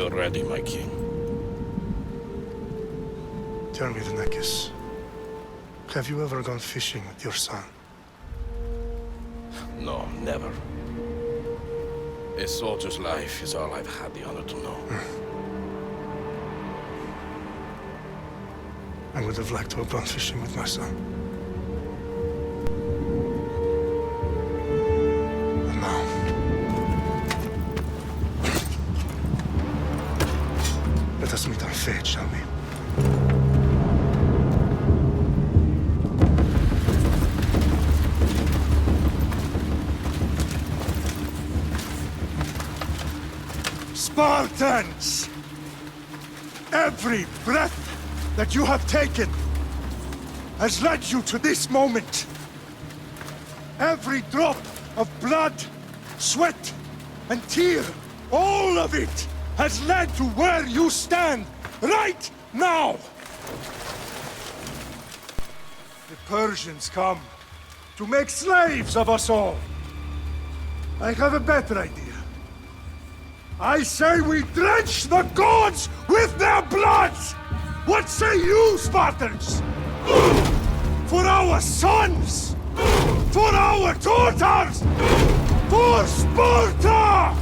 are ready, my king. Tell me, Denekis, have you ever gone fishing with your son? No, never. A soldier's life is all I've had the honor to know. I would have liked to have gone fishing with my son. But now... let us meet our fate, shall we? Spartans! Every breath that you have taken has led you to this moment. Every drop of blood, sweat, and tear, all of it has led to where you stand right now. The Persians come to make slaves of us all. I have a better idea. I say we drench the gods with their blood! What say you, Spartans? For our sons! For our daughters! For Sparta!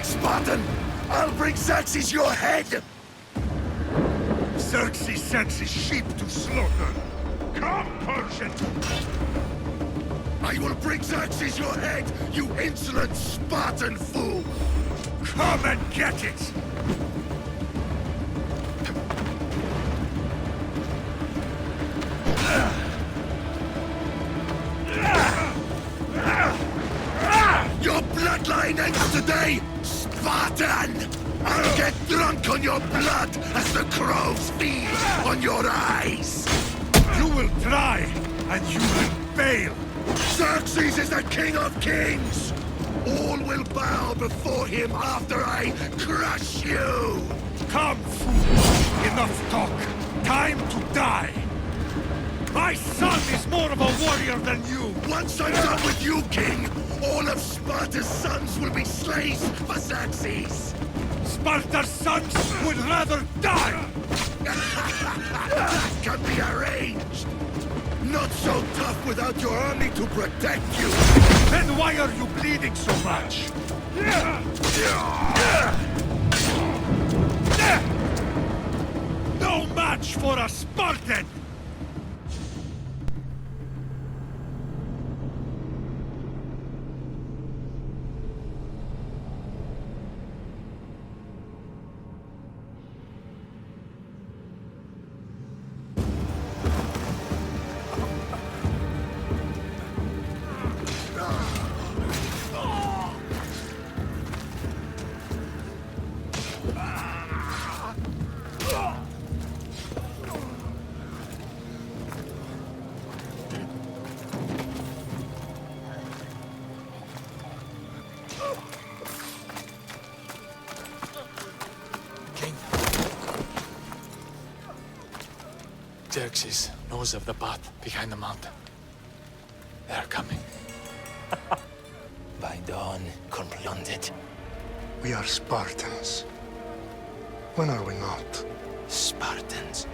Spartan! I'll bring Xerxes your head! Xerxes sends his sheep to slaughter. Come, Persian! I will bring Xerxes your head, you insolent Spartan fool! Come and get it! Your bloodline ends today, Spartan! I'll get drunk on your blood as the crows feed on your eyes! You will try, and you will fail! Xerxes is the king of kings! All will bow before him after I crush you! Come, fool! Enough talk! Time to die! My son is more of a warrior than you! Once I'm done with you, king, all of Sparta's sons will be slaves for Xerxes! Sparta's sons would rather die! That can be arranged! Not so tough without your army to protect you! Then why are you bleeding so much? No match for a Spartan! Xerxes knows of the path behind the mountain. They're coming. By dawn, confronted. We are Spartans. When are we not? Spartans.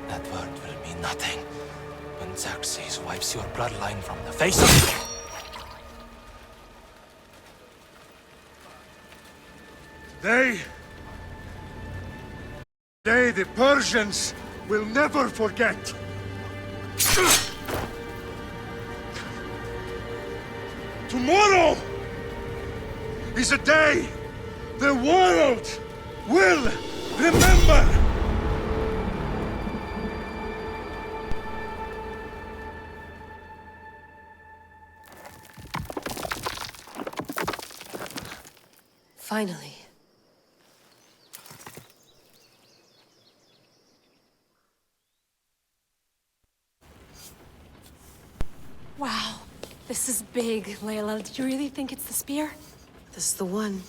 That word will mean nothing when Xerxes wipes your bloodline from the face of... They, the Persians, will never forget. Tomorrow is a day the world will remember. Finally. Wow, this is big, Layla. Did you really think it's the spear? This is the one.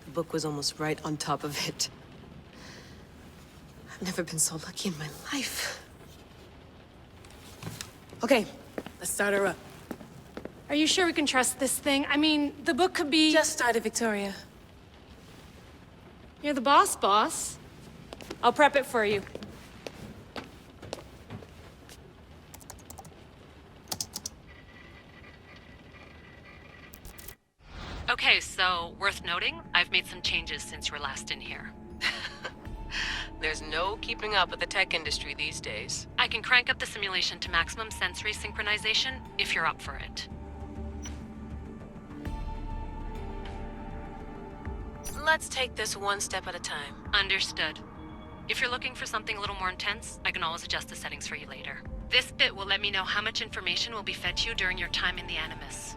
The book was almost right on top of it. I've never been so lucky in my life. Okay, let's start her up. Are you sure we can trust this thing? I mean, the book could be... Just started, Victoria. You're the boss. I'll prep it for you. Okay, so worth noting, I've made some changes since you were last in here. There's no keeping up with the tech industry these days. I can crank up the simulation to maximum sensory synchronization if you're up for it. Let's take this one step at a time. Understood. If you're looking for something a little more intense, I can always adjust the settings for you later. This bit will let me know how much information will be fed to you during your time in the Animus.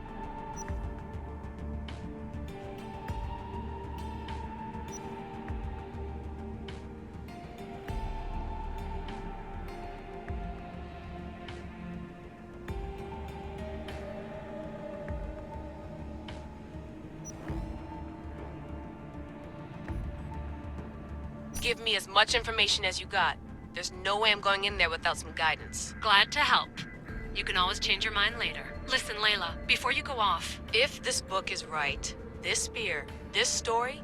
Give me as much information as you got. There's no way I'm going in there without some guidance. Glad to help. You can always change your mind later. Listen, Layla, before you go off... If this book is right, This spear, this story,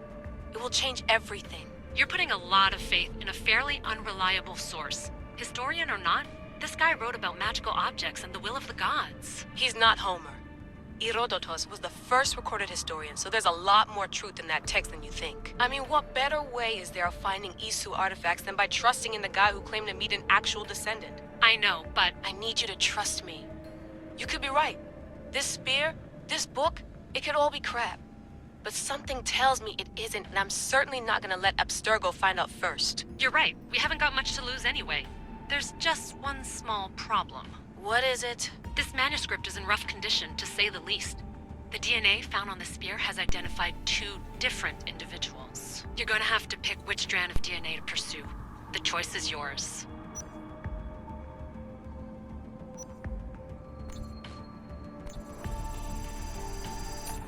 it will change everything. You're putting a lot of faith in a fairly unreliable source. Historian or not, this guy wrote about magical objects and the will of the gods. He's not Homer. Herodotus was the first recorded historian, so there's a lot more truth in that text than you think. I mean, what better way is there of finding Isu artifacts than by trusting in the guy who claimed to meet an actual descendant? I know, but I need you to trust me. You could be right. This spear, this book, it could all be crap. But something tells me it isn't, and I'm certainly not gonna let Abstergo find out first. you're right. We haven't got much to lose anyway. There's just one small problem. What is it? This manuscript is in rough condition, to say the least. The DNA found on the spear has identified 2 different individuals. You're gonna have to pick which strand of DNA to pursue. The choice is yours.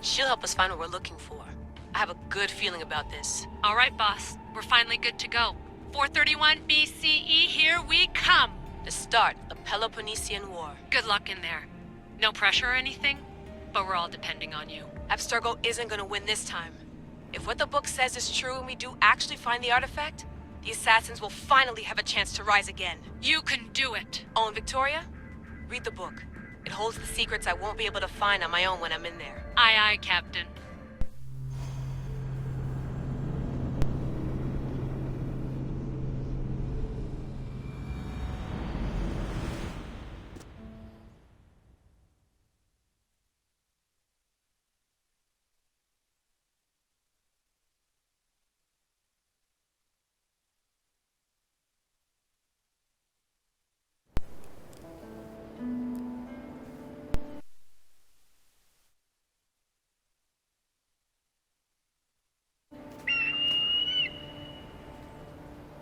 She'll help us find what we're looking for. I have a good feeling about this. All right, boss. We're finally good to go. 431 BCE, here we come! The start of Peloponnesian War. Good luck in there. No pressure or anything, but we're all depending on you. Abstergo isn't gonna win this time. If what the book says is true and we do actually find the artifact, the assassins will finally have a chance to rise again. You can do it! Oh, and Victoria? Read the book. It holds the secrets I won't be able to find on my own when I'm in there. Aye, aye, Captain.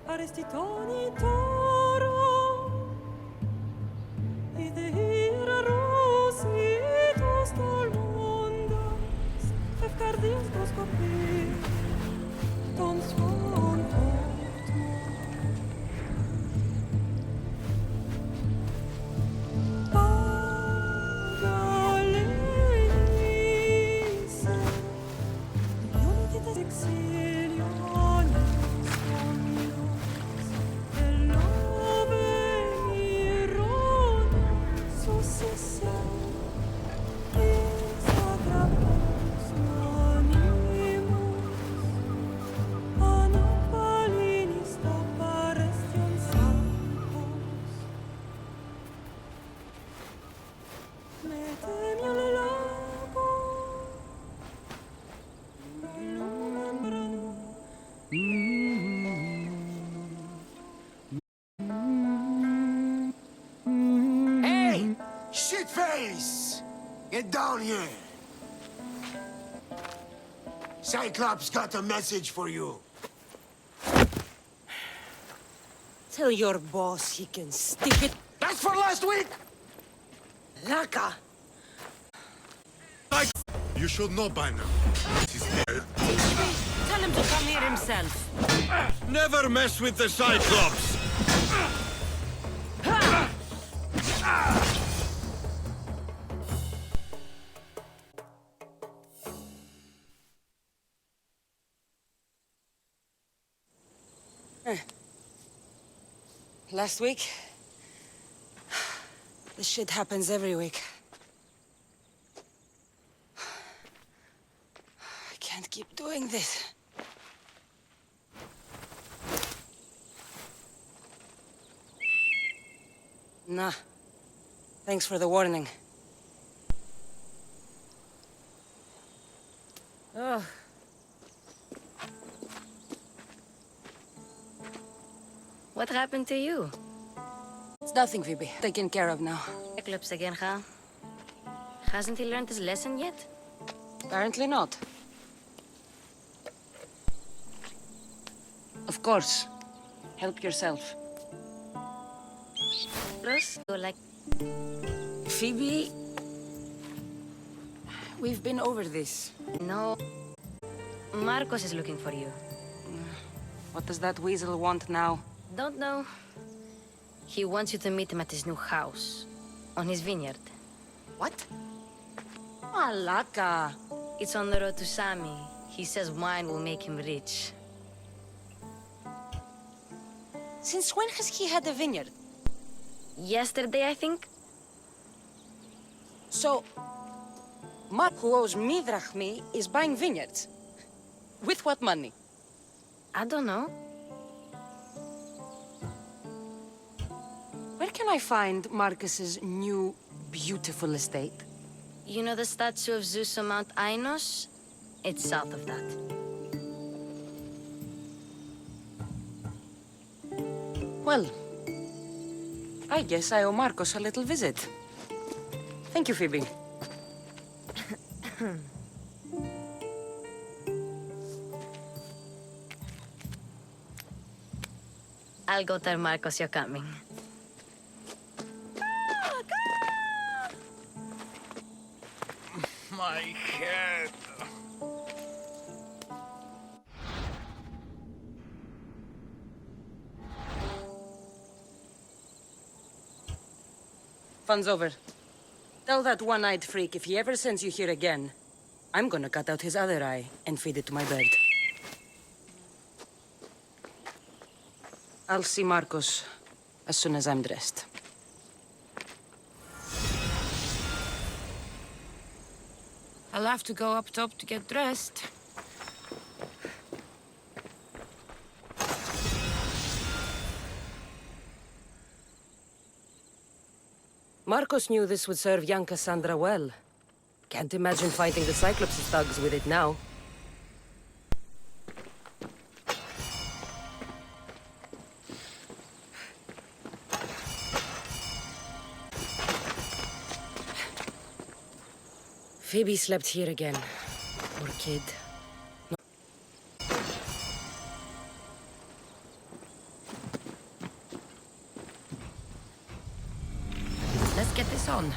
Arestitoni toro idehira rositos tolmondas efcardias dos copir ton suon Hey! Shitface! Get down here! Cyclops got a message for you. Tell your boss he can stick it. That's for last week! Laka! You should know by now. Tell him to come here himself. Never mess with the Cyclops! Last week? This shit happens every week. I can't keep doing this. Nah. Thanks for the warning. Oh. What happened to you? It's nothing, Phoebe. Taken care of now. Cyclops again, huh? Hasn't he learned his lesson yet? Apparently not. Of course. Help yourself. Plus, you're like... Phoebe... We've been over this. No. Marcos is looking for you. What does that weasel want now? Don't know. He wants you to meet him at his new house. On his vineyard. What? Malaka. It's on the road to Sami. He says wine will make him rich. Since when has he had a vineyard? Yesterday, I think? So, Mark, who owes me drachmi, is buying vineyards. With what money? I don't know. Where can I find Marcus's new, beautiful estate? You know the statue of Zeus on Mount Ainos? It's south of that. Well, I guess I owe Marcos a little visit. Thank you, Phoebe. I'll go tell Marcos you're coming. My head. Fun's over. Tell that one-eyed freak if he ever sends you here again, I'm gonna cut out his other eye and feed it to my bird. I'll see Marcos as soon as I'm dressed. I'll have to go up top to get dressed. Marcos knew this would serve young Kassandra well. Can't imagine fighting the Cyclops' thugs with it now. Phoebe slept here again. Poor kid. Let's get this on.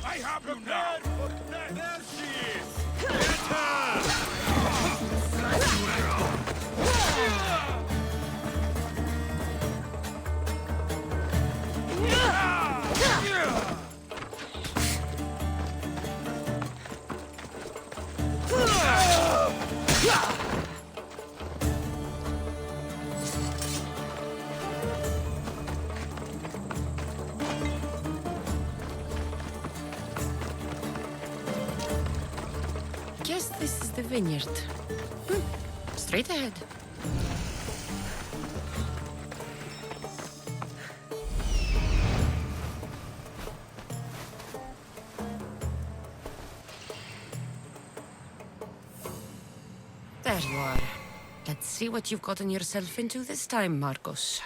I have you now! There she is! Get her! Guess this is the vineyard. Straight ahead. There you are. Let's see what you've gotten yourself into this time, Marcos.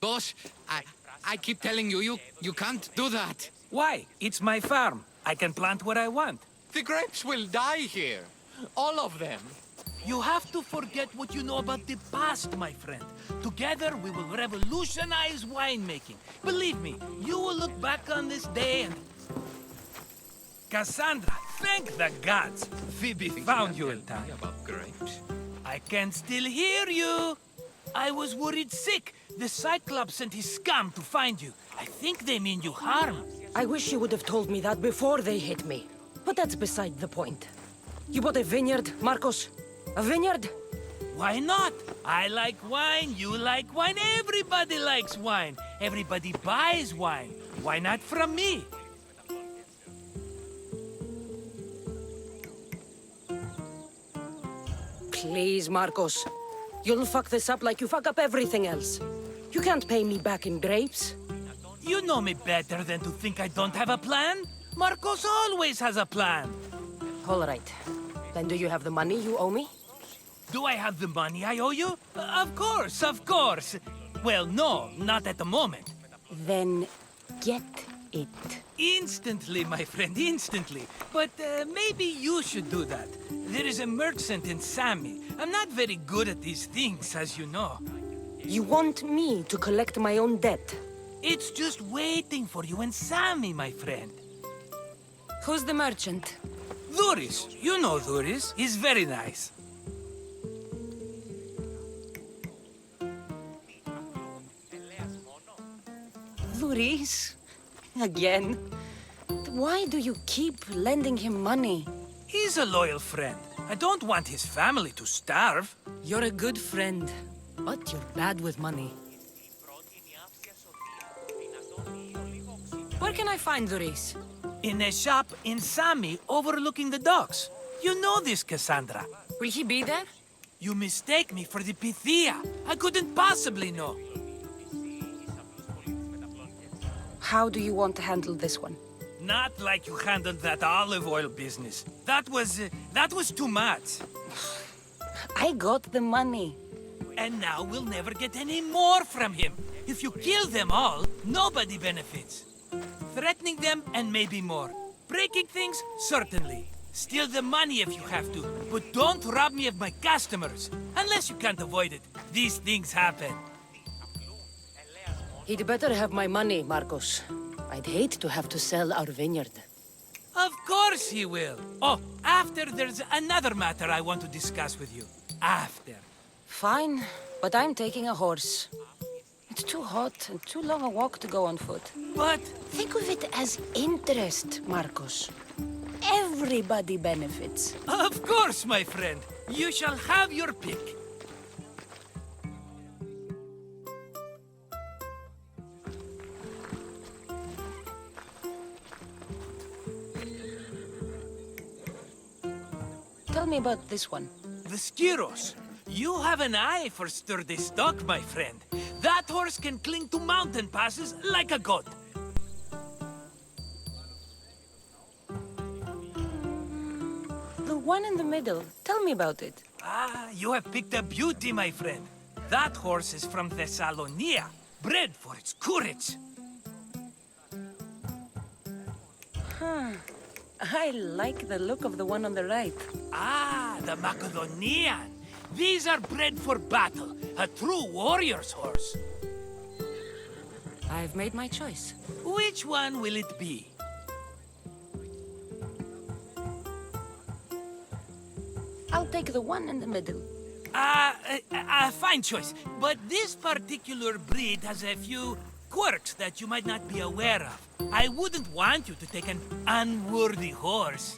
Boss, I keep telling you, you can't do that. Why? It's my farm. I can plant what I want. The grapes will die here. All of them. You have to forget what you know about the past, my friend. Together, we will revolutionize winemaking. Believe me, you will look back on this day and... Kassandra, thank the gods! Phoebe found you in time. About grapes? I can still hear you! I was worried sick. The Cyclops sent his scum to find you. I think they mean you harm. I wish you would have told me that before they hit me. But that's beside the point. You bought a vineyard, Marcos? A vineyard? Why not? I like wine, you like wine, everybody likes wine. Everybody buys wine. Why not from me? Please, Marcos. You'll fuck this up like you fuck up everything else. You can't pay me back in grapes. You know me better than to think I don't have a plan. Marcos always has a plan. All right. Then do you have the money you owe me? Do I have the money I owe you? Of course, of course. Well, no, not at the moment. Then get it. Instantly, my friend, instantly. But maybe you should do that. There is a merchant in Sami. I'm not very good at these things, as you know. You want me to collect my own debt? It's just waiting for you in Sami, my friend. Who's the merchant? Duris. You know Duris. He's very nice. Duris? Again? Why do you keep lending him money? He's a loyal friend. I don't want his family to starve. You're a good friend, but you're bad with money. Where can I find Duris? In a shop in Sami overlooking the docks. You know this, Kassandra. Will he be there? You mistake me for the Pythia. I couldn't possibly know. How do you want to handle this one? Not like you handled that olive oil business. That was too much. I got the money. And now we'll never get any more from him. If you kill them all, nobody benefits. Threatening them, and maybe more. Breaking things, certainly. Steal the money if you have to, but don't rob me of my customers. Unless you can't avoid it. These things happen. He'd better have my money, Marcos. I'd hate to have to sell our vineyard. Of course he will. Oh, after there's another matter I want to discuss with you. After. Fine, but I'm taking a horse. It's too hot and too long a walk to go on foot. But think of it as interest, Marcos. Everybody benefits. Of course, my friend. You shall have your pick. Tell me about this one. The Skiros. You have an eye for sturdy stock, my friend. That horse can cling to mountain passes like a goat. The one in the middle. Tell me about it. Ah, you have picked a beauty, my friend. That horse is from Kephallonia, bred for its courage. Huh. I like the look of the one on the right. Ah, the Macedonian. These are bred for battle, a true warrior's horse. I've made my choice. Which one will it be? I'll take the one in the middle. Fine choice. But this particular breed has a few quirks that you might not be aware of. I wouldn't want you to take an unworthy horse.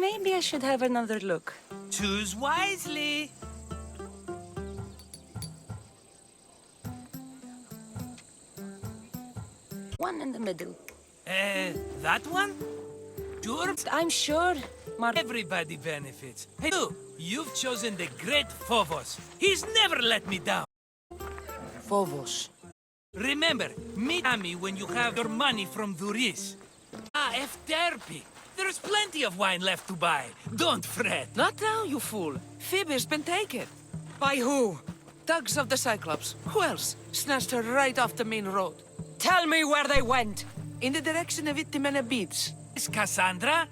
Maybe I should have another look. Choose wisely. One in the middle. That one? Sure? I'm sure. Everybody benefits. Hey, you've chosen the great Phobos. He's never let me down. Phobos. Remember, meet me when you have your money from Duris. Ah, Efterpi. There's plenty of wine left to buy. Don't fret. Not now, you fool. Phoebe's been taken. By who? Thugs of the Cyclops. Who else? Snatched her right off the main road. Tell me where they went! In the direction of Itimena Beach. Is Kassandra?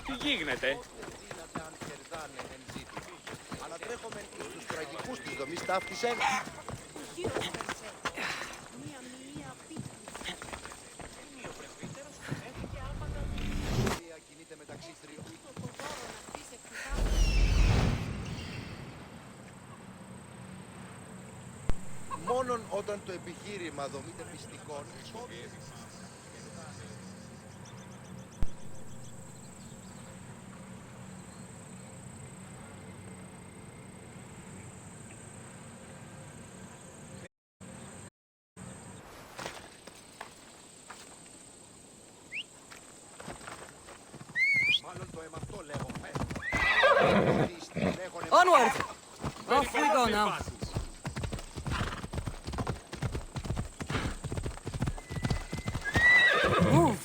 Τι γίνεται? Ανατρέχομεν στους τραγικούς της δομής ταύτισεν. Μόνον όταν το επιχείρημα δομείται πιστικών. Onward! Off we go now. Move!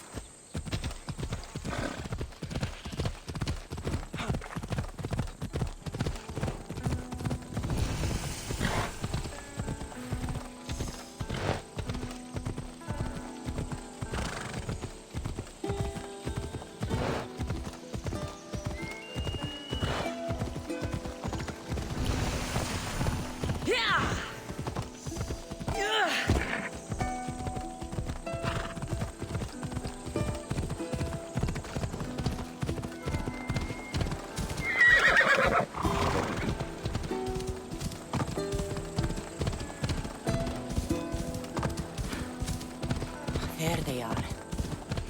There they are.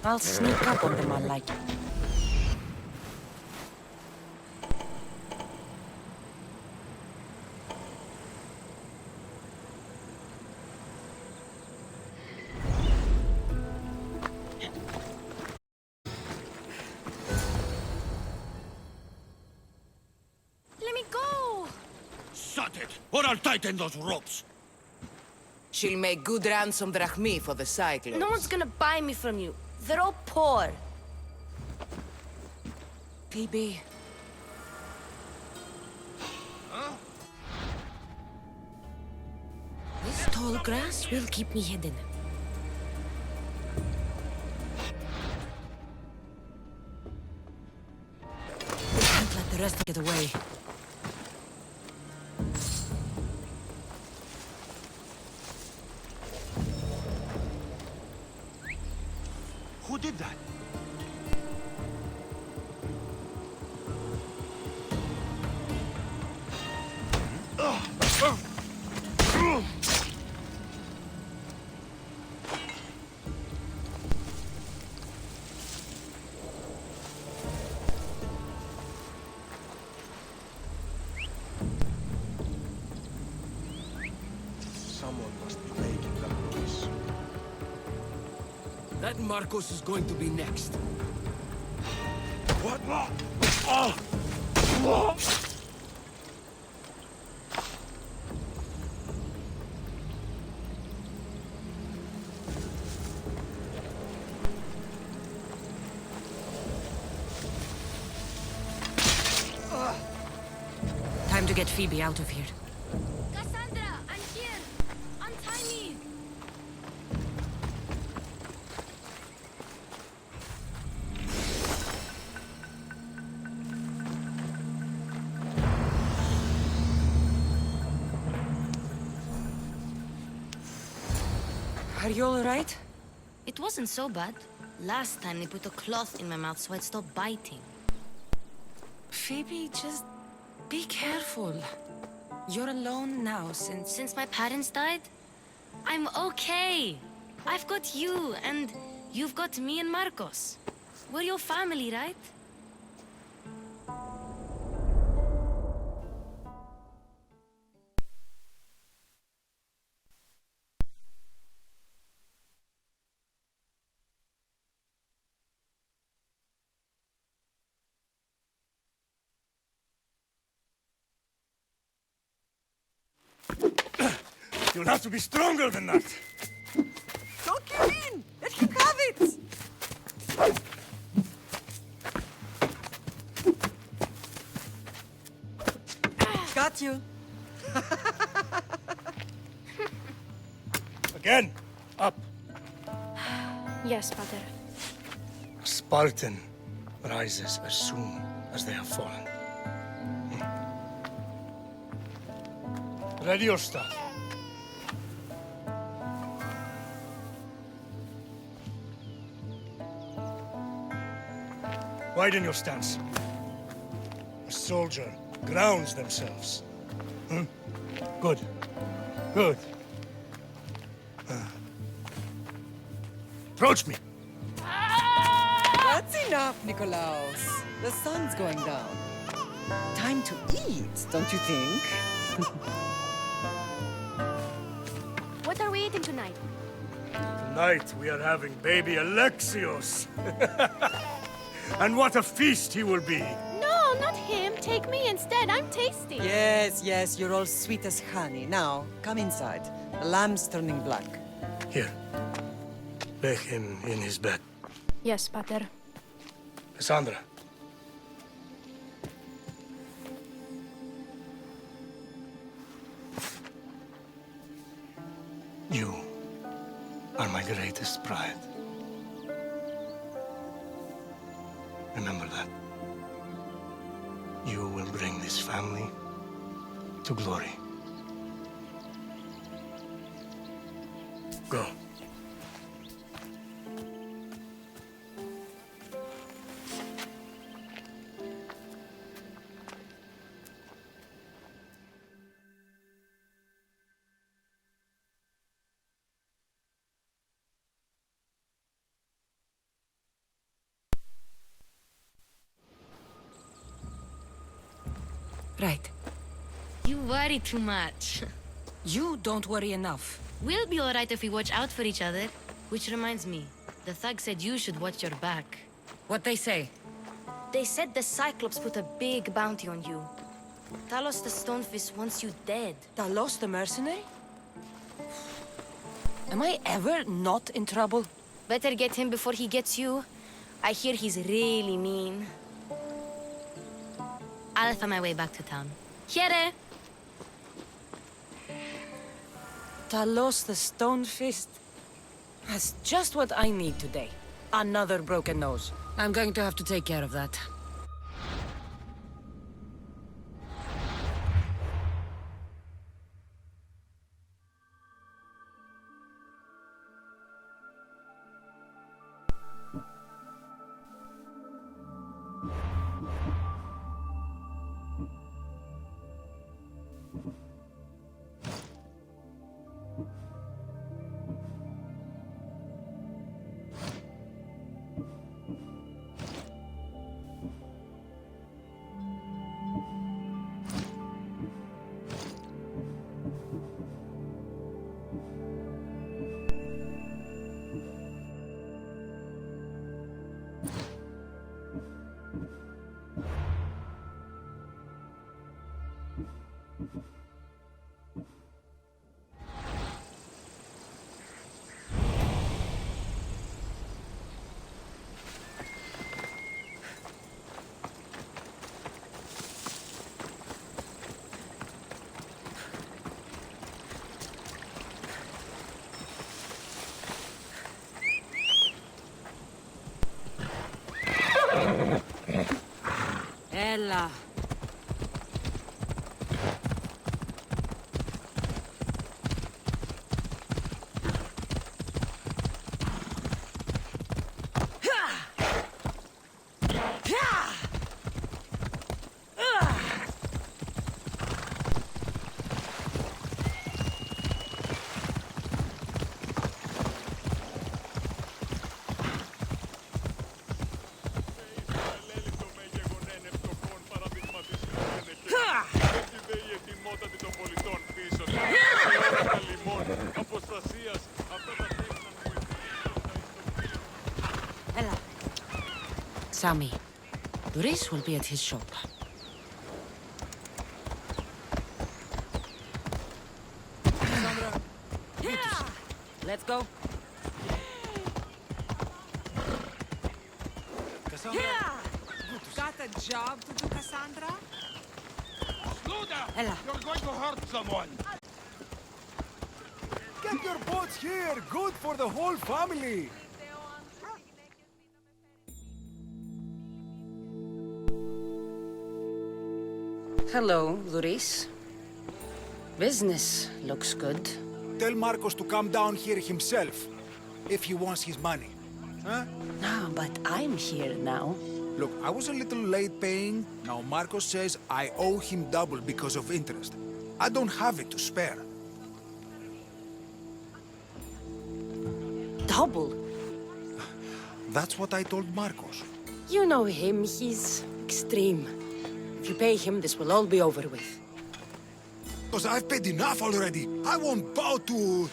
I'll sneak up on them, I like it. Let me go! Shut it, or I'll tighten those ropes. She'll make good ransom drachmi for the Cyclops. No one's gonna buy me from you. They're all poor. Phoebe. This tall grass will keep me hidden. We can't let the rest get away. Who did that? Someone must be making that noise. That Marcos is going to be next. What? Time to get Phoebe out of here. Kassandra, I'm here! Untie me! Are you all right? It wasn't so bad. Last time they put a cloth in my mouth so I'd stop biting. Phoebe, just be careful. You're alone now Since my parents died? I'm okay. I've got you, and you've got me and Marcos. We're your family, right? You'll have to be stronger than that. Don't give in! Let him have it! Got you. Again, up. Yes, Pater. A Spartan rises as soon as they have fallen. Ready your staff. Widen your stance. A soldier grounds themselves. Good. Good. Approach me. That's enough, Nikolaos. The sun's going down. Time to eat, don't you think? What are we eating tonight? Tonight we are having baby Alexios. And what a feast he will be. No, not him. Take me instead. I'm tasty. Yes, yes, you're all sweet as honey. Now, come inside. The lamb's turning black. Here. Lay him in his bed. Yes, Pater. Kassandra. You are my greatest pride. Remember that. You will bring this family to glory. Go. Right. You worry too much. You don't worry enough. We'll be alright if we watch out for each other. Which reminds me, the thug said you should watch your back. What they say? They said the Cyclops put a big bounty on you. Talos the Stonefist wants you dead. Talos the mercenary? Am I ever not in trouble? Better get him before he gets you. I hear he's really mean. I'll find my way back to town. Here! Talos the Stonefist? That's just what I need today. Another broken nose. I'm going to have to take care of that. Ella. Sami, Duris will be at his shop. Let's go. Kassandra. Got a job to do, Kassandra? Luda! You're going to hurt someone! Get your boats here! Good for the whole family! Hello, Luis. Business looks good. Tell Marcos to come down here himself, if he wants his money. Huh? No, but I'm here now. Look, I was a little late paying. Now Marcos says I owe him double because of interest. I don't have it to spare. Double? That's what I told Marcos. You know him, he's extreme. If you pay him, this will all be over with. Because I've paid enough already. I won't bow to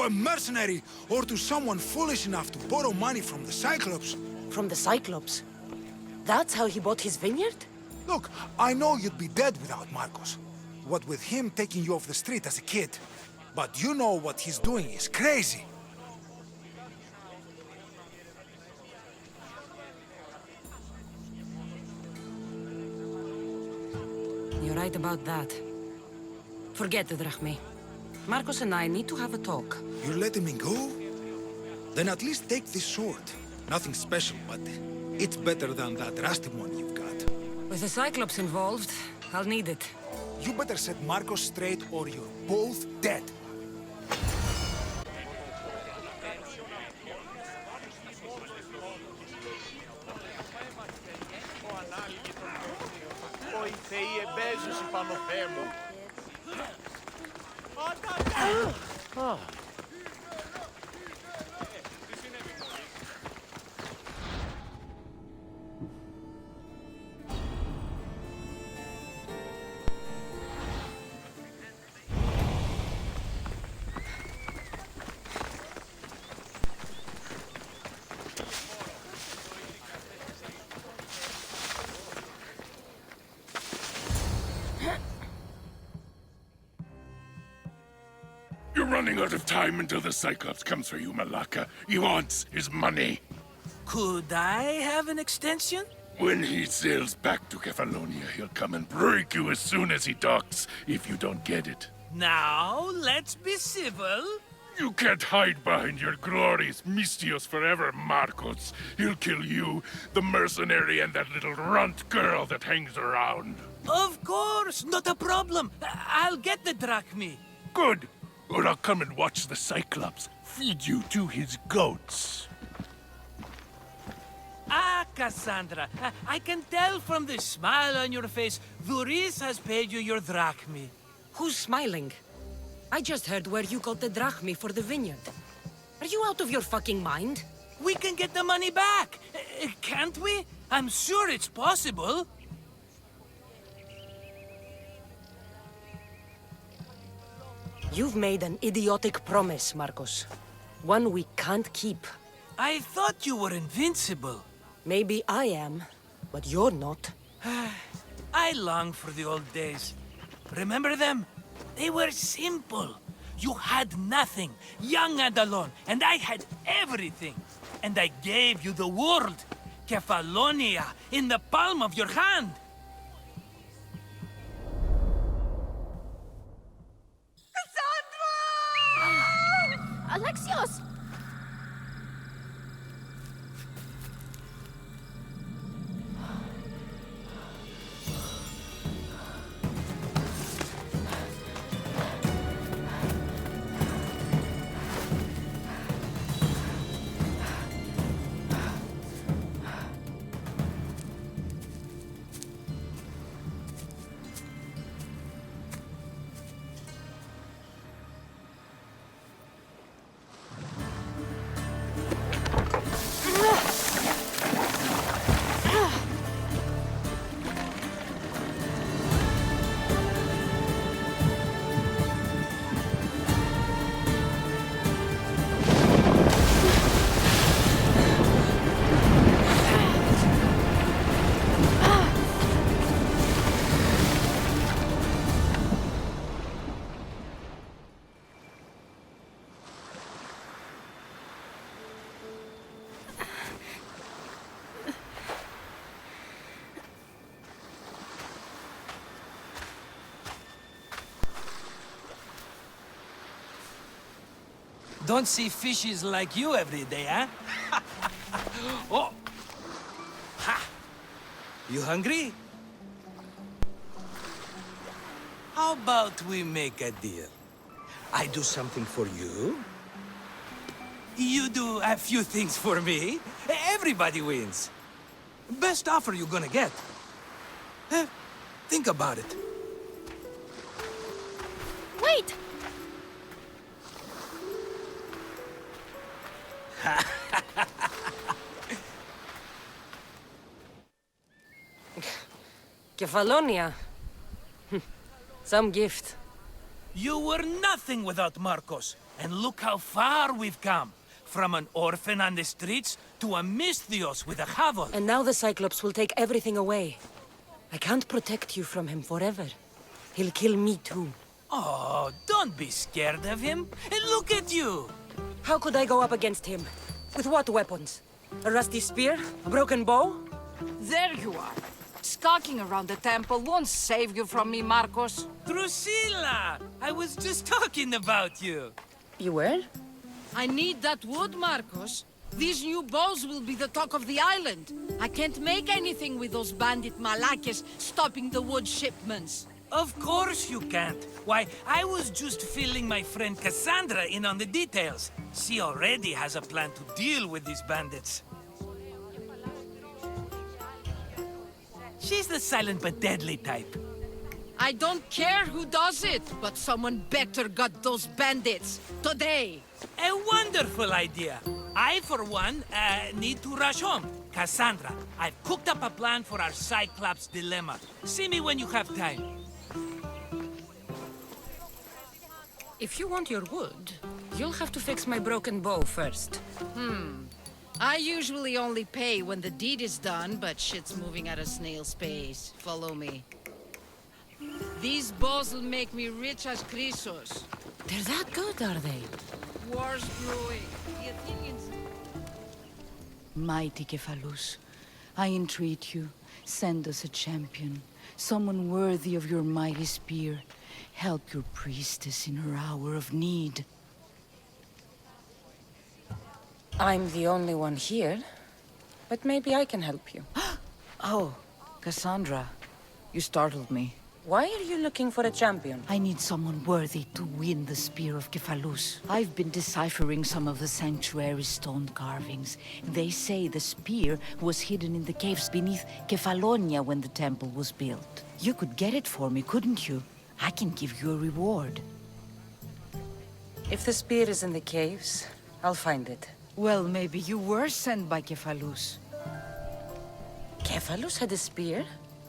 a mercenary or to someone foolish enough to borrow money from the Cyclops. From the Cyclops? That's how he bought his vineyard? Look, I know you'd be dead without Marcos. What with him taking you off the street as a kid. But you know what he's doing is crazy. You're right about that. Forget the drachmae. Marcos and I need to have a talk. You're letting me go? Then at least take this sword. Nothing special, but it's better than that rusty one you've got. With the Cyclops involved, I'll need it. You better set Marcos straight or you're both dead. Οι θεοί εμπέζουσι πάνω Θεέ μου. You're running out of time until the Cyclops comes for you, Malaka. He wants his money. Could I have an extension? When he sails back to Kephallonia, he'll come and break you as soon as he docks, if you don't get it. Now, let's be civil. You can't hide behind your glorious Mistios forever, Marcos. He'll kill you, the mercenary, and that little runt girl that hangs around. Of course, not a problem. I'll get the drachmae. Good. Or I'll come and watch the Cyclops feed you to his goats. Ah, Kassandra, I can tell from the smile on your face, Luis has paid you your drachmae. Who's smiling? I just heard where you got the drachmae for the vineyard. Are you out of your fucking mind? We can get the money back, can't we? I'm sure it's possible. You've made an idiotic promise, Marcos. One we can't keep. I thought you were invincible. Maybe I am, but you're not. I long for the old days. Remember them? They were simple. You had nothing, young and alone, and I had everything. And I gave you the world, Kephallonia, in the palm of your hand. Alexios! Don't see fishes like you every day, huh? Oh! Ha! You hungry? How about we make a deal? I do something for you. You do a few things for me. Everybody wins. Best offer you're gonna get. Think about it. Wait! Kephallonia. Some gift. You were nothing without Marcos. And look how far we've come. From an orphan on the streets to a Misthios with a hovel. And now the Cyclops will take everything away. I can't protect you from him forever. He'll kill me too. Oh, don't be scared of him. And look at you. How could I go up against him? With what weapons? A rusty spear? A broken bow? There you are. Skulking around the temple won't save you from me, Marcos. Drusilla! I was just talking about you. You were? I need that wood, Marcos. These new bows will be the talk of the island. I can't make anything with those bandit malakes stopping the wood shipments. Of course you can't. Why, I was just filling my friend Kassandra in on the details. She already has a plan to deal with these bandits. She's the silent but deadly type. I don't care who does it, but someone better got those bandits. Today. A wonderful idea. I, for one, need to rush home. Kassandra, I've cooked up a plan for our Cyclops dilemma. See me when you have time. If you want your wood, you'll have to fix my broken bow first. I usually only pay when the deed is done, but shit's moving at a snail's pace. Follow me. These bows will make me rich as Chrysos. They're that good, are they? War's brewing. The Athenians... Mighty Kephallos, I entreat you, send us a champion, someone worthy of your mighty spear. Help your priestess in her hour of need. I'm the only one here, but maybe I can help you. Oh, Kassandra, you startled me. Why are you looking for a champion? I need someone worthy to win the spear of Kephallos. I've been deciphering some of the sanctuary's stone carvings. They say the spear was hidden in the caves beneath Kephallonia when the temple was built. You could get it for me, couldn't you? I can give you a reward. If the spear is in the caves, I'll find it. Well, maybe you were sent by Kephallos. Kephallos had a spear?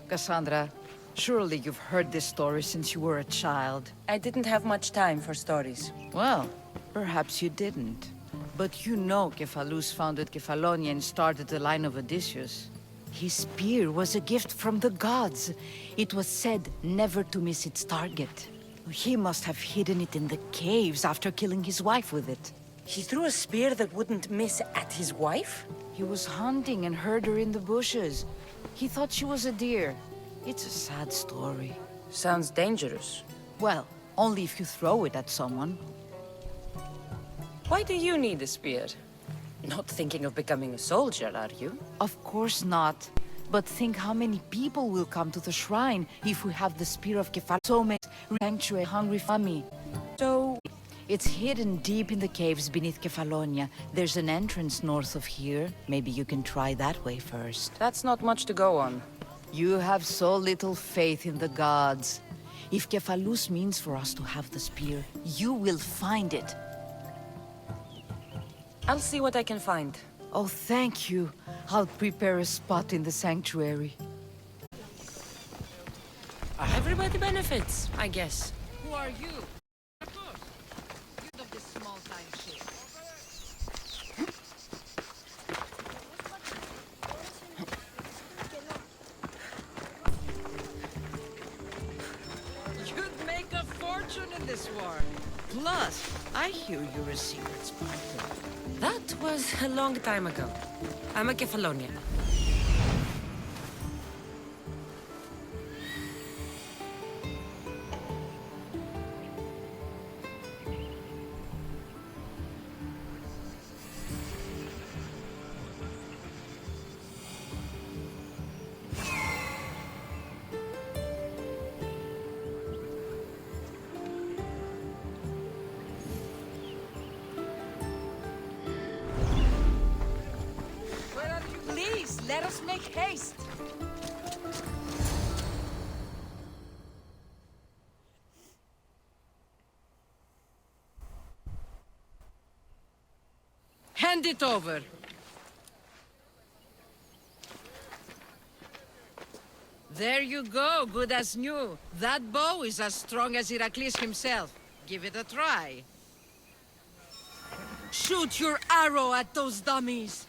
Kassandra, surely you've heard this story since you were a child. I didn't have much time for stories. Well, perhaps you didn't. But you know Kephallos founded Kephallonia and started the line of Odysseus. His spear was a gift from the gods. It was said never to miss its target. He must have hidden it in the caves after killing his wife with it. He threw a spear that wouldn't miss at his wife? He was hunting and heard her in the bushes. He thought she was a deer. It's a sad story. Sounds dangerous. Well, only if you throw it at someone. Why do you need a spear? Not thinking of becoming a soldier, are you? Of course not. But think how many people will come to the shrine if we have the spear of Kephallos. So many sanctuary hungry for me. So... It's hidden deep in the caves beneath Kephallonia. There's an entrance north of here. Maybe you can try that way first. That's not much to go on. You have so little faith in the gods. If Kephallos means for us to have the spear, you will find it. I'll see what I can find. Oh, thank you. I'll prepare a spot in the sanctuary. Everybody benefits, I guess. Who are you? Of this small-time shit. You'd make a fortune in this war. Plus, I hear you're a secret Spartan. That was a long time ago. I'm a Kephallonia. Let us make haste. Hand it over. There you go, good as new. That bow is as strong as Heracles himself. Give it a try. Shoot your arrow at those dummies.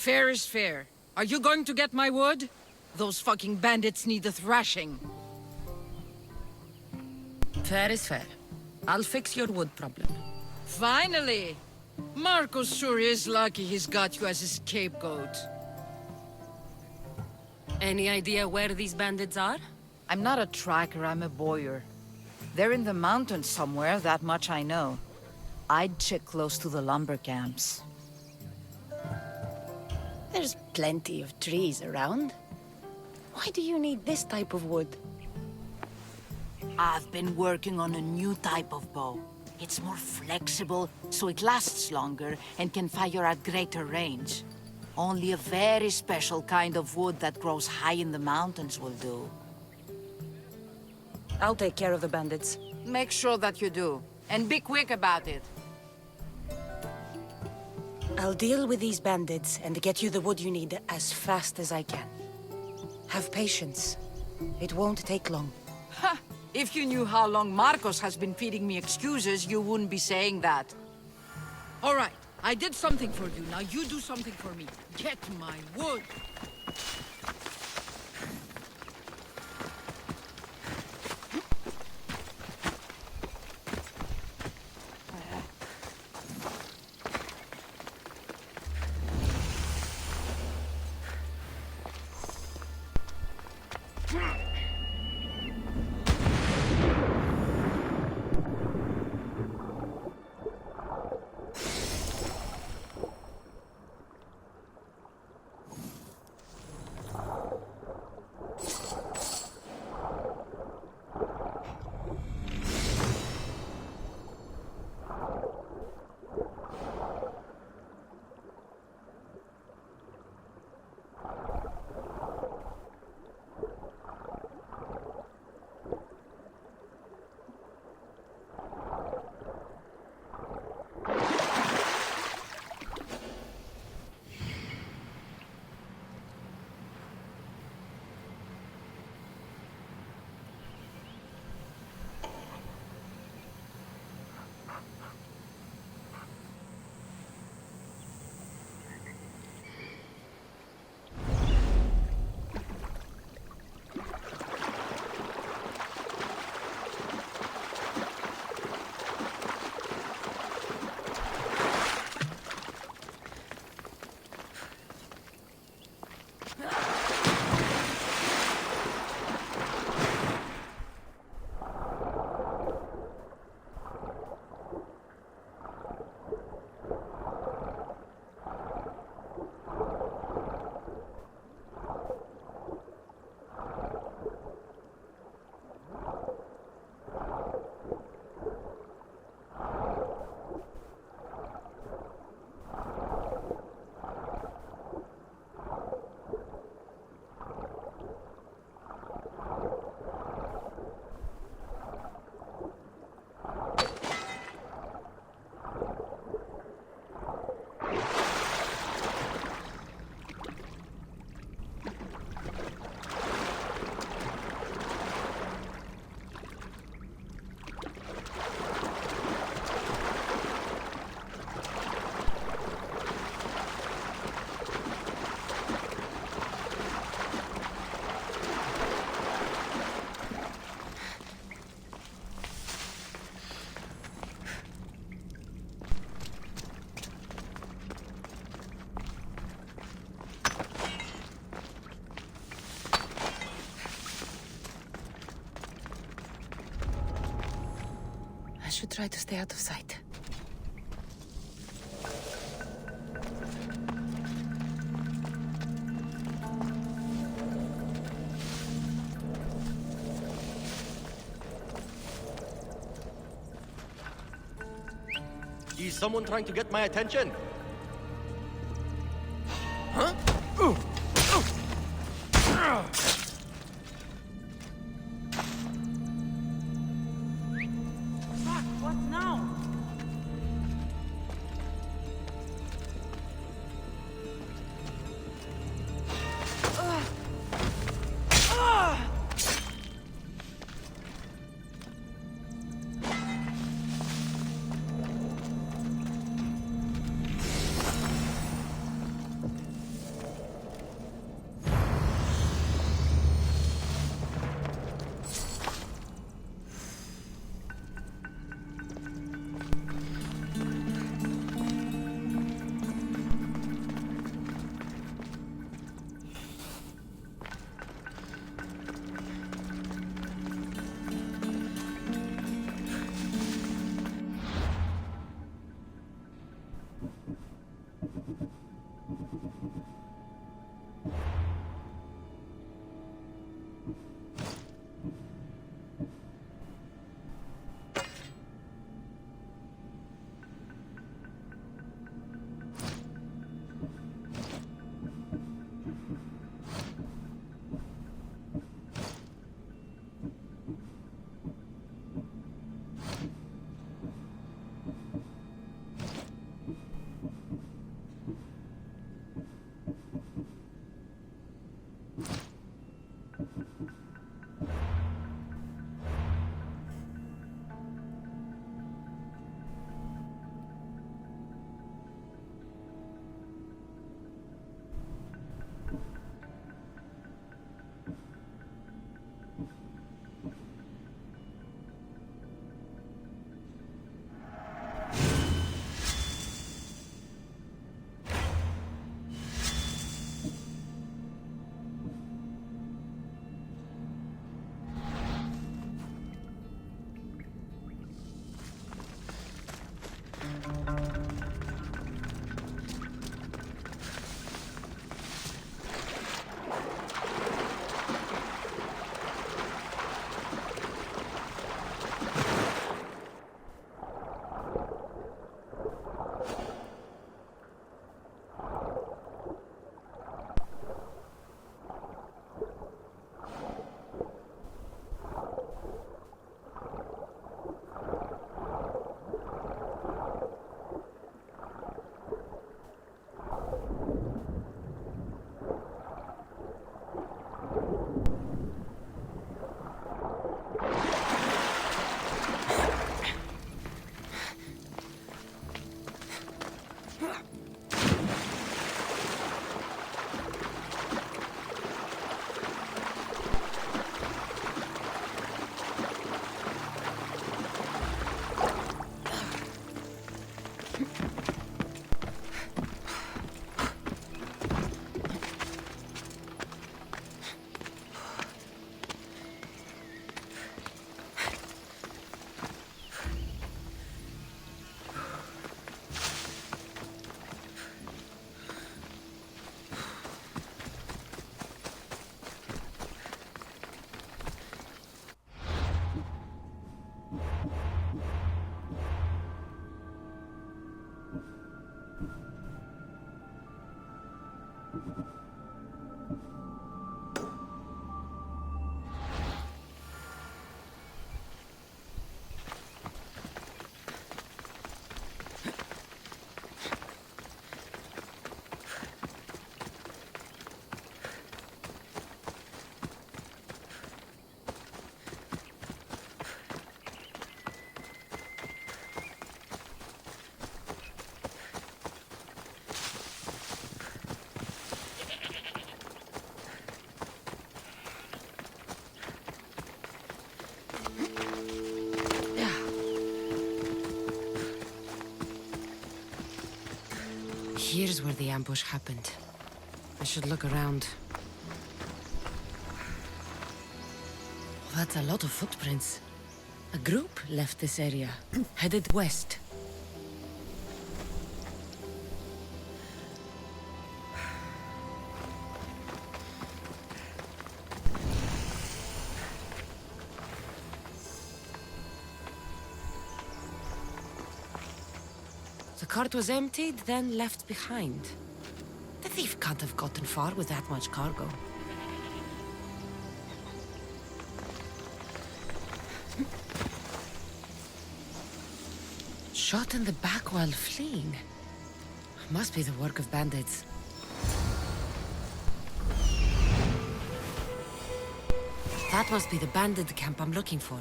Fair is fair. Are you going to get my wood? Those fucking bandits need a thrashing. Fair is fair. I'll fix your wood problem. Finally! Marcos sure is lucky he's got you as his scapegoat. Any idea where these bandits are? I'm not a tracker, I'm a boyer. They're in the mountains somewhere, that much I know. I'd check close to the lumber camps. There's plenty of trees around. Why do you need this type of wood? I've been working on a new type of bow. It's more flexible, so it lasts longer and can fire at greater range. Only a very special kind of wood that grows high in the mountains will do. I'll take care of the bandits. Make sure that you do, and be quick about it. I'll deal with these bandits and get you the wood you need as fast as I can. Have patience. It won't take long. Ha! If you knew how long Marcos has been feeding me excuses, you wouldn't be saying that. All right, I did something for you. Now you do something for me. Get my wood. should try to stay out of sight. Is someone trying to get my attention? Huh? Fuck, what now? Here's where the ambush happened. I should look around. That's a lot of footprints. A group left this area, headed west. The cart was emptied, then left behind. The thief can't have gotten far with that much cargo. Shot in the back while fleeing. Must be the work of bandits. That must be the bandit camp I'm looking for.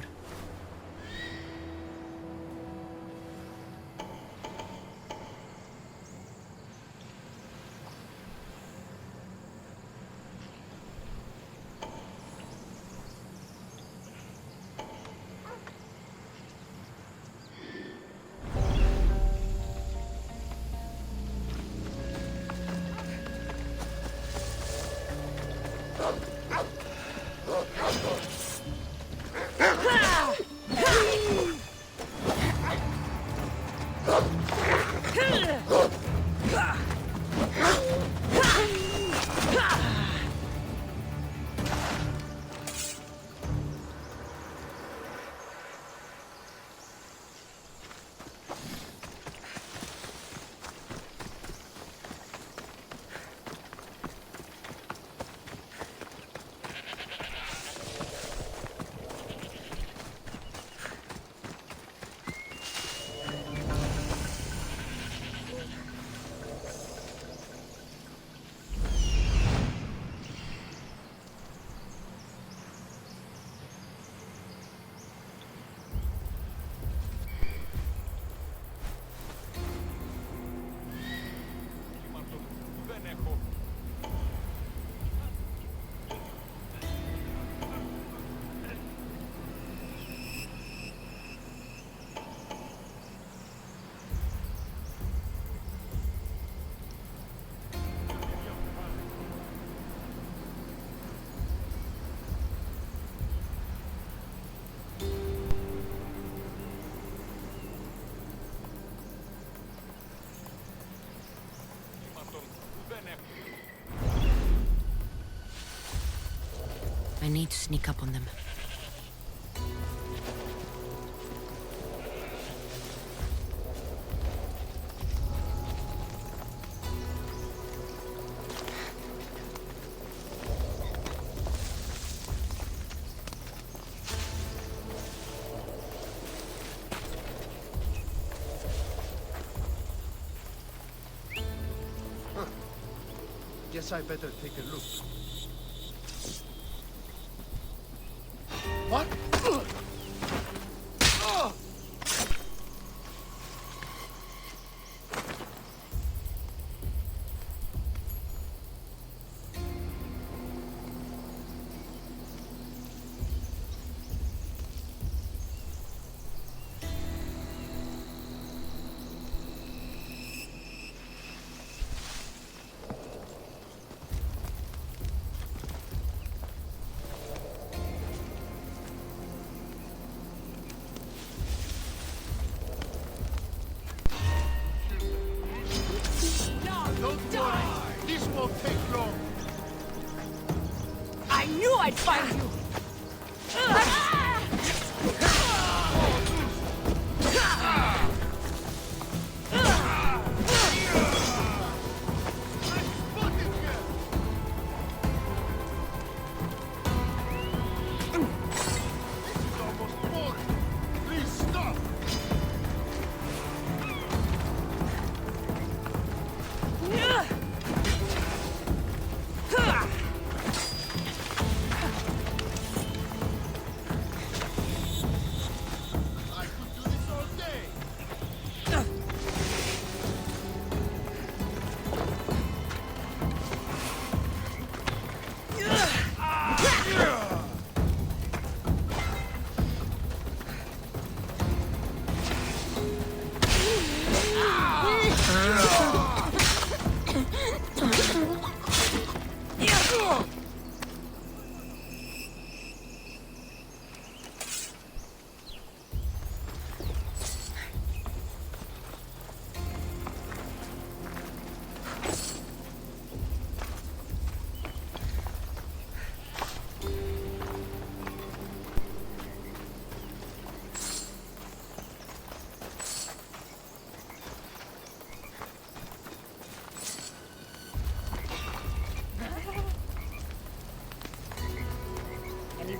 I need to sneak up on them. Guess I better take a look. What?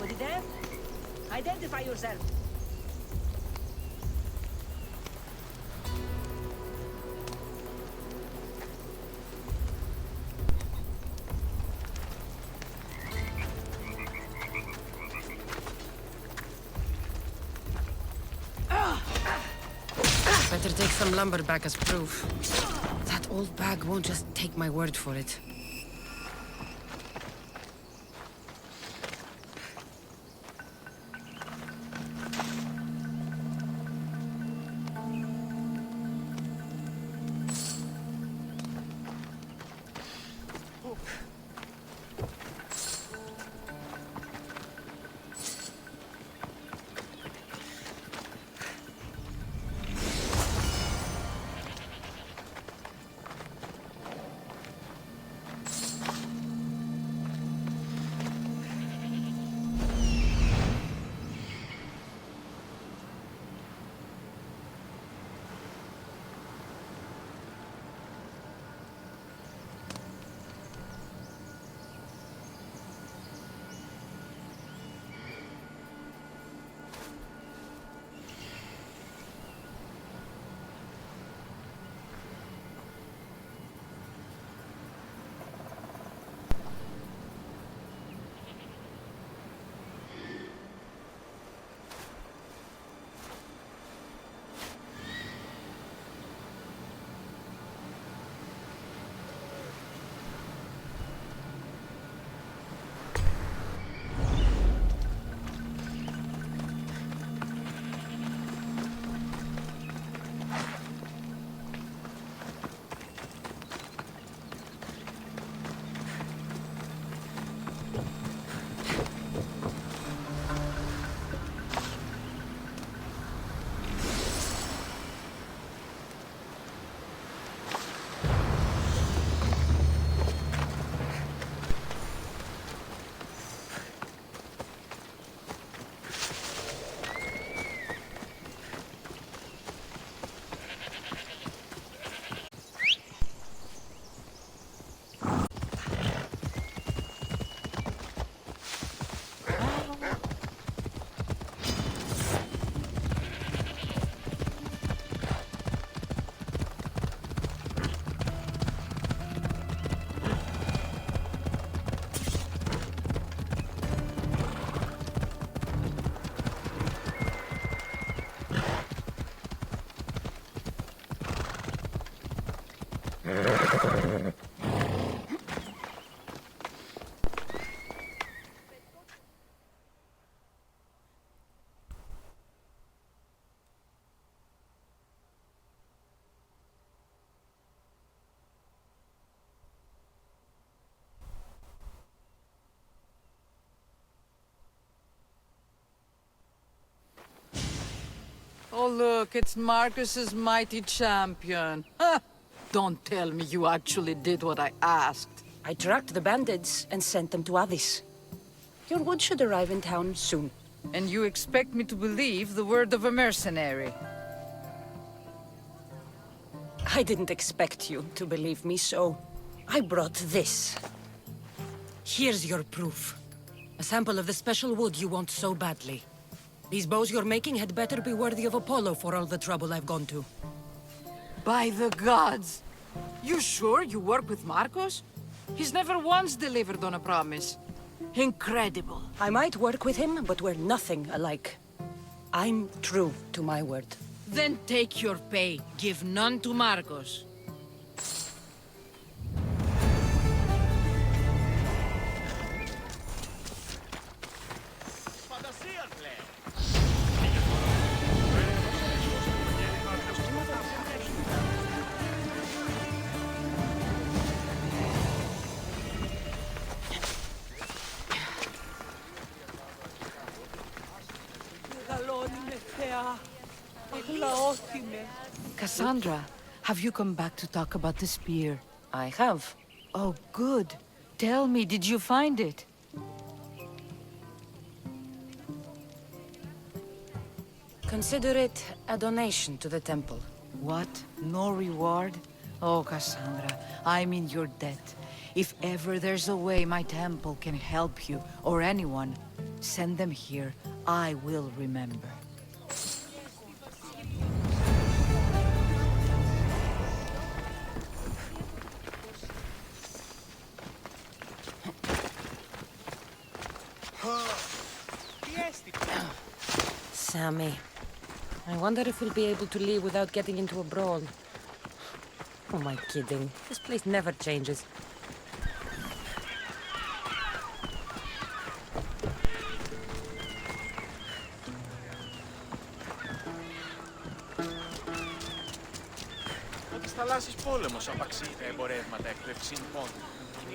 Anybody there? Identify yourself. Better take some lumber back as proof. That old bag won't just take my word for it. Oh, look, it's Marcus's mighty champion. Ha! Don't tell me you actually did what I asked. I tracked the bandits and sent them to Odyssey. Your wood should arrive in town soon. And you expect me to believe the word of a mercenary? I didn't expect you to believe me, so I brought this. Here's your proof. A sample of the special wood you want so badly. These bows you're making had better be worthy of Apollo for all the trouble I've gone to. By the gods! You sure you work with Marcos? He's never once delivered on a promise. Incredible. I might work with him, but we're nothing alike. I'm true to my word. Then take your pay. Give none to Marcos. Kassandra, have you come back to talk about the spear? I have. Oh, good. Tell me, did you find it? Consider it a donation to the temple. What? No reward? Oh, Kassandra, I'm in your debt. If ever there's a way my temple can help you, or anyone, Send them here. I will remember. Sammy. I wonder if we'll be able to leave without getting into a brawl. Who am I kidding? This place never changes. Ο της θαλάσσης πόλεμος απαξεί τα εμπορεύματα εκπλευσίν πόντου.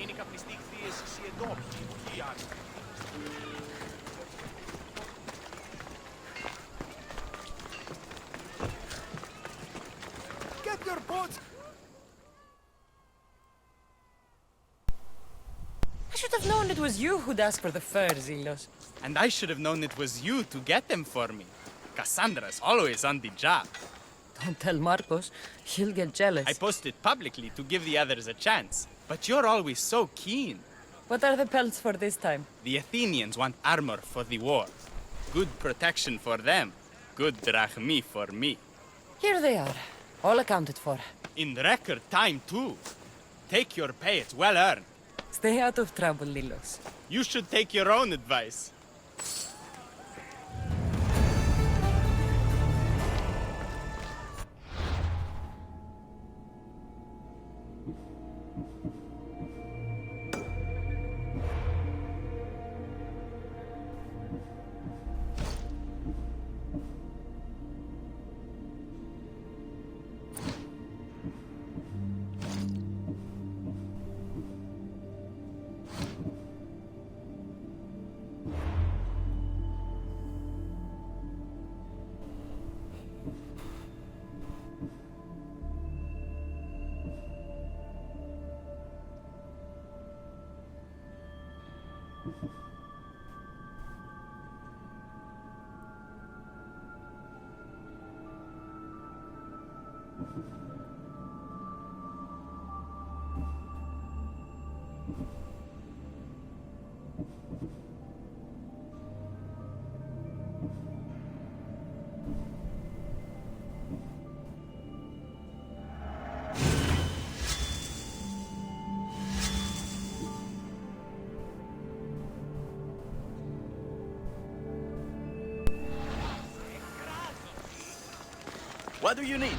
Είναι οι καπνιστοί χθείες οι εντόπιοι, όχι οι άλλοι. Get your boats! I should have known it was you who'd ask for the fur, Zelos. And I should have known it was you to get them for me. Kassandra's always on the job. Don't tell Marcos. He'll get jealous. I posted publicly to give the others a chance. But you're always so keen. What are the pelts for this time? The Athenians want armor for the war. Good protection for them. Good drachmi for me. Here they are. All accounted for. In record time, too. Take your pay, it's well earned. Stay out of trouble, Lilos. You should take your own advice. What do you need?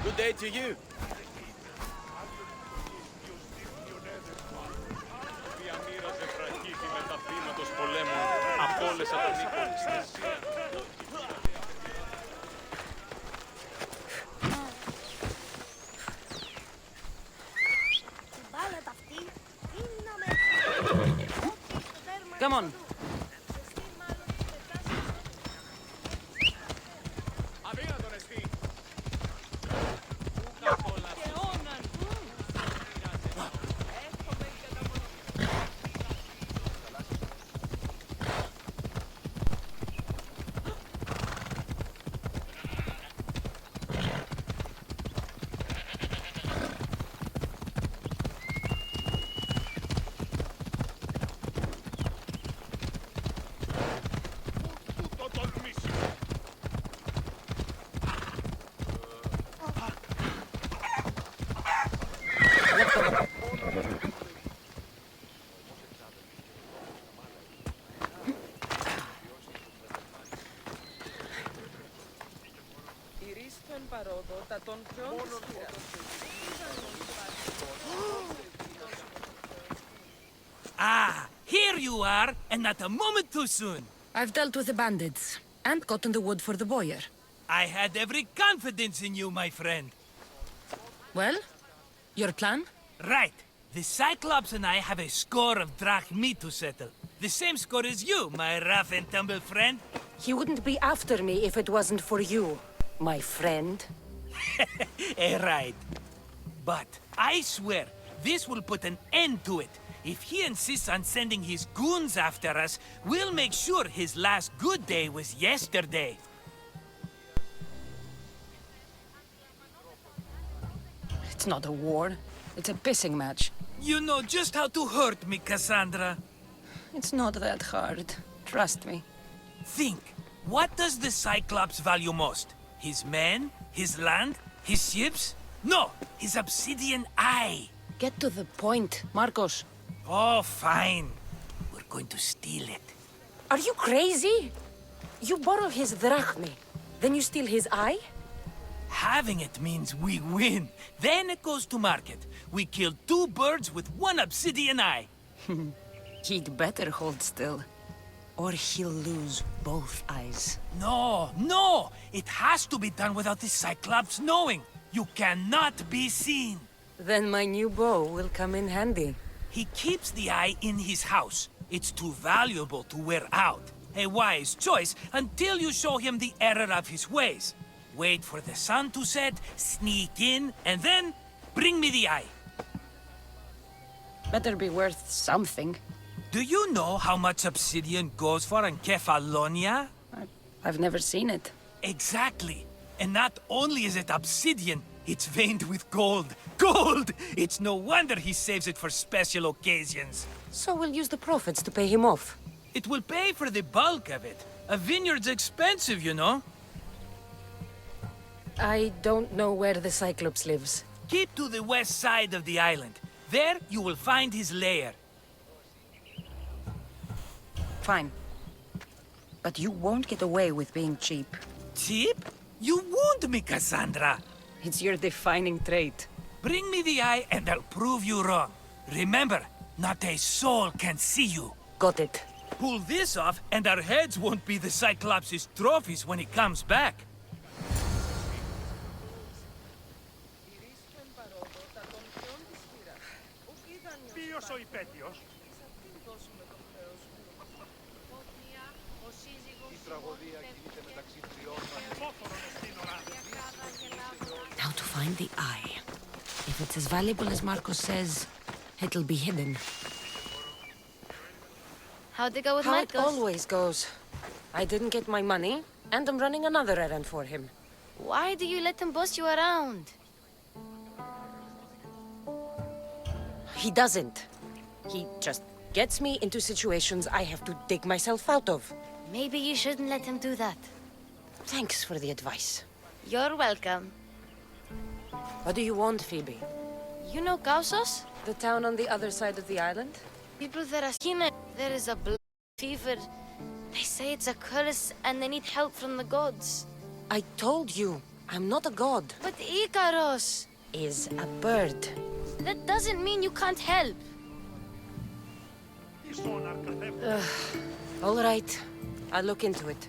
Good day to you. Διαμοίραζε βραχίτη με τα θύματος πολέμων από όλες τις νικολιστές. Come on. Ah, here you are, and not a moment too soon. I've dealt with the bandits, and gotten the wood for the boiler. I had every confidence in you, my friend. Well, your plan? Right. The Cyclops and I have a score of drachmi to settle. The same score as you, my rough and tumble friend. He wouldn't be after me if it wasn't for you, my friend. Right. But I swear, this will put an end to it. If he insists on sending his goons after us, we'll make sure his last good day was yesterday. It's not a war. It's a pissing match. You know just how to hurt me, Kassandra. It's not that hard. Trust me. Think. What does the Cyclops value most? His men? His land? His ships? No! His obsidian eye! Get to the point, Marcos. Oh, fine. We're going to steal it. Are you crazy? You borrow his drachmi, then you steal his eye? Having it means we win. Then it goes to market. We kill 2 birds with 1 obsidian eye. He'd better hold still, or he'll lose both eyes. No, no! It has to be done without the Cyclops knowing. You cannot be seen. Then my new bow will come in handy. He keeps the eye in his house. It's too valuable to wear out. A wise choice until you show him the error of his ways. Wait for the sun to set, sneak in, and then bring me the eye. Better be worth something. Do you know how much obsidian goes for in Kephallonia? I've never seen it. Exactly. And not only is it obsidian, it's veined with gold. Gold! It's no wonder he saves it for special occasions. So we'll use the profits to pay him off. It will pay for the bulk of it. A vineyard's expensive, you know. I don't know where the Cyclops lives. Keep to the west side of the island. There you will find his lair. Fine. But you won't get away with being cheap. Cheap? You wound me, Kassandra. It's your defining trait. Bring me the eye and I'll prove you wrong. Remember, not a soul can see you. Got it. Pull this off and our heads won't be the Cyclops' trophies when he comes back. Ποιος ο υπέτειος? Η τραγωδία κινείται μεταξύ τριών Now to find the eye. If it's as valuable as Marcos says, it'll be hidden. How'd it go with How Marcos? it always goes. I didn't get my money, and I'm running another errand for him. Why do you let him boss you around? He doesn't. He just gets me into situations I have to dig myself out of. Maybe you shouldn't let him do that. Thanks for the advice. You're welcome. What do you want, Phoebe? You know Kausos? The town on the other side of the island? People that are seen it. There is a blood fever. They say it's a curse and they need help from the gods. I told you, I'm not a god. But Ikaros is a bird. That doesn't mean you can't help. All right, I'll look into it.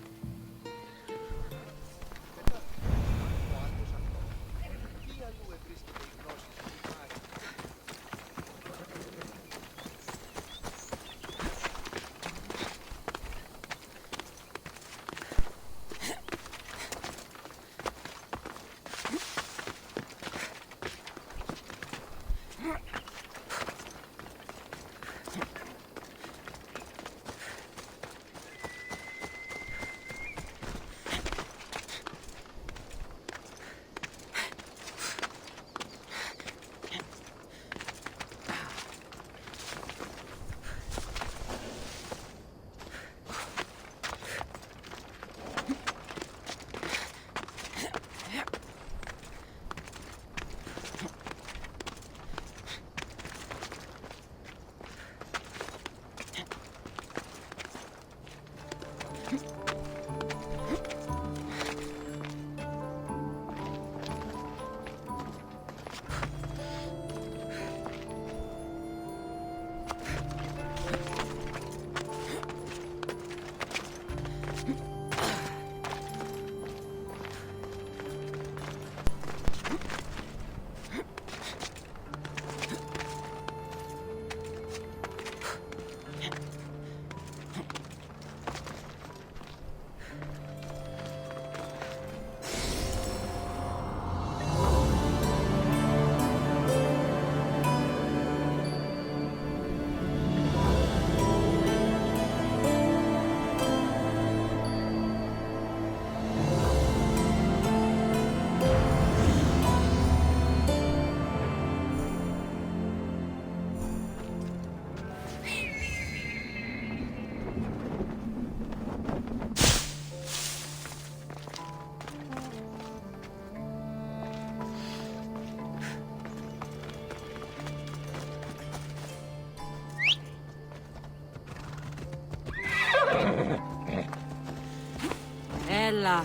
Ella.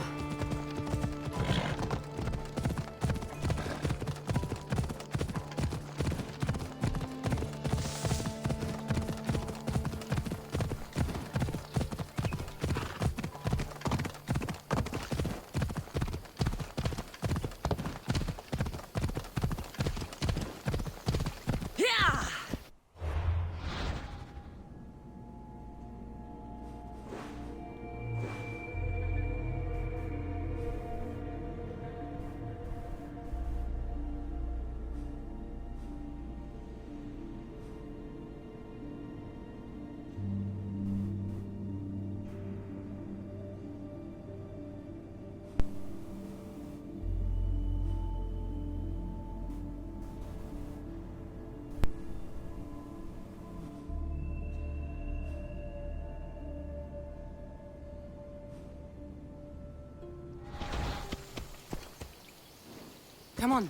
Come on.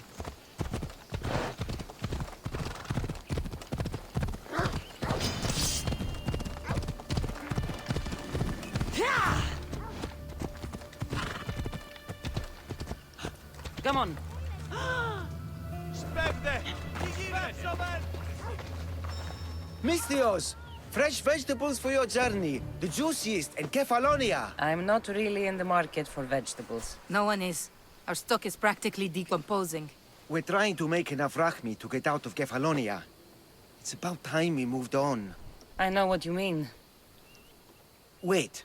Come on. Mistios! Fresh vegetables for your journey. The juiciest in Kephallonia. I'm not really in the market for vegetables. No one is. Our stock is practically decomposing. We're trying to make enough rachmi to get out of Kephallonia. It's about time we moved on. I know what you mean. Wait.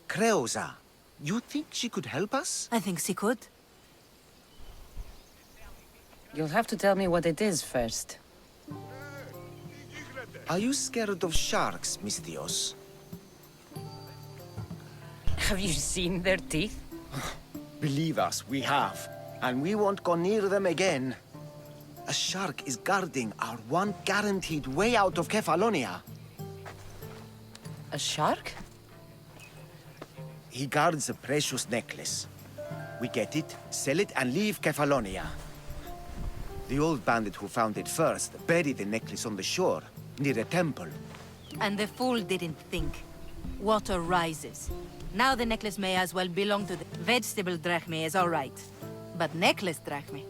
Creosa. You think she could help us? I think she could. You'll have to tell me what it is first. Are you scared of sharks, Mistios? Have you seen their teeth? Believe us, we have. And we won't go near them again. A shark is guarding our one guaranteed way out of Kephallonia. A shark? He guards a precious necklace. We get it, sell it, and leave Kephallonia. The old bandit who found it first buried the necklace on the shore, near a temple. And the fool didn't think. Water rises. Now the necklace may as well belong to the vegetable drachme is all right. But necklace drachme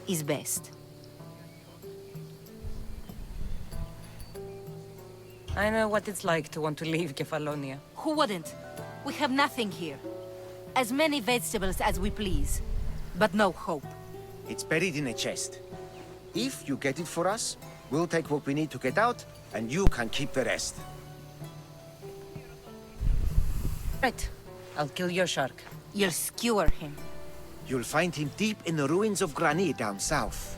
is best. I know what it's like to want to leave Kephallonia. Who wouldn't? We have nothing here. As many vegetables as we please. But no hope. It's buried in a chest. If you get it for us, we'll take what we need to get out, and you can keep the rest. Right. I'll kill your shark. You'll skewer him. You'll find him deep in the ruins of Granit down south.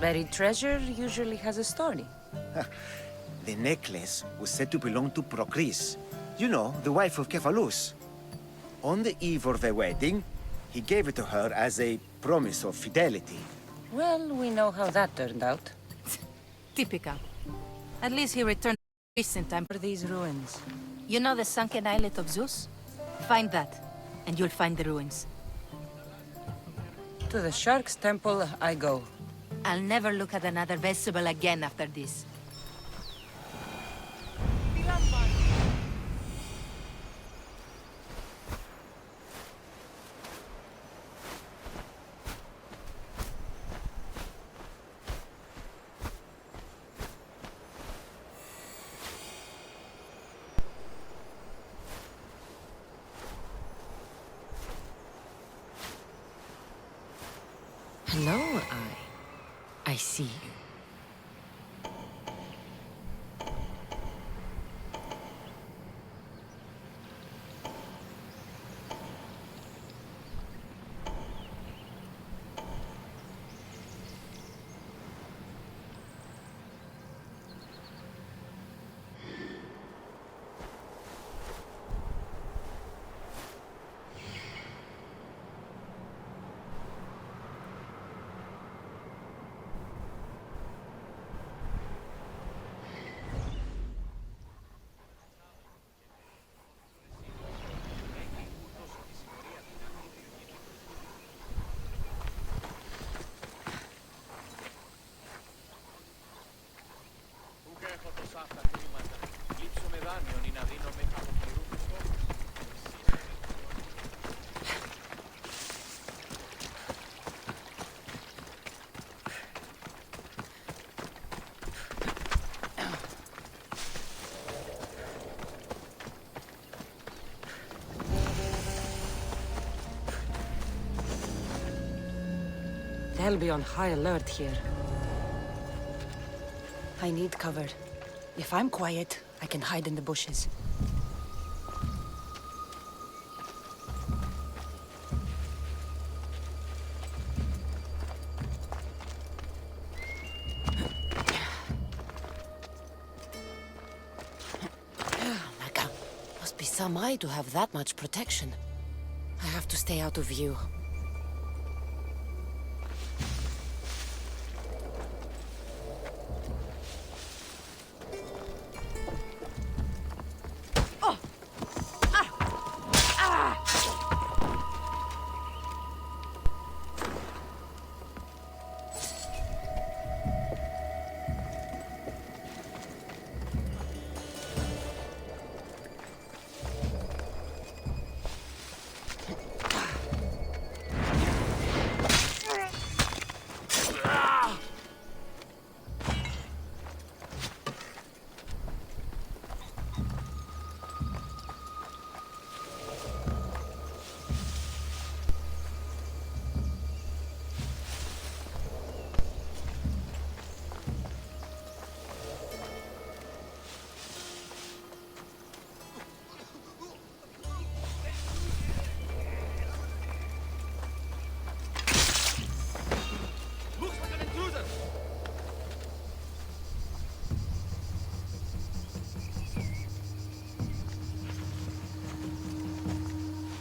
Buried treasure usually has a story. The necklace was said to belong to Procris. You know, the wife of Kephallos. On the eve of their wedding, he gave it to her as a promise of fidelity. Well, we know how that turned out. Typical. At least he returned in time for these ruins. You know the sunken islet of Zeus? Find that, and you'll find the ruins. To the Shark's Temple I go. I'll never look at another vegetable again after this. Hello, I see you. Έχω τόσα αυτά χρήματα. Λείψω με δάνειον ή να δίνω με αποπληρούμενους στόχους. They'll be on high alert here. I need cover. If I'm quiet, I can hide in the bushes. Naka, must be some eye to have that much protection. I have to stay out of view.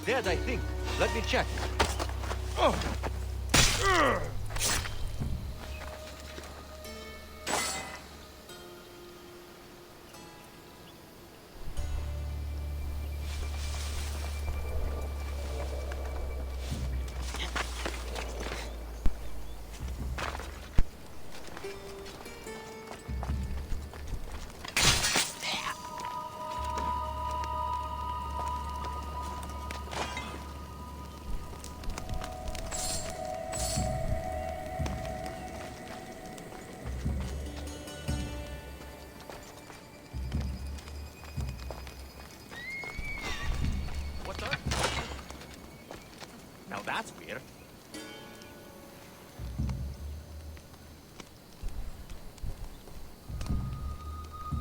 Dead, I think. Let me check. That's weird.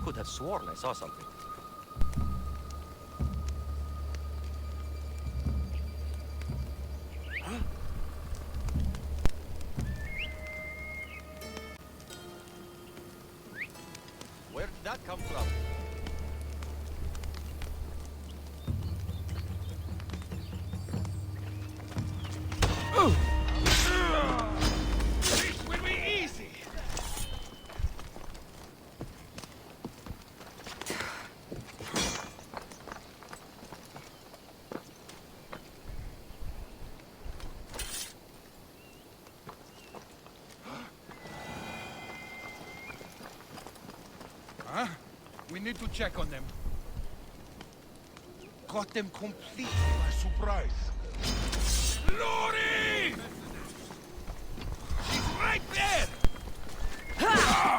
Could have sworn I saw something. Where did that come from? This will be easy. Huh? We need to check on them. Caught them completely by surprise. Glory! She's right there! Hey!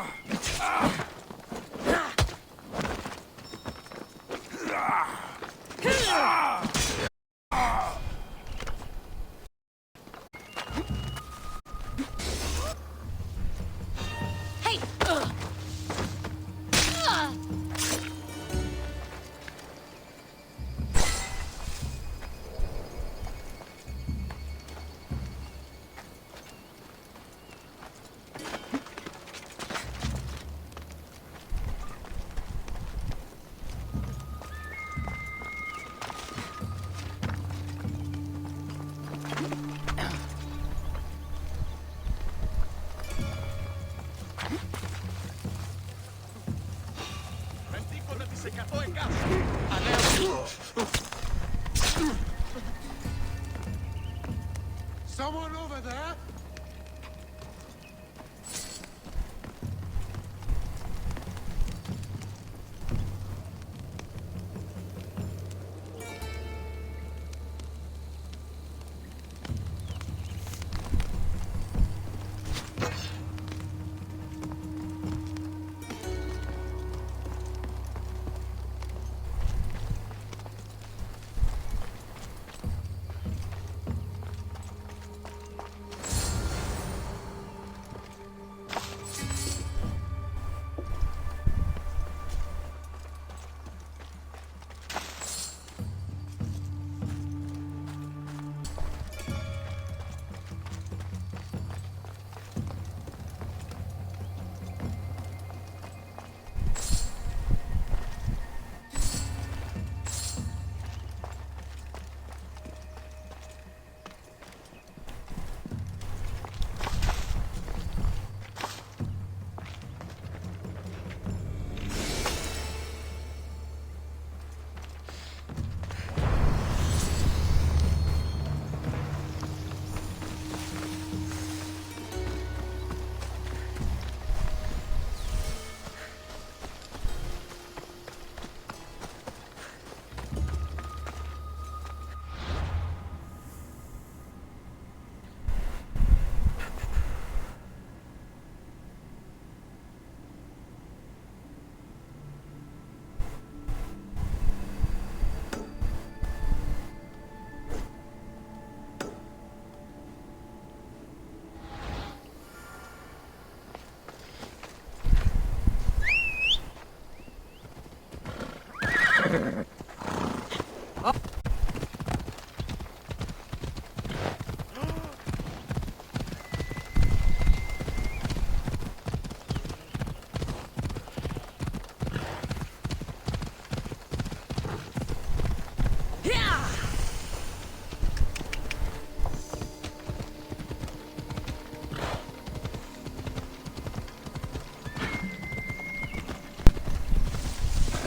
Someone over there?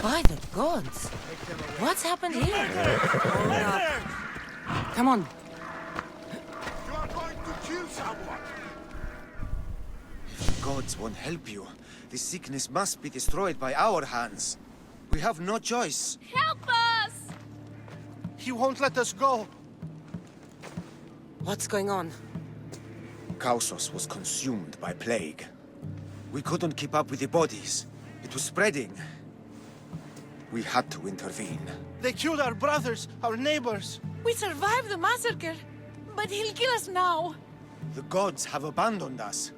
By the gods! What's happened here? Hold up. Come on. You are going to kill someone! If the gods won't help you, the sickness must be destroyed by our hands. We have no choice. Help us! He won't let us go. What's going on? Kausos was consumed by plague. We couldn't keep up with the bodies. It was spreading. We had to intervene. They killed our brothers, our neighbors. We survived the massacre, but he'll kill us now. The gods have abandoned us.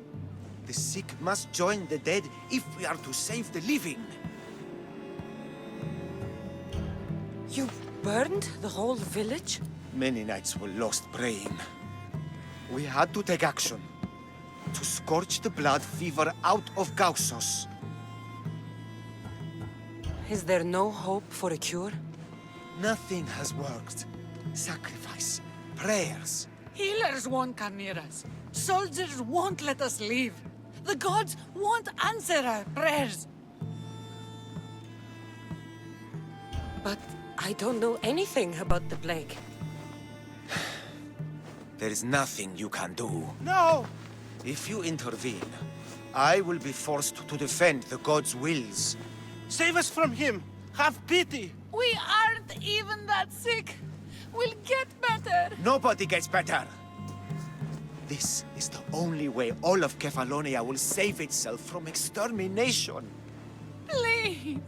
The sick must join the dead if we are to save the living. You burned the whole village? Many nights were lost praying. We had to take action. To scorch the blood fever out of Kausos. Is there no hope for a cure? Nothing has worked. Sacrifice, prayers. Healers won't come near us. Soldiers won't let us leave. The gods won't answer our prayers. But I don't know anything about the plague. There is nothing you can do. No! If you intervene, I will be forced to defend the gods' wills. Save us from him! Have pity! We aren't even that sick. We'll get better. Nobody gets better. This is the only way all of Kephallonia will save itself from extermination. Please.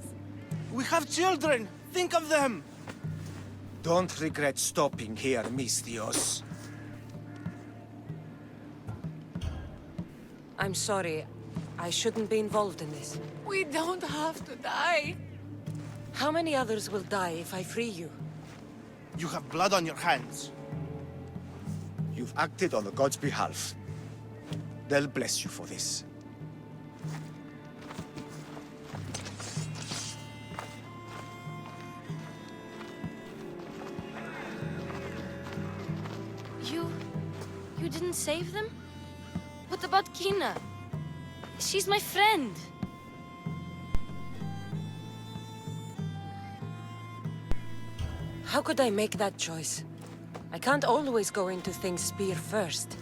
We have children! Think of them! Don't regret stopping here, Mistios. I'm sorry. I shouldn't be involved in this. We don't have to die. How many others will die if I free you? You have blood on your hands. You've acted on the gods' behalf. They'll bless you for this. You didn't save them? What about Kina? She's my friend. How could I make that choice? I can't always go into things spear first.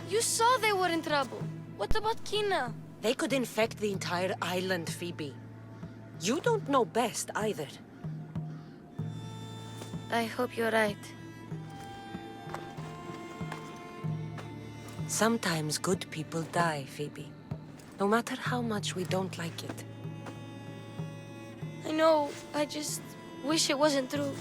You saw they were in trouble. What about Kina? They could infect the entire island, Phoebe. You don't know best, either. I hope you're right. Sometimes good people die, Phoebe. No matter how much we don't like it. I know. I just wish it wasn't true.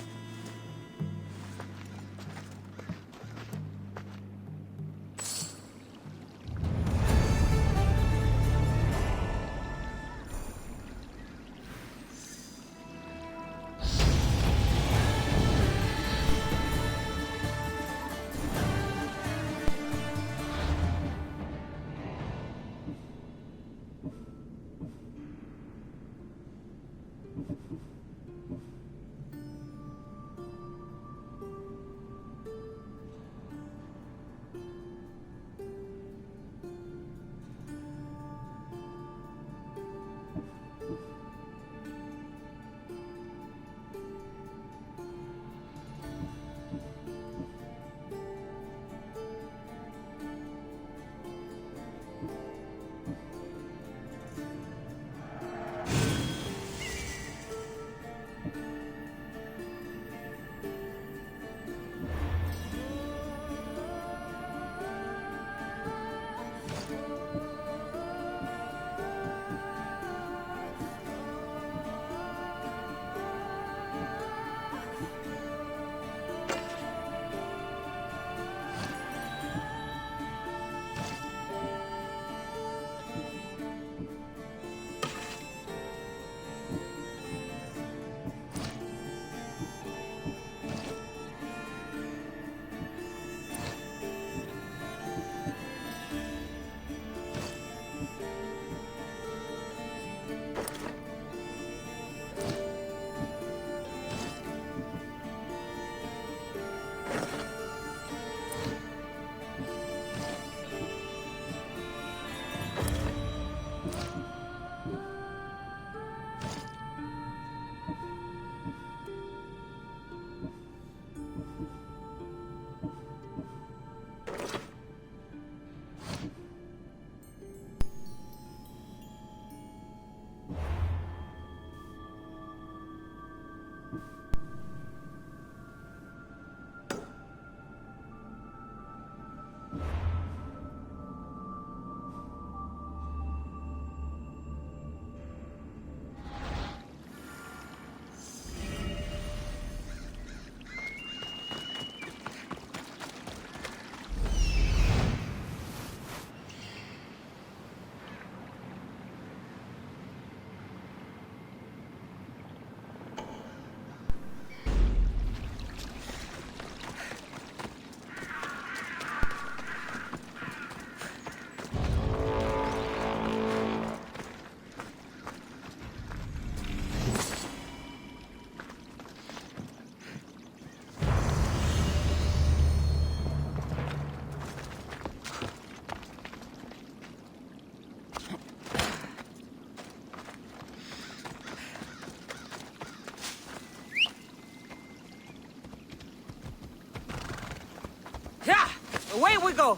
Away we go!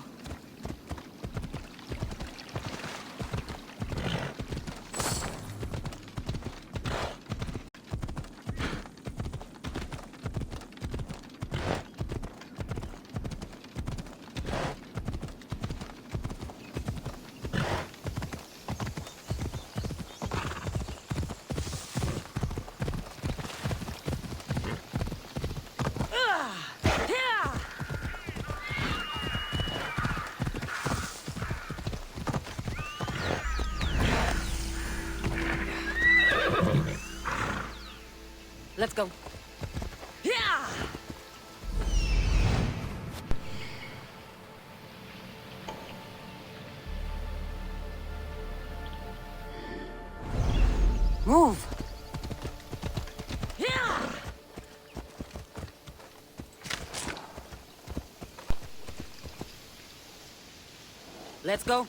Let's go. Yeah! Move! Yeah! Let's go.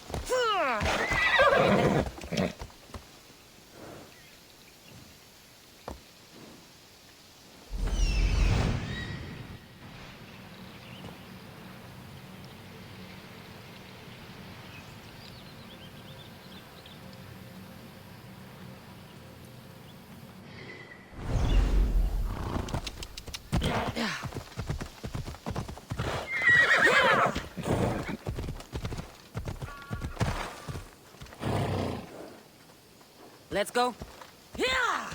Let's go. Yeah!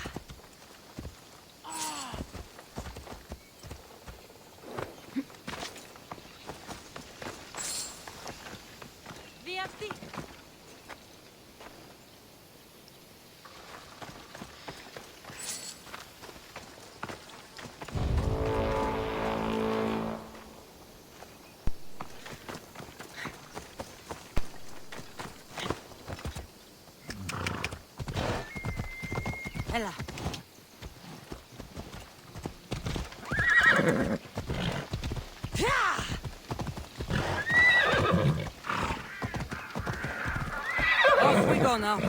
Ella. Off we go now.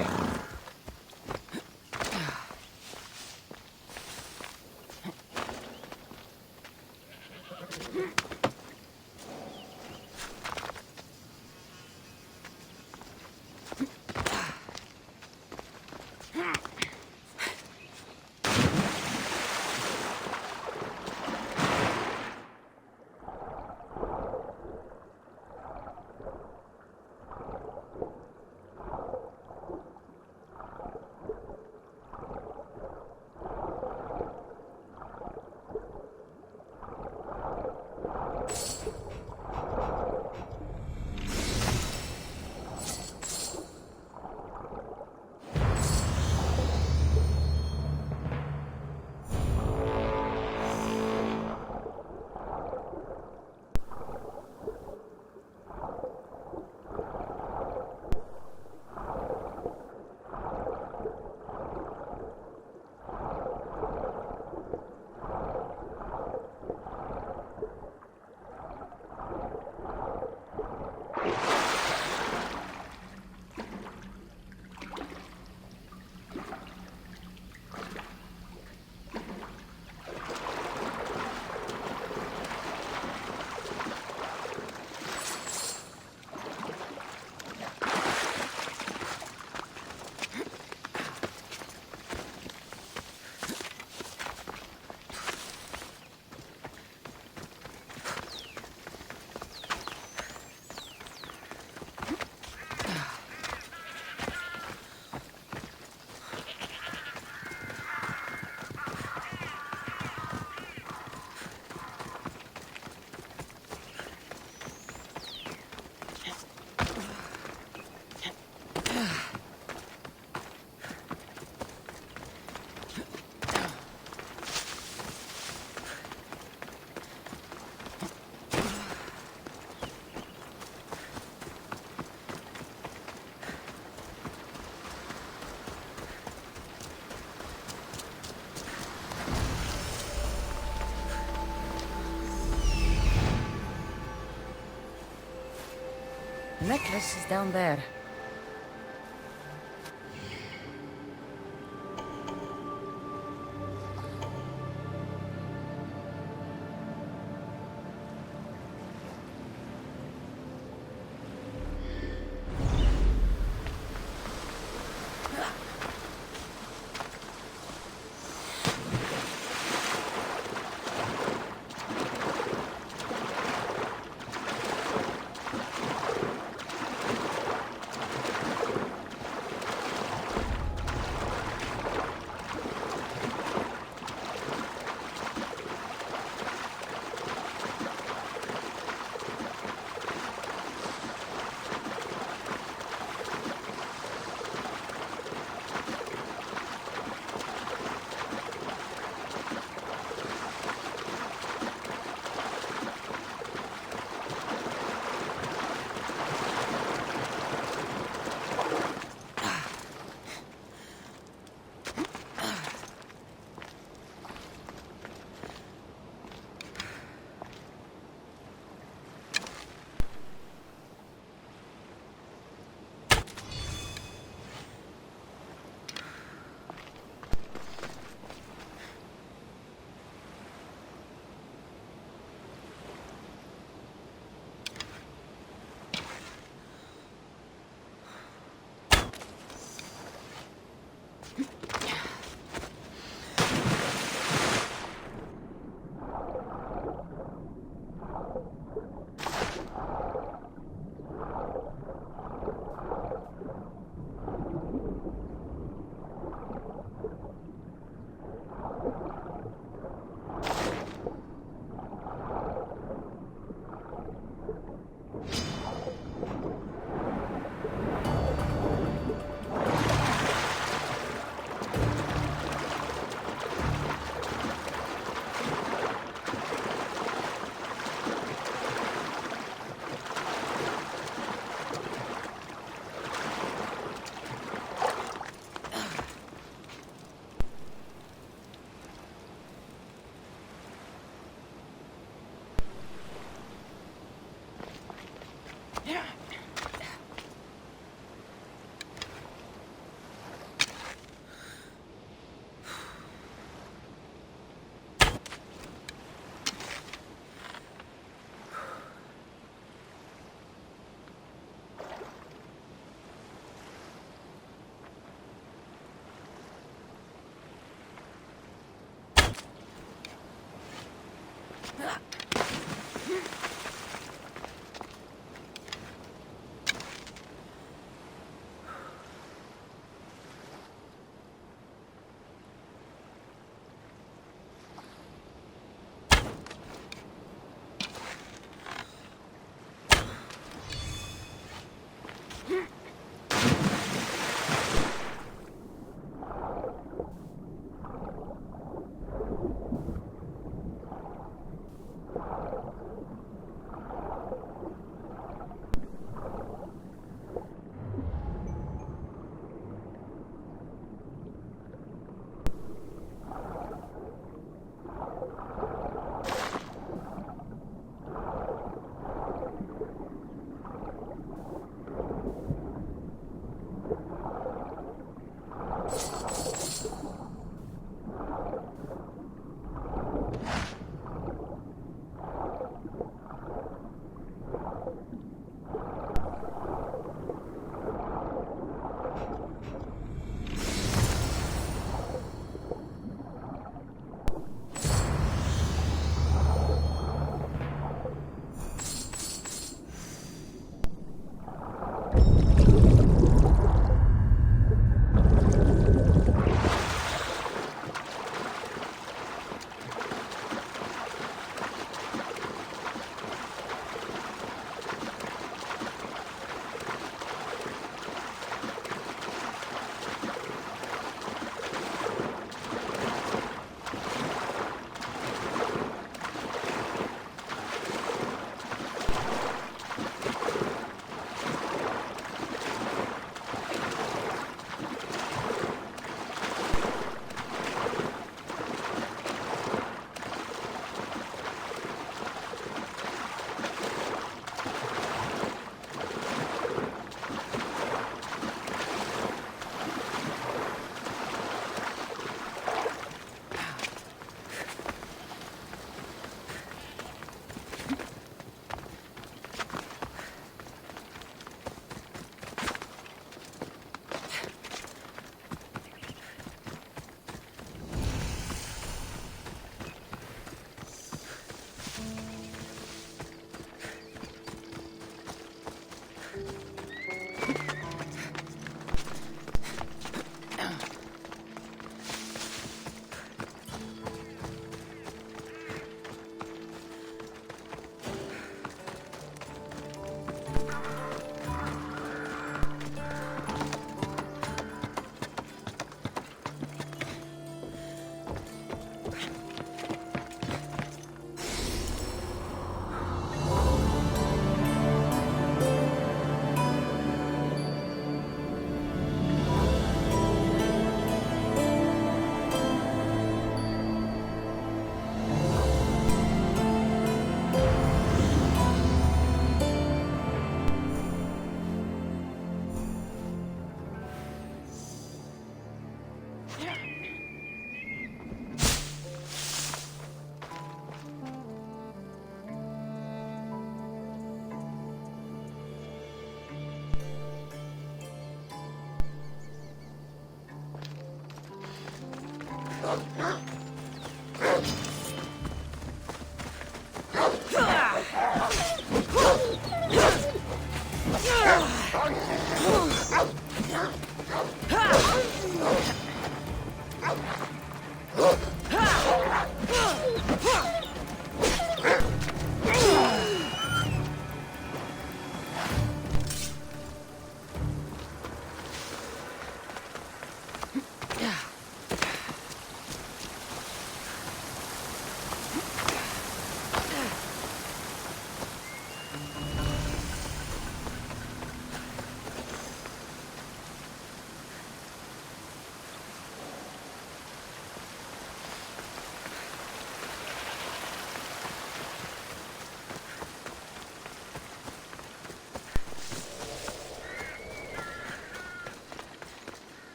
Necklace is down there.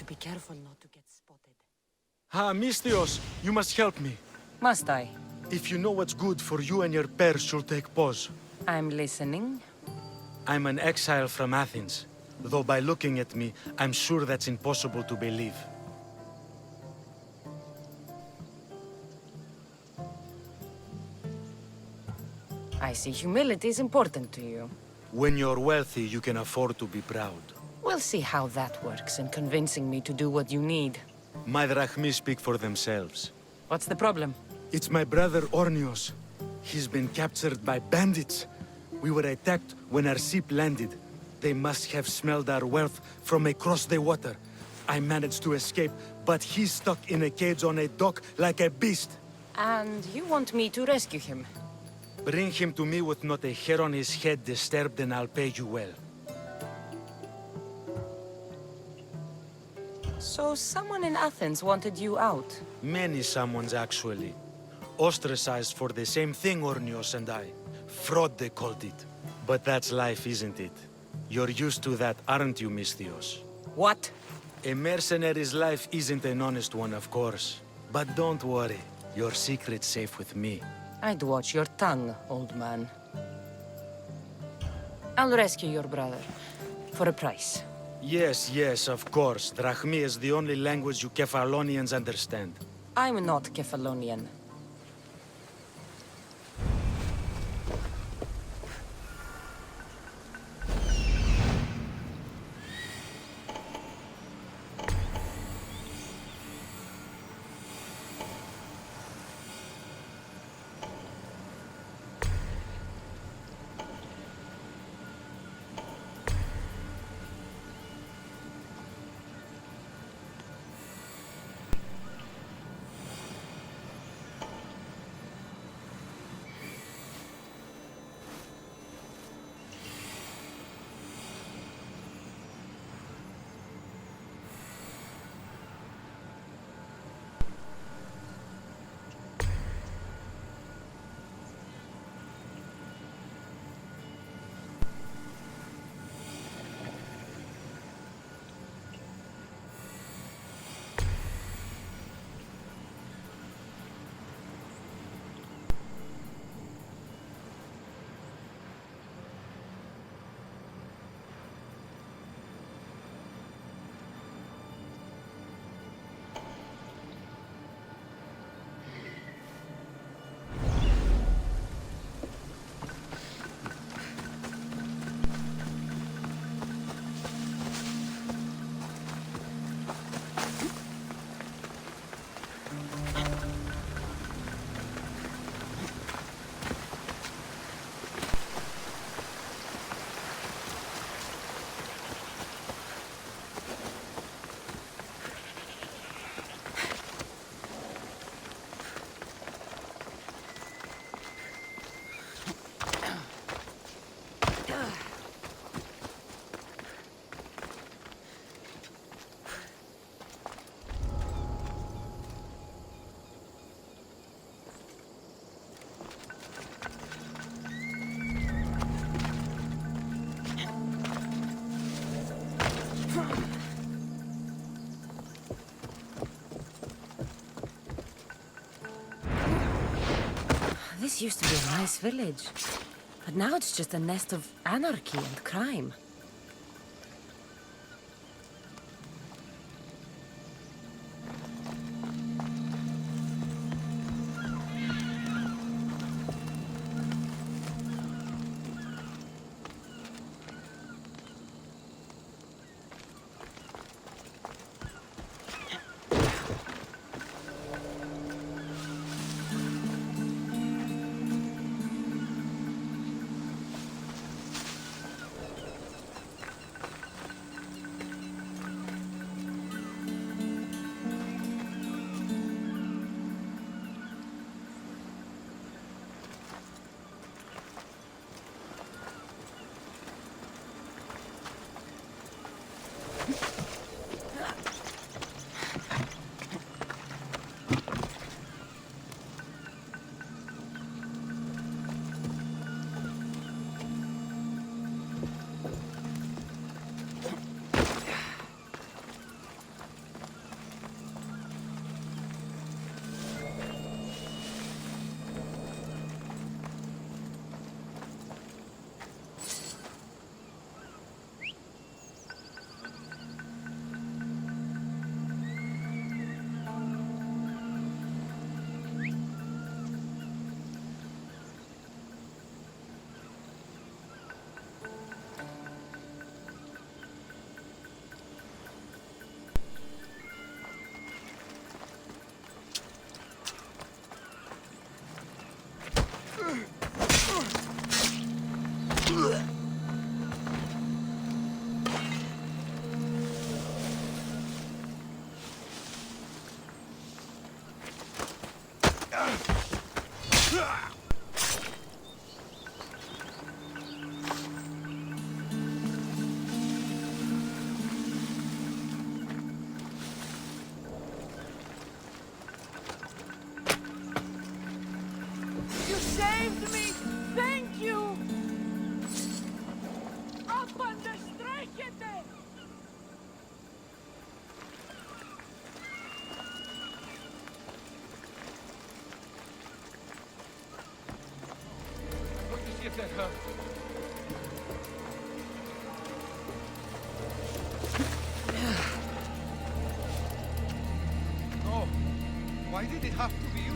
Be careful not to get spotted. Ah, Mistios, you must help me. Must I? If you know what's good for you and your pairs, you'll take pause. I'm listening. I'm an exile from Athens. Though by looking at me, I'm sure that's impossible to believe. I see humility is important to you. When you're wealthy, you can afford to be proud. We'll see how that works in convincing me to do what you need. My drachmi speak for themselves. What's the problem? It's my brother Ornios. He's been captured by bandits. We were attacked when our ship landed. They must have smelled our wealth from across the water. I managed to escape, but he's stuck in a cage on a dock like a beast. And you want me to rescue him? Bring him to me with not a hair on his head disturbed and I'll pay you well. So someone in Athens wanted you out? Many someones, actually. Ostracized for the same thing, Ornios and I. Fraud, they called it. But that's life, isn't it? You're used to that, aren't you, Mistios? What? A mercenary's life isn't an honest one, of course. But don't worry, your secret's safe with me. I'd watch your tongue, old man. I'll rescue your brother. For a price. Yes, yes, of course. Drachmi is the only language you Kephalonians understand. I'm not Kephalonian. This used to be a nice village. But now it's just a nest of anarchy and crime. You saved me! Thank you! Get that hurt. No. Why did it have to be you?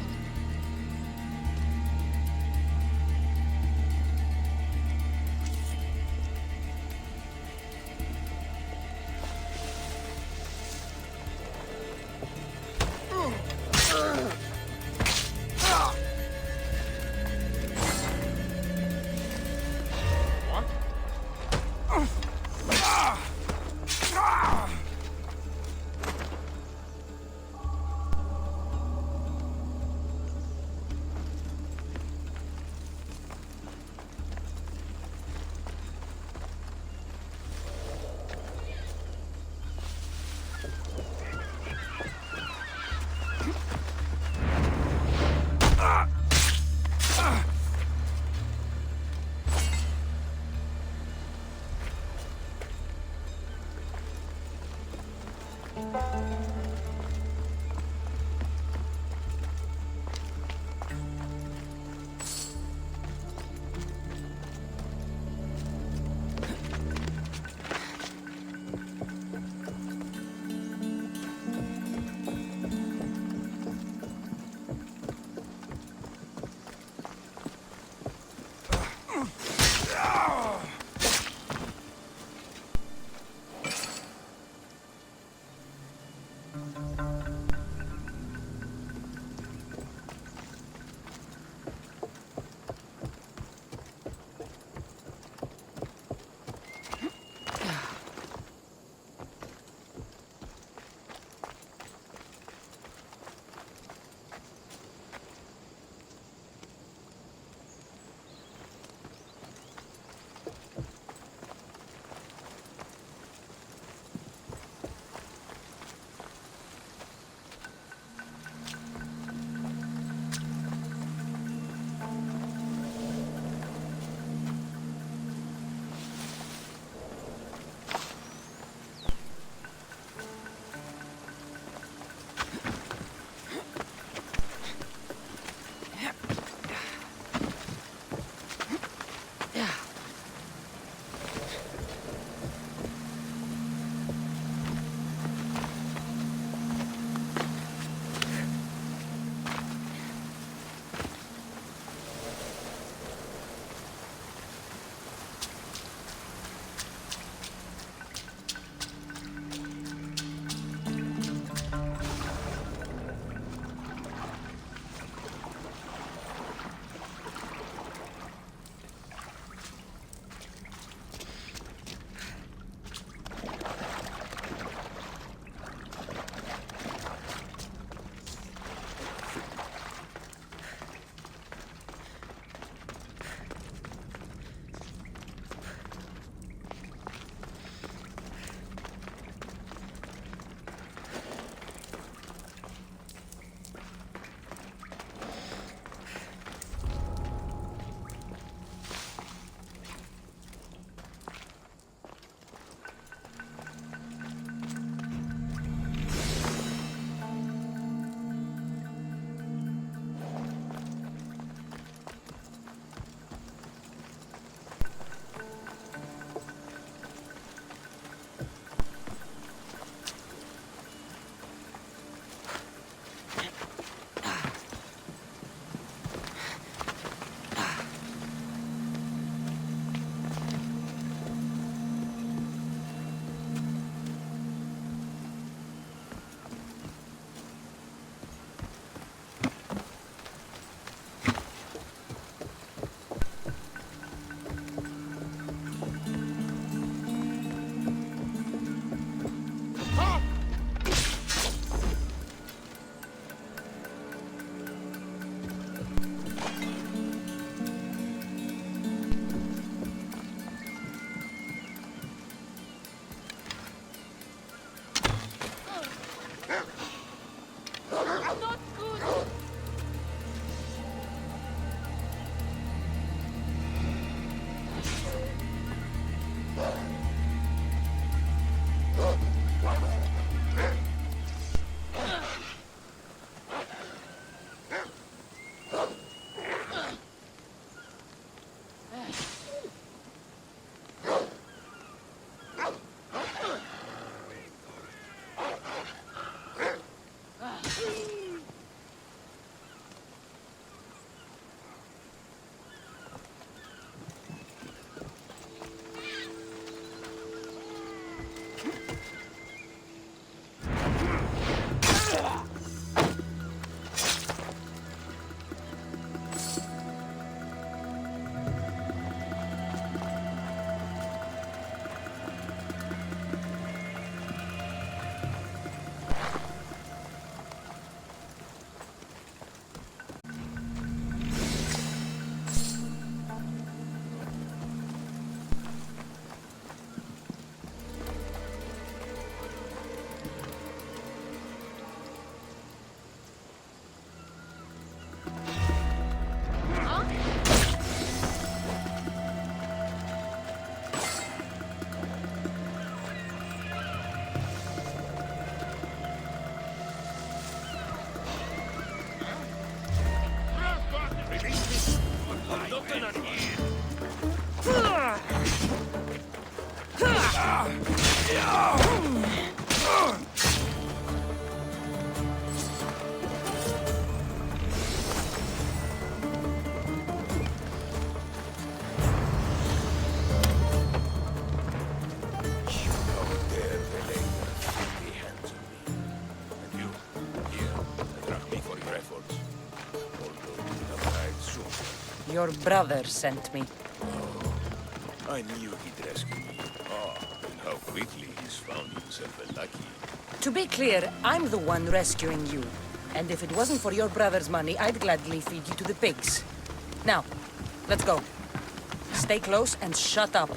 Your brother sent me. I knew he'd rescue me. And how quickly he's found himself a lucky. To be clear, I'm the one rescuing you. And if it wasn't for your brother's money, I'd gladly feed you to the pigs. Now, let's go. Stay close and shut up.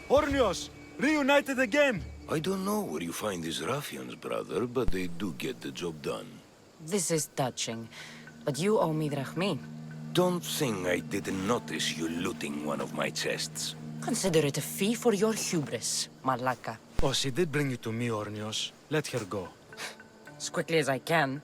Ornios! Reunited again! I don't know where you find these ruffians, brother, but they do get the job done. This is touching, but you owe me drachmi. Don't think I didn't notice you looting one of my chests. Consider it a fee for your hubris, Malaka. Oh, she did bring you to me, Ornios. Let her go. As quickly as I can.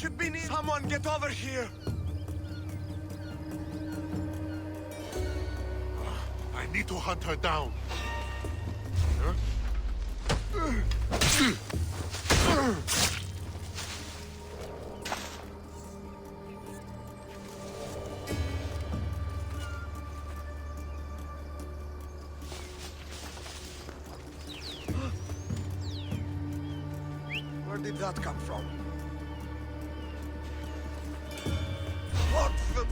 Should be near. Someone get over here! I need to hunt her down. Where did that come from? What the...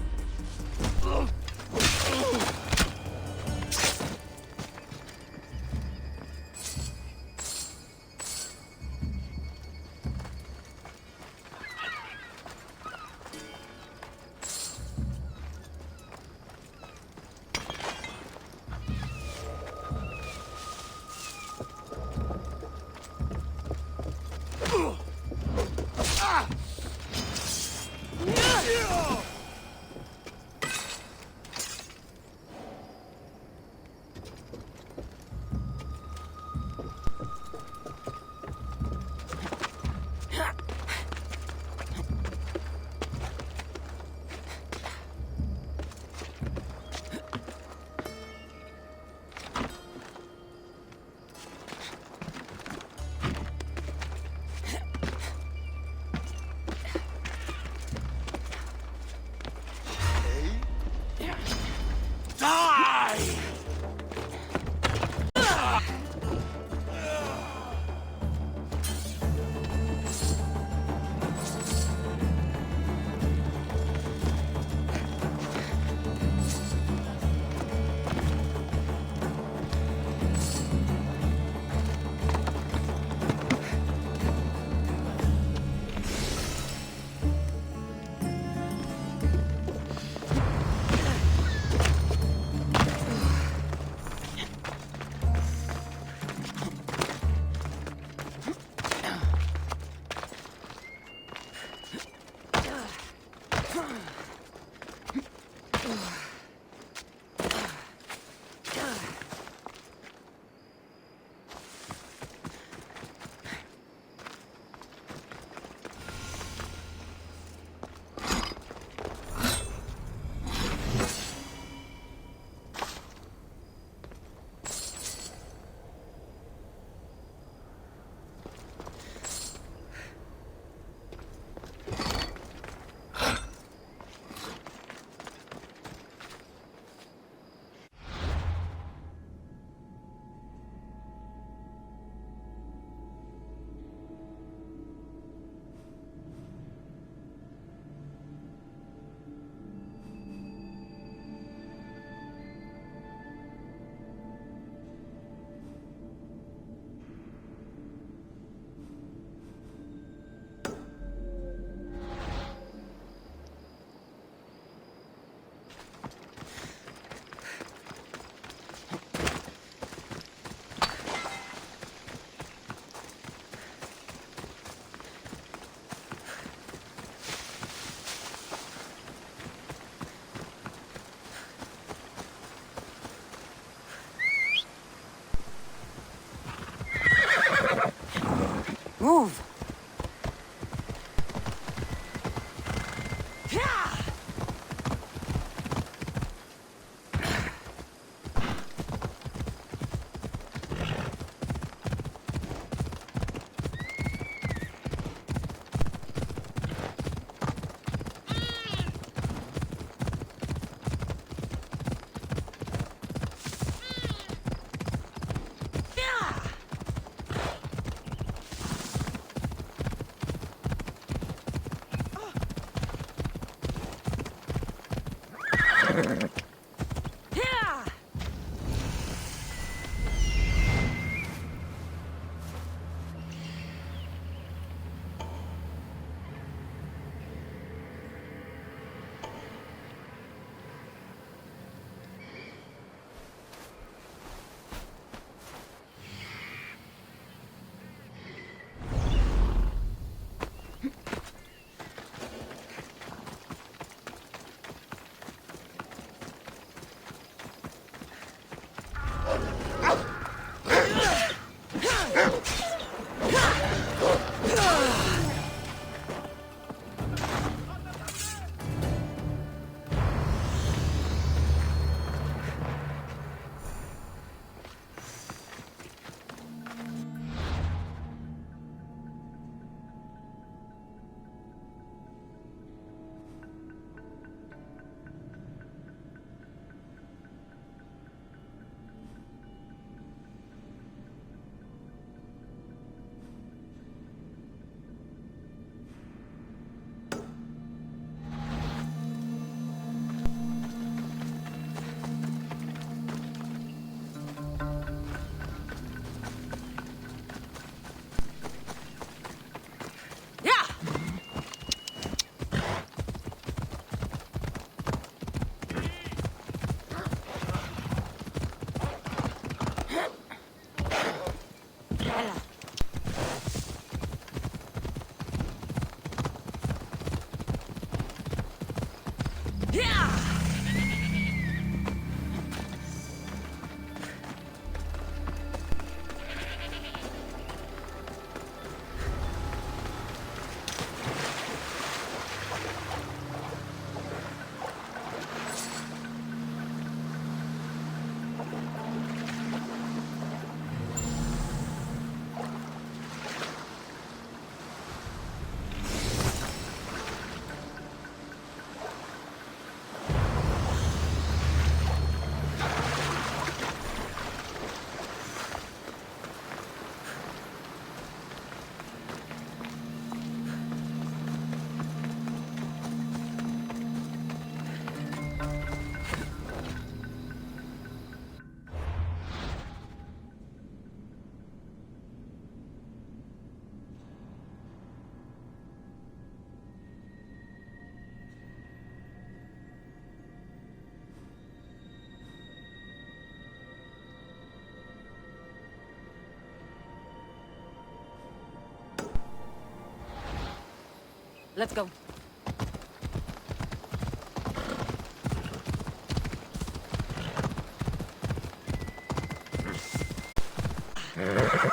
Let's go.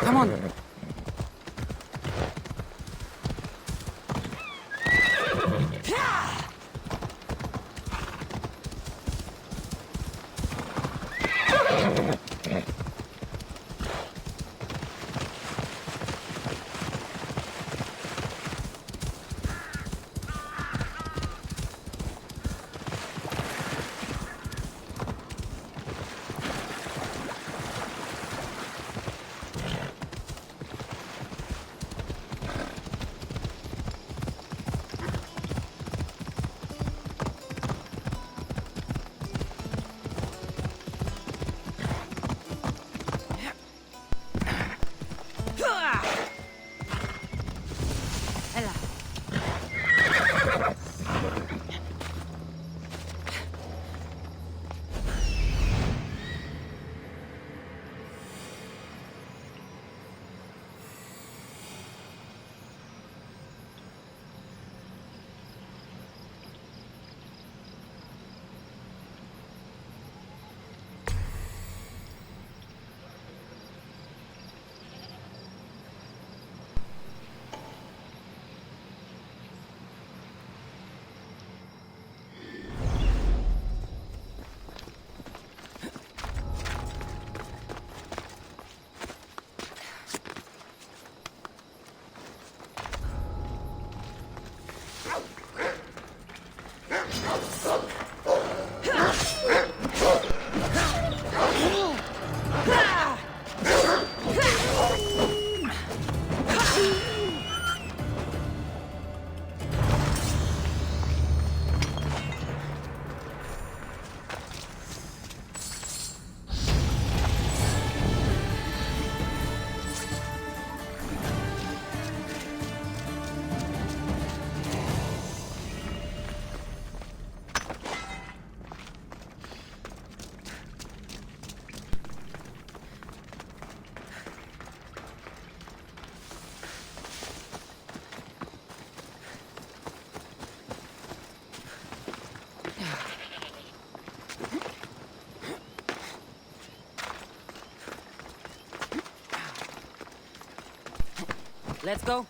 Come on. Let's go.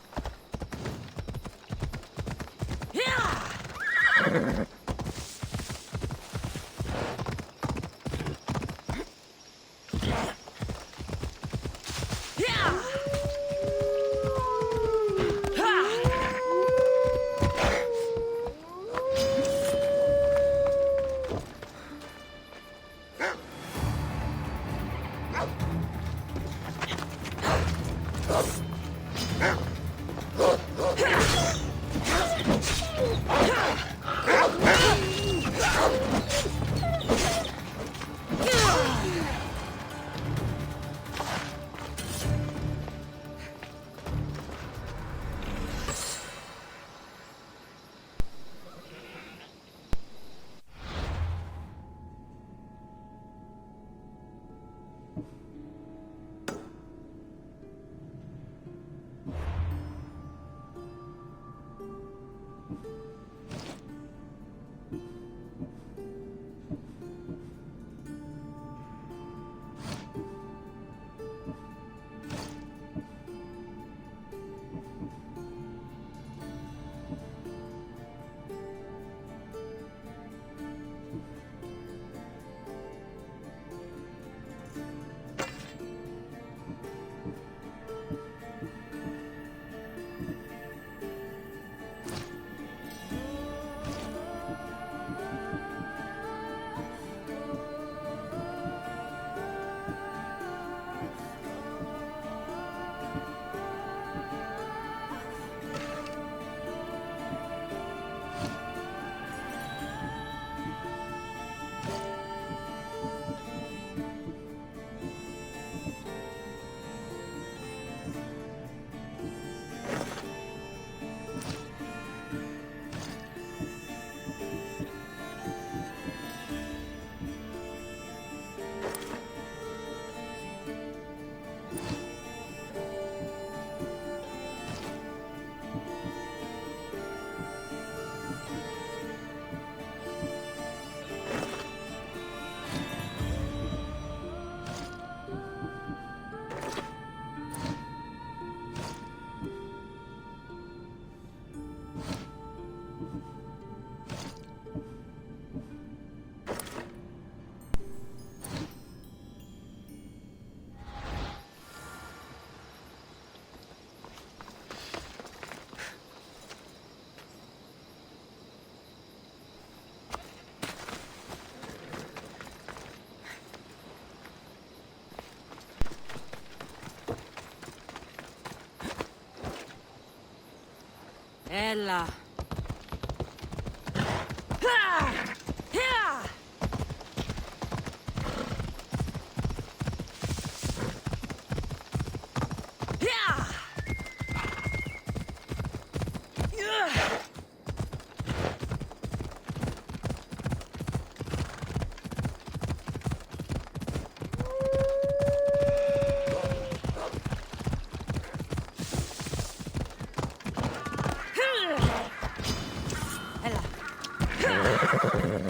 Ella.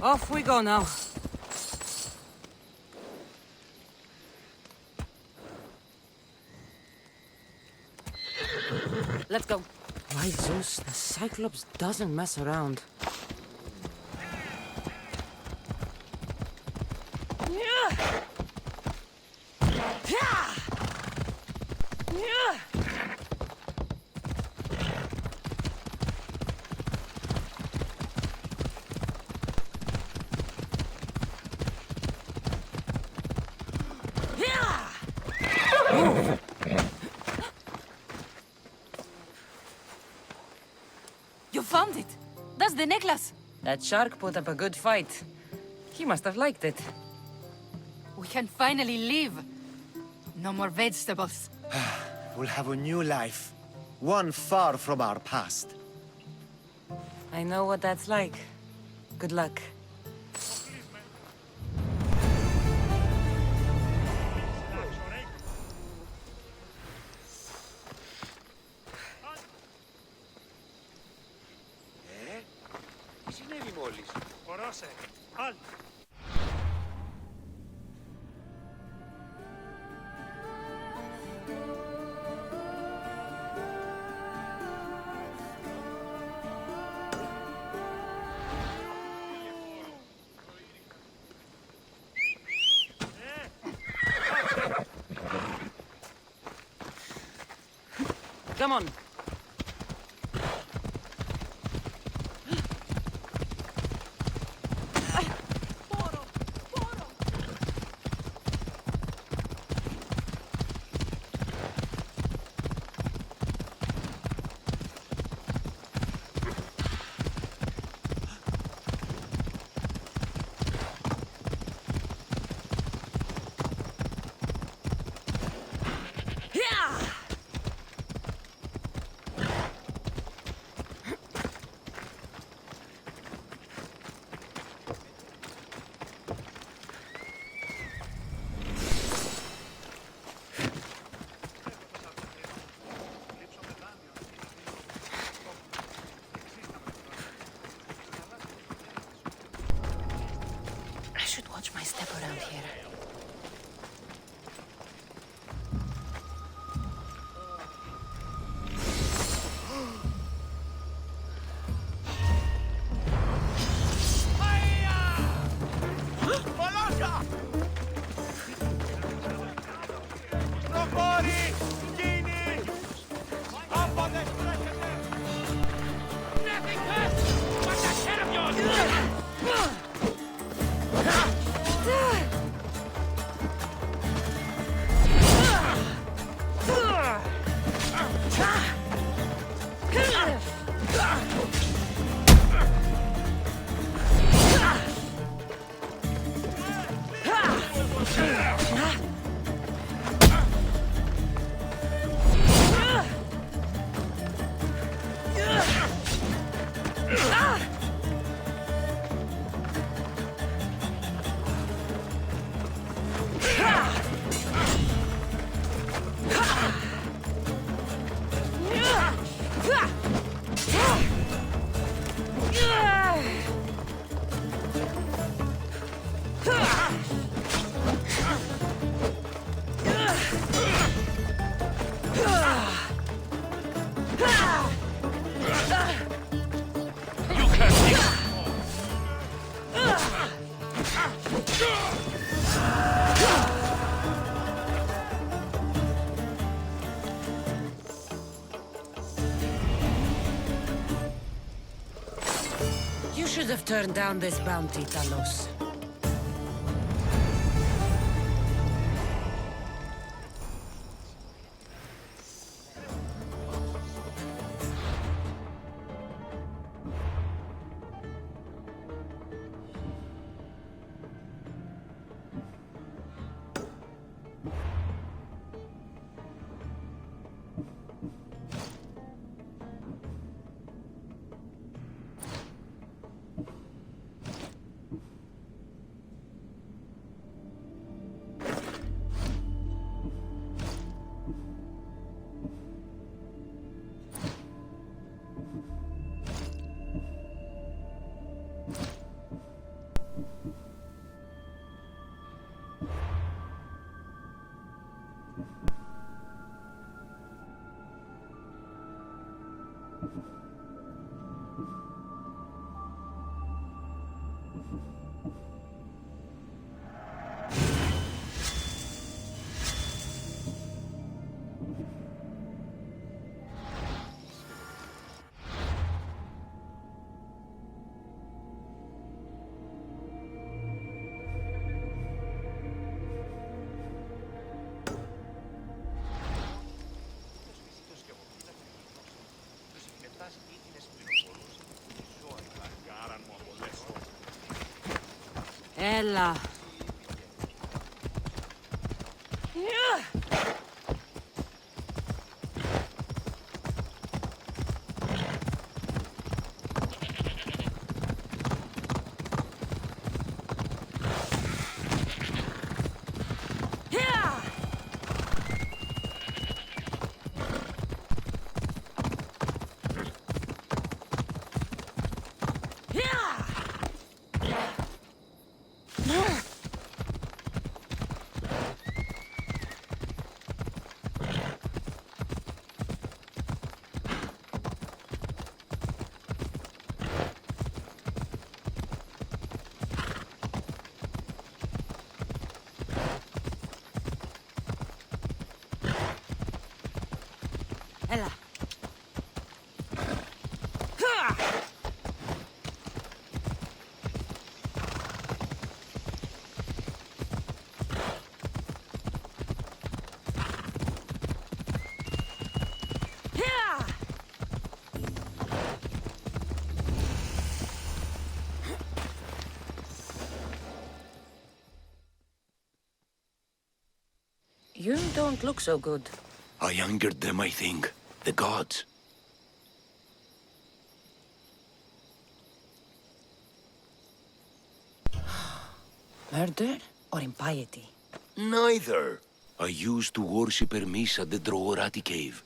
Off we go now. Let's go. Why, Zeus, the Cyclops doesn't mess around. You found it! That's the necklace! That shark put up a good fight. He must have liked it. We can finally leave. No more vegetables. We'll have a new life. One far from our past. I know what that's like. Good luck. Τι συνέβη μόλις? Ορώσε. Άλλη. Come on. I should watch my step around here. You should have turned down this bounty, Talos. Έλα. Έλα. You don't look so good. I angered them, I think. The gods. Murder or impiety? Neither. I used to worship Hermes at the Droorati cave.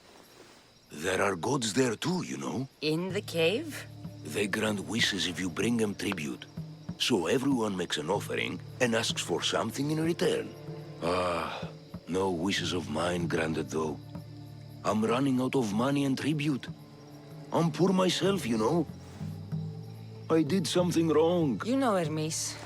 There are gods there too, you know. In the cave? They grant wishes if you bring them tribute. So everyone makes an offering and asks for something in return. No wishes of mine granted though. I'm running out of money and tribute. I'm poor myself, you know. I did something wrong. You know Hermes.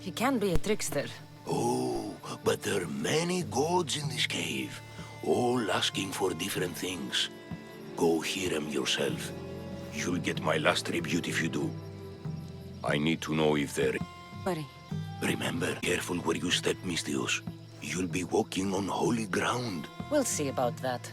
He can be a trickster. Oh, but there are many gods in this cave, all asking for different things. Go hear them yourself. You'll get my last tribute if you do. I need to know if they're... Worry. Remember, careful where you step, Mistios. You'll be walking on holy ground. We'll see about that.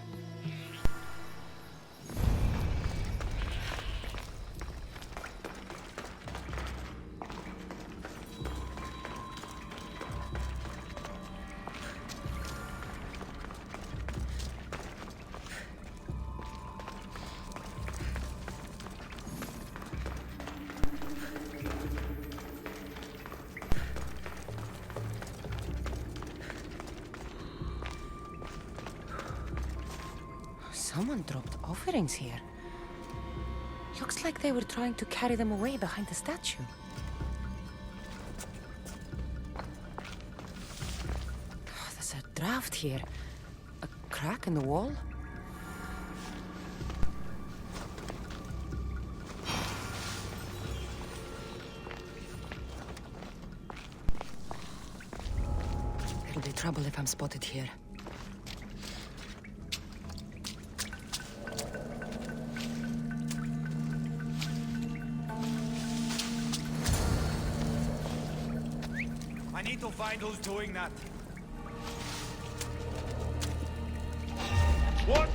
Someone dropped offerings here. Looks like they were trying to carry them away behind the statue. Oh, there's a draft here. A crack in the wall? It'll be trouble if I'm spotted here. I need to find who's doing that. What?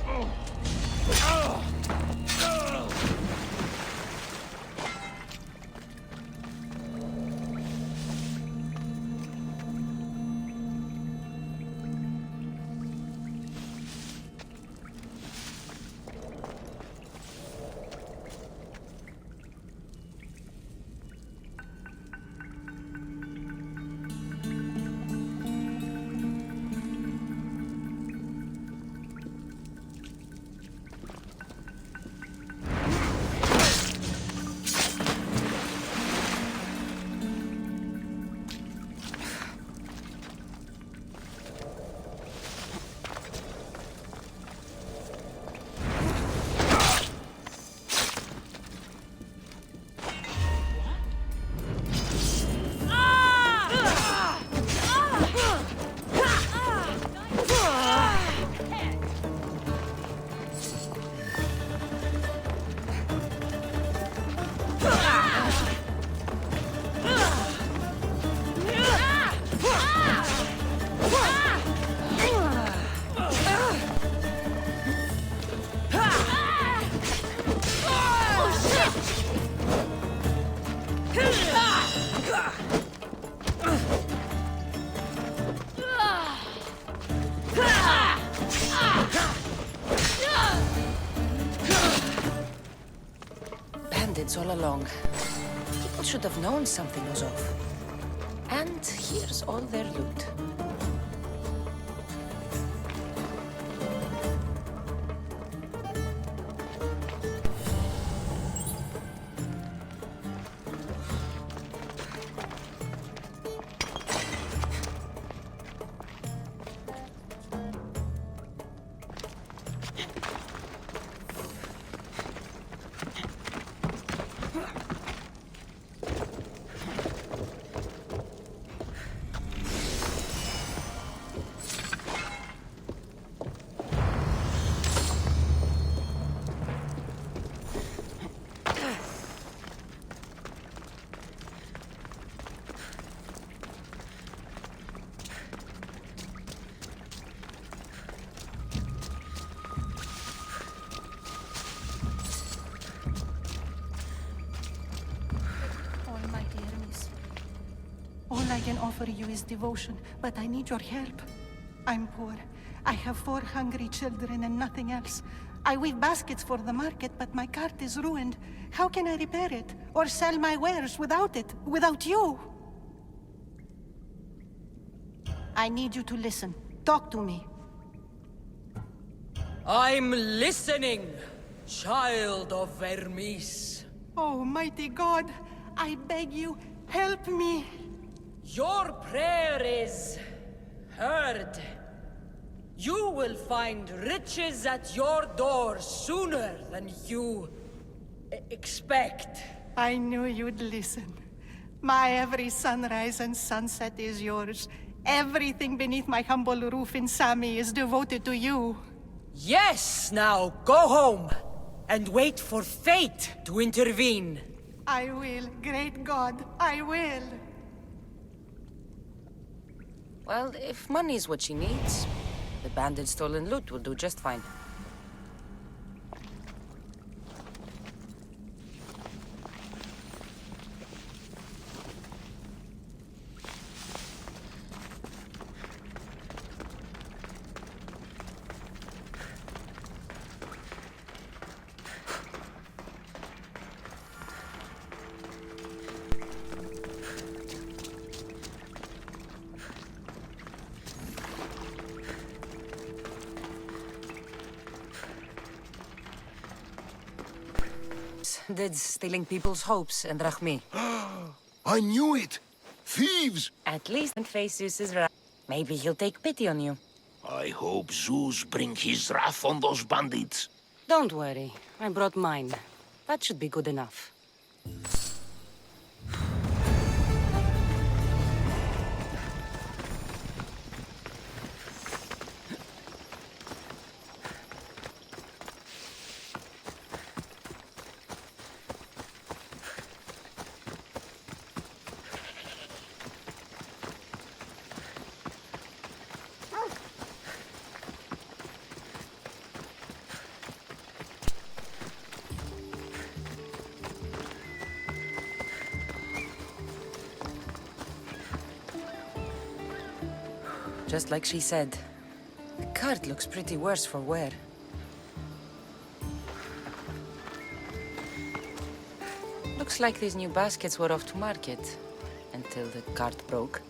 All along. People should have known something was off. And here's all their loot. All I can offer you is devotion, but I need your help. I'm poor. I have 4 hungry children and nothing else. I weave baskets for the market, but my cart is ruined. How can I repair it? Or sell my wares without it? Without you? I need you to listen. Talk to me. I'm listening, child of Vermis. Oh, mighty God, I beg you, help me. Your prayer is heard. You will find riches at your door sooner than you expect. I knew you'd listen. My every sunrise and sunset is yours. Everything beneath my humble roof in Sami is devoted to you. Yes, now go home and wait for fate to intervene. I will, great God, I will. Well, if money's what she needs, the bandit stolen loot will do just fine. Did stealing people's hopes and drachmi. I knew it! Thieves! At least face Zeus is right. Maybe he'll take pity on you. I hope Zeus bring his wrath on those bandits. Don't worry. I brought mine. That should be good enough. Just like she said, the cart looks pretty worse for wear. Looks like these new baskets were off to market, until the cart broke.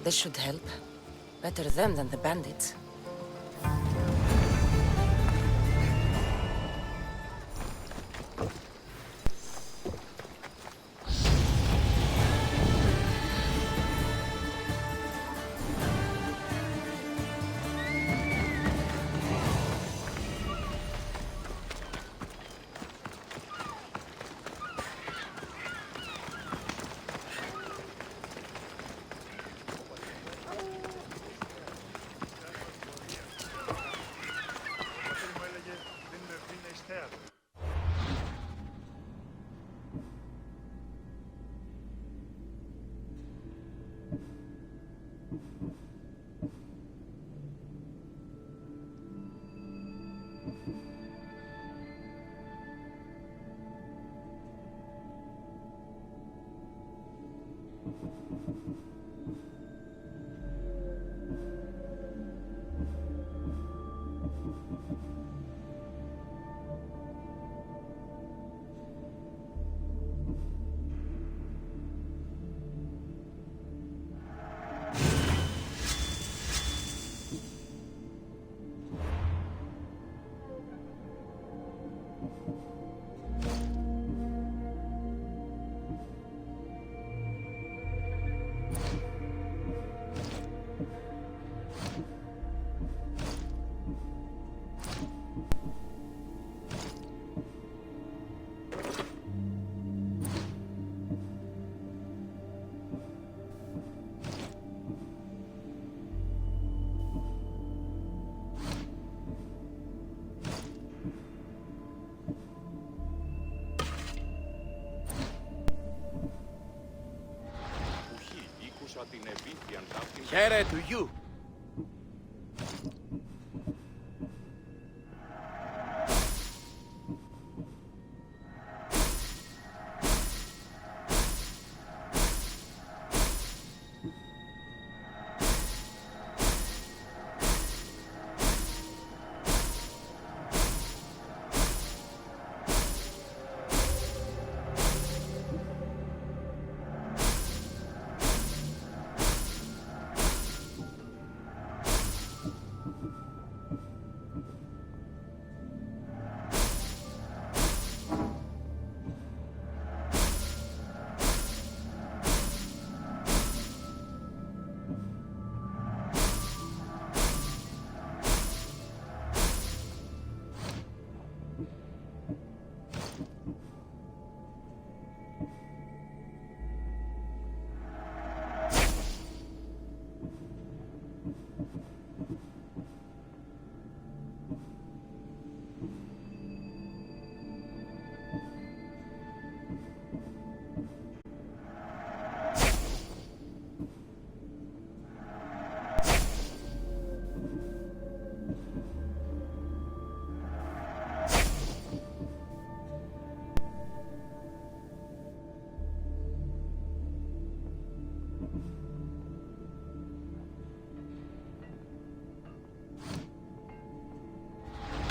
This should help. Better them than the bandits. Here to you.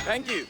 Thank you.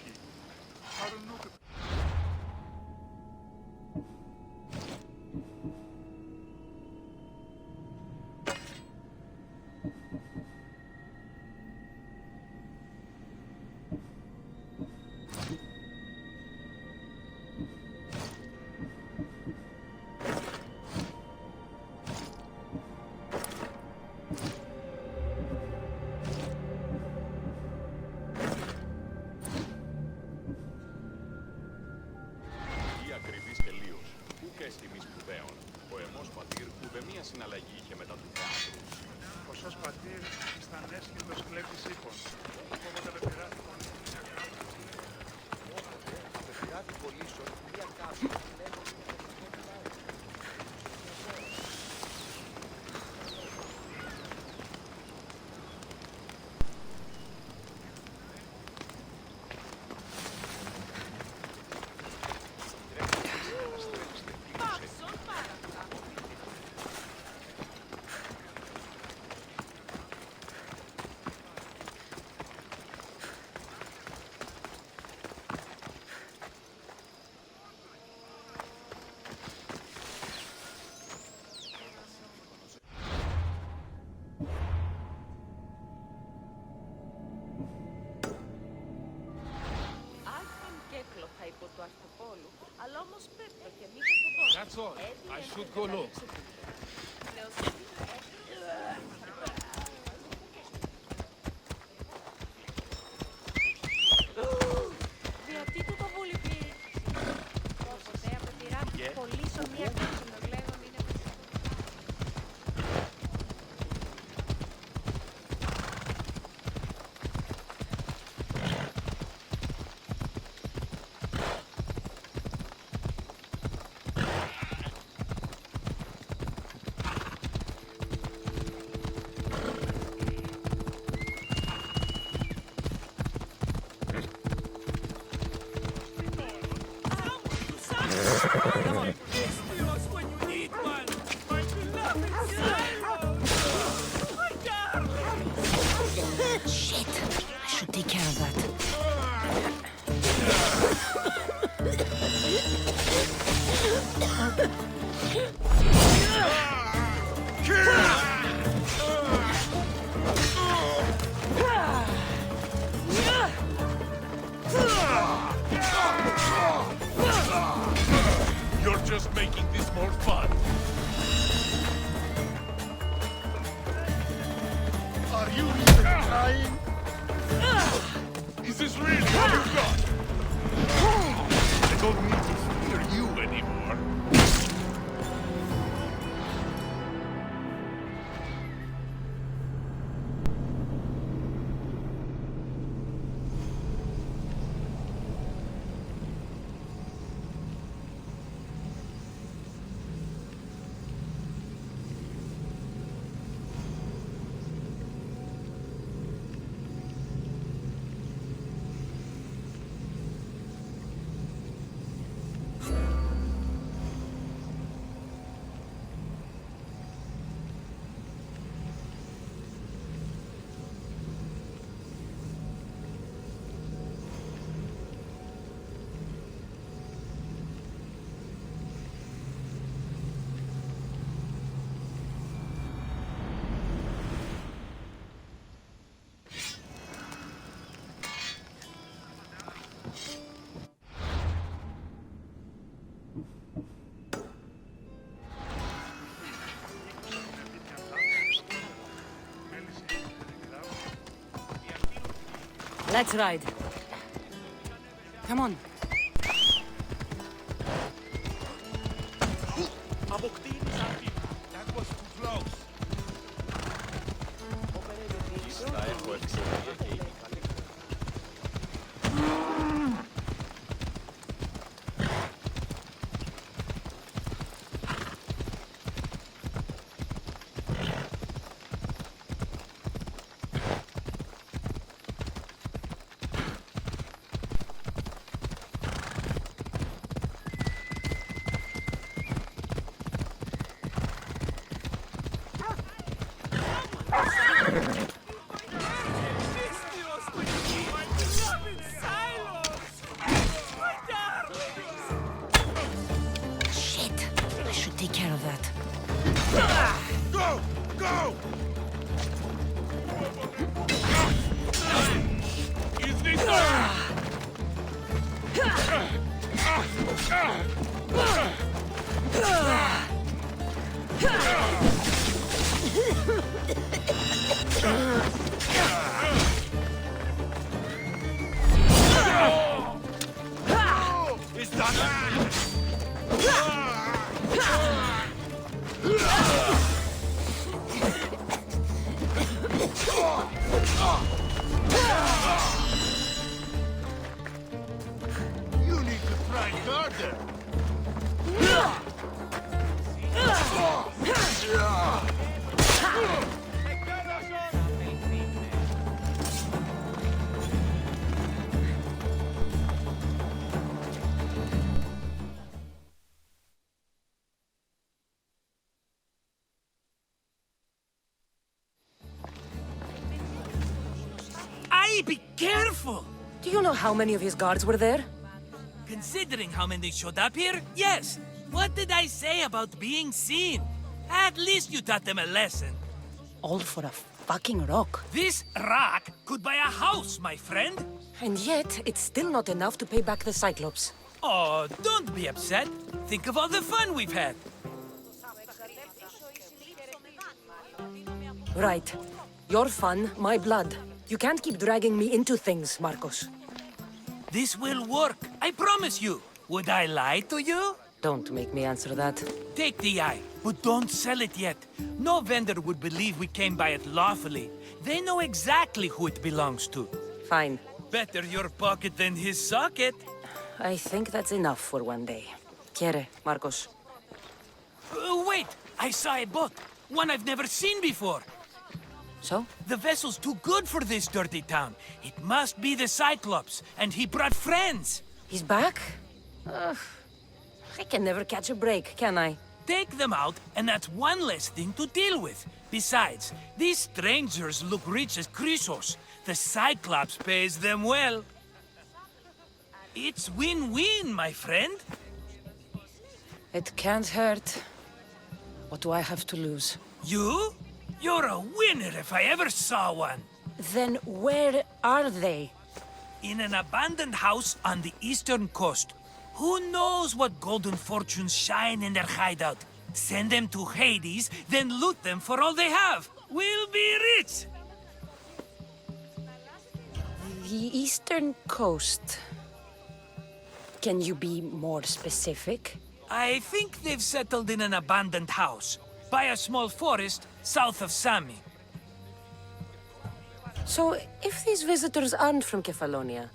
συναλλαγή είχε μετά του θεάτρου. Ο σως πατήρ ήταν έσχυντος κλέφτης ύπων. Όποτε με πειράζει πολύ. Όποτε με πειράζει πολύ σως μία κάρτα. That's all. I should go look. Γιατί του το βούληπι. Οπότε από τη ράπη κολλήσω μία κόψη με βλέπω είναι μέσα. You're just making this more fun. Are you even trying? Is this really all you got? I don't need to fear you anymore. Let's ride. Come on. Αποκτήνεις αυτή. That was too close. Ύστερα έχω ευκαιρία και είναι καλή. Go! Go! Is this Is that You need to try harder. Aye, be careful! Do you know how many of his guards were there? Considering how many showed up here, yes. What did I say about being seen? At least you taught them a lesson. All for a fucking rock. This rock could buy a house, my friend. And yet, it's still not enough to pay back the Cyclops. Oh, don't be upset. Think of all the fun we've had. Right. Your fun, my blood. You can't keep dragging me into things, Marcos. This will work, I promise you. Would I lie to you? Don't make me answer that. Take the eye, but don't sell it yet. No vendor would believe we came by it lawfully. They know exactly who it belongs to. Fine. Better your pocket than his socket. I think that's enough for one day. Quiere, Marcos. Wait! I saw a boat. One I've never seen before. So? The vessel's too good for this dirty town. It must be the Cyclops, and he brought friends. He's back? I can never catch a break, can I? Take them out, and that's one less thing to deal with. Besides, these strangers look rich as Chrysos. The Cyclops pays them well. It's win-win, my friend. It can't hurt. What do I have to lose? You? You're a winner if I ever saw one. Then where are they? In an abandoned house on the eastern coast. Who knows what golden fortunes shine in their hideout? Send them to Hades, then loot them for all they have. We'll be rich! The eastern coast. Can you be more specific? I think they've settled in an abandoned house, by a small forest south of Sami. So, if these visitors aren't from Kephallonia,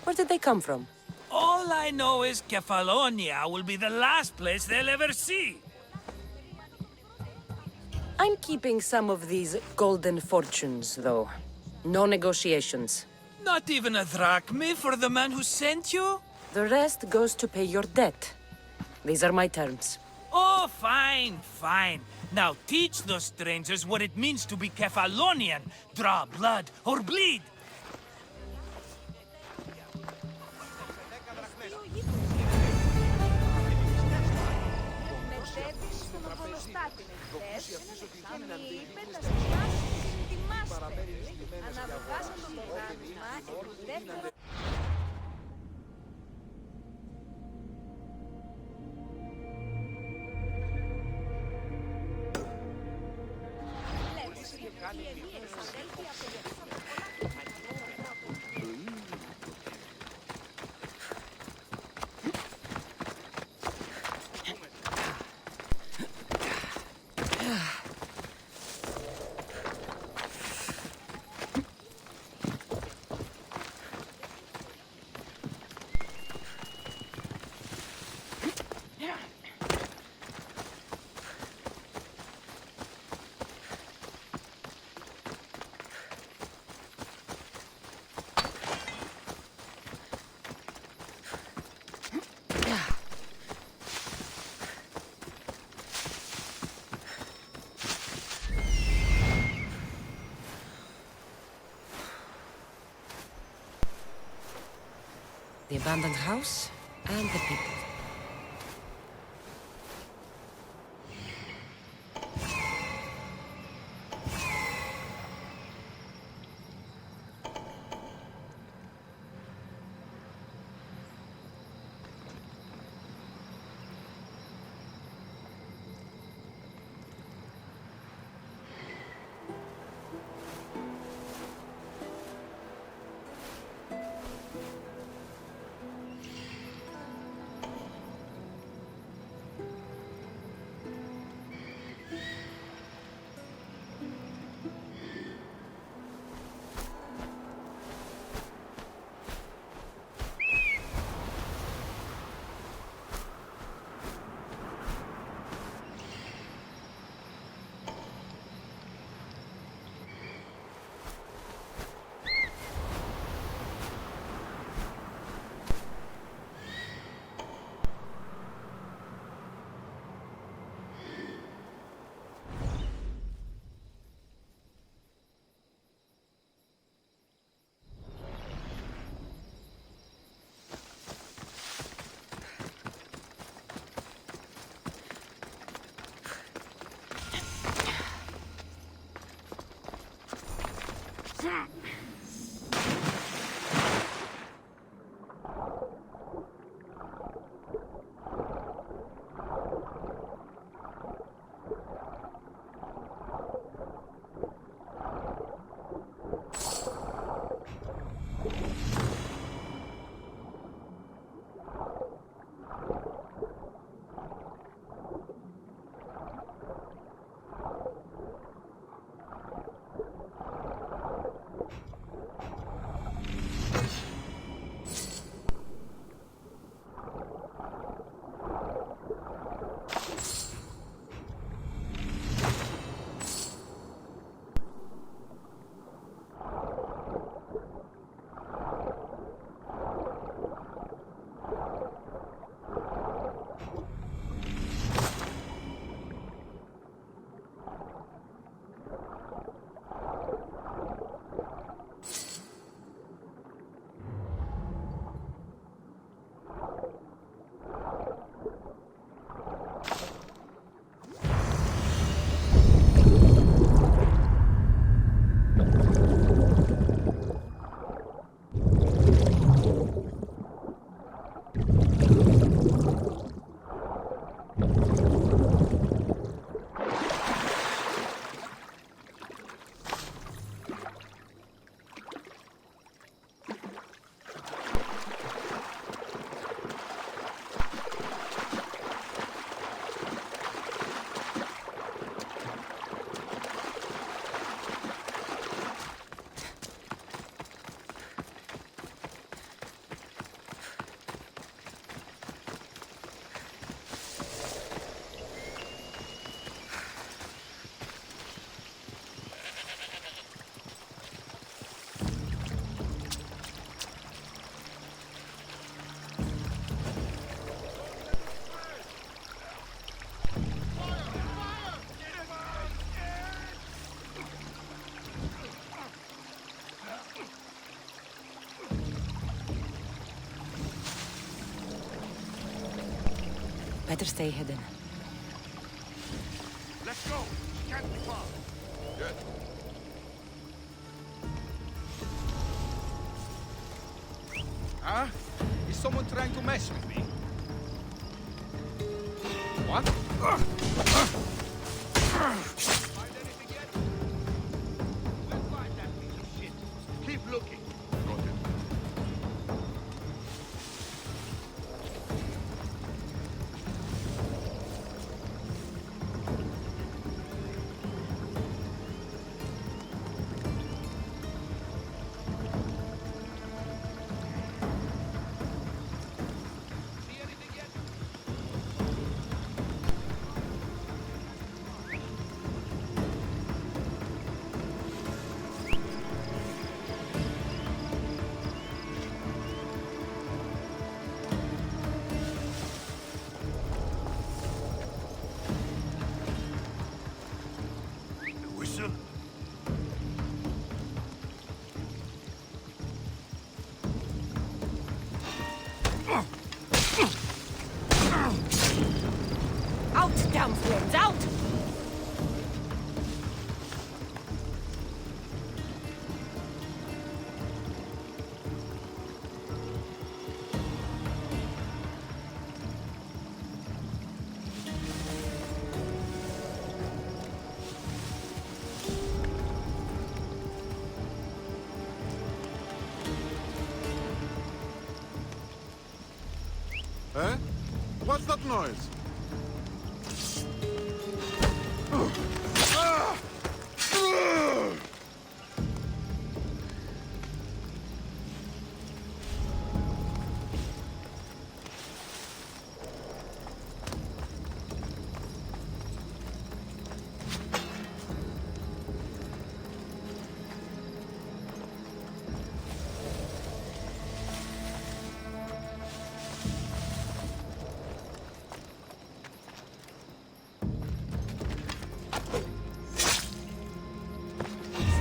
where did they come from? All I know is Kephallonia will be the last place they'll ever see. I'm keeping some of these golden fortunes, though. No negotiations. Not even a drachme for the man who sent you? The rest goes to pay your debt. These are my terms. Oh, fine, fine. Now teach those strangers what it means to be Kephalonian. Draw blood or bleed. The abandoned house and the people. Better stay hidden. Let's go. Can't be far. Good. Huh? Is someone trying to mess with me? What? Find anything yet? We'll find that piece of shit. Keep looking. Got it. Whistle? Out, damn flames, out! Eh? What's that noise?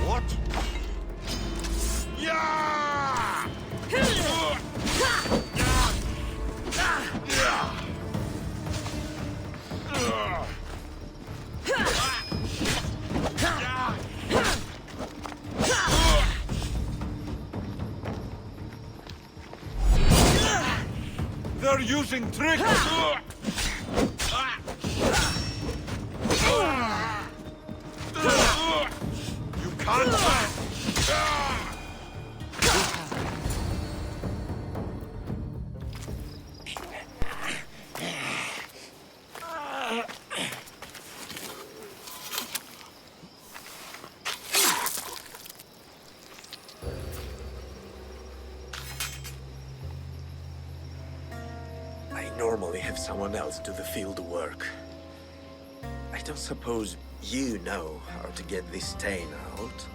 What? Yeah! They're using tricks! You can't. I normally have someone else do the field work. I don't suppose you know how to get this stain out?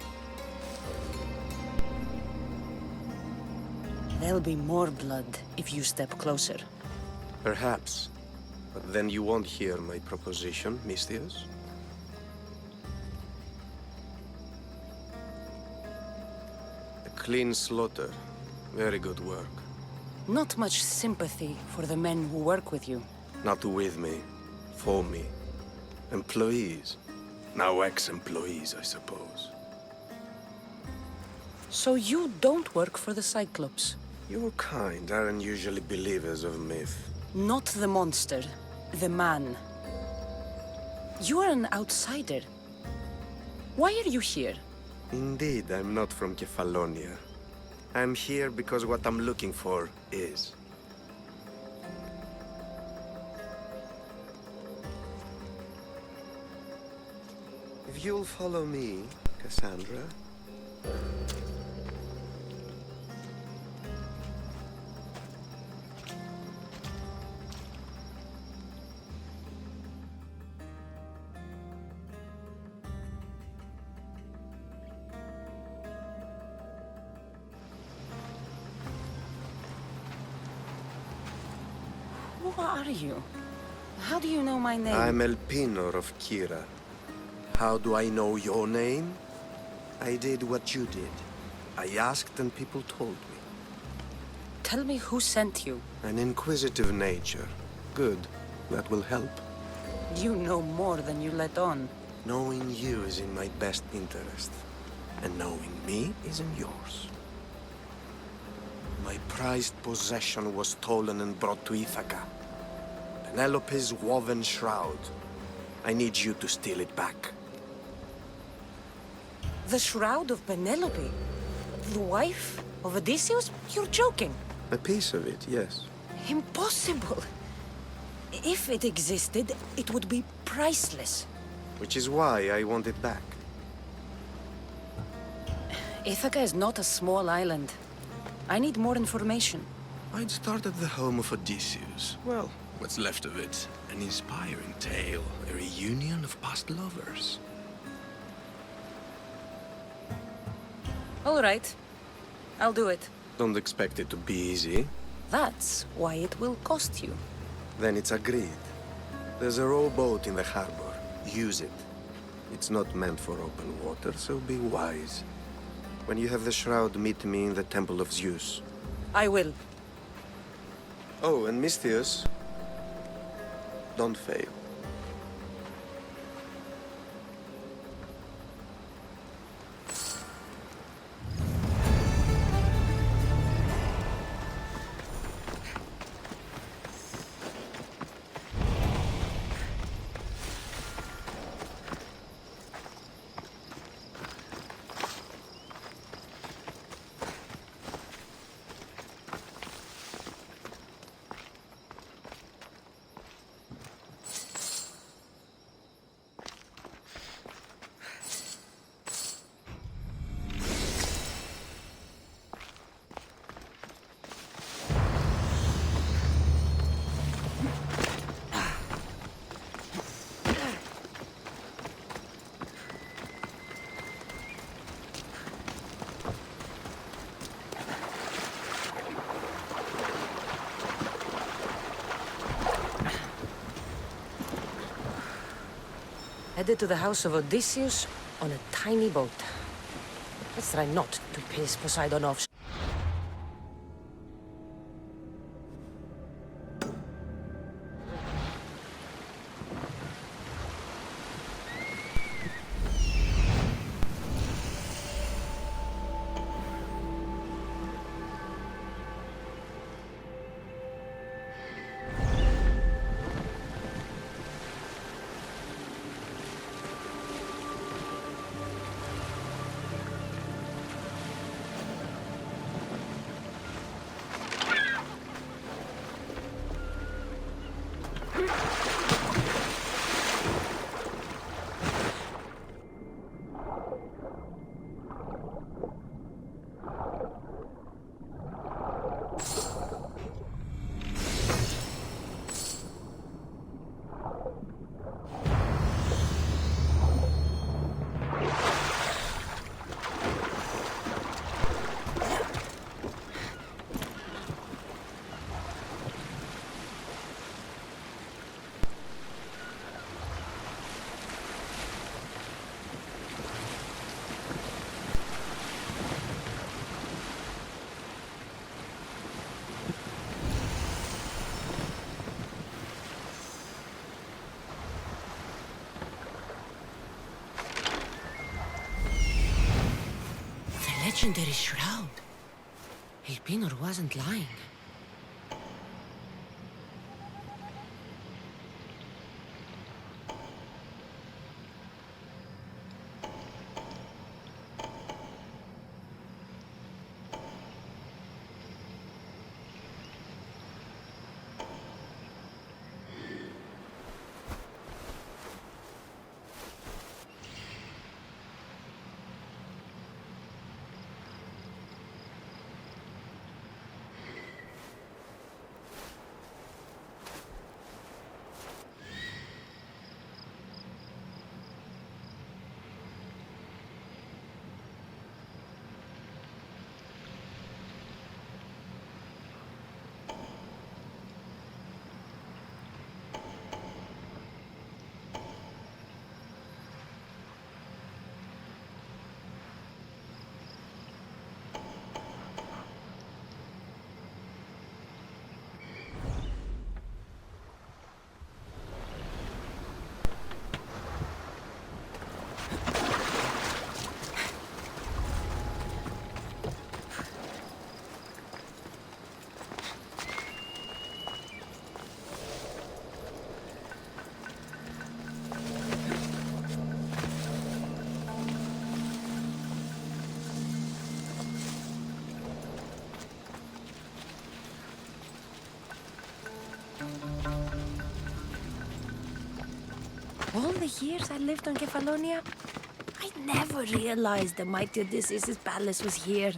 There'll be more blood if you step closer. Perhaps. But then you won't hear my proposition, Mistios. A clean slaughter. Very good work. Not much sympathy for the men who work with you. Not with me. For me. Employees. Now ex-employees, I suppose. So you don't work for the Cyclops? Your kind aren't usually believers of myth. Not the monster, the man. You are an outsider. Why are you here? Indeed, I'm not from Kephallonia. I'm here because what I'm looking for is. If you'll follow me, Kassandra. Who are you? How do you know my name? I'm El Pinor of Kira. How do I know your name? I did what you did. I asked and people told me. Tell me who sent you. An inquisitive nature. Good. That will help. You know more than you let on. Knowing you is in my best interest, and knowing me is in yours. My prized possession was stolen and brought to Ithaca. Penelope's woven shroud. I need you to steal it back. The shroud of Penelope? The wife of Odysseus? You're joking. A piece of it, yes. Impossible. If it existed, it would be priceless. Which is why I want it back. Ithaca is not a small island. I need more information. I'd start at the home of Odysseus. Well, what's left of it. An inspiring tale, a reunion of past lovers. All right. I'll do it. Don't expect it to be easy. That's why it will cost you. Then it's agreed. There's a rowboat in the harbor. Use it. It's not meant for open water, so be wise. When you have the shroud, meet me in the Temple of Zeus. I will. Oh, and Misthios, don't fail. Headed to the house of Odysseus on a tiny boat. Let's try not to piss Poseidon off. Legendary shroud. Elpinor wasn't lying. All the years I lived on Kephallonia, I never realized the mighty Odysseus' palace was here.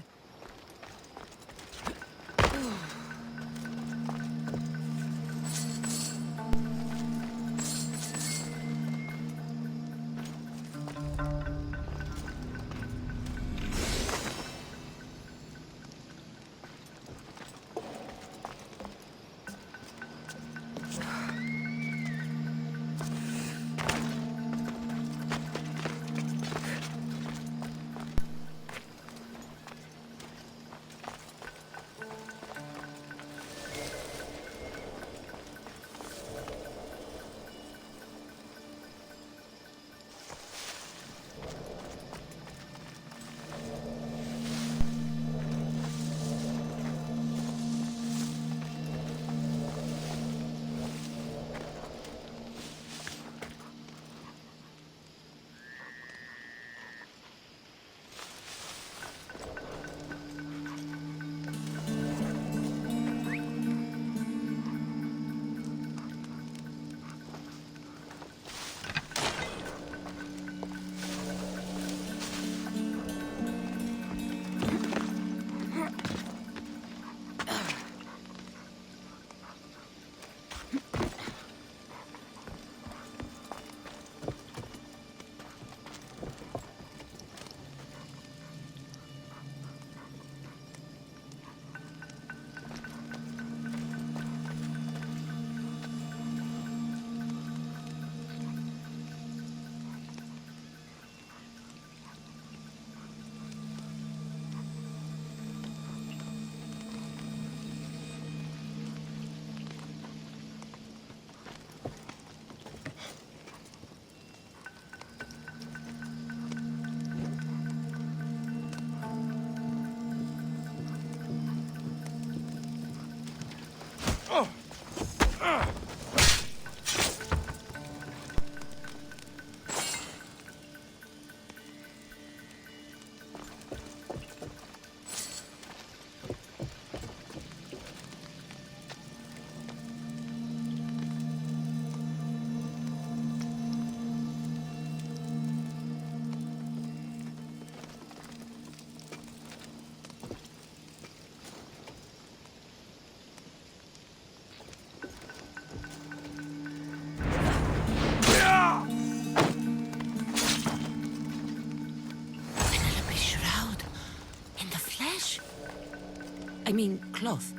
I mean, cloth.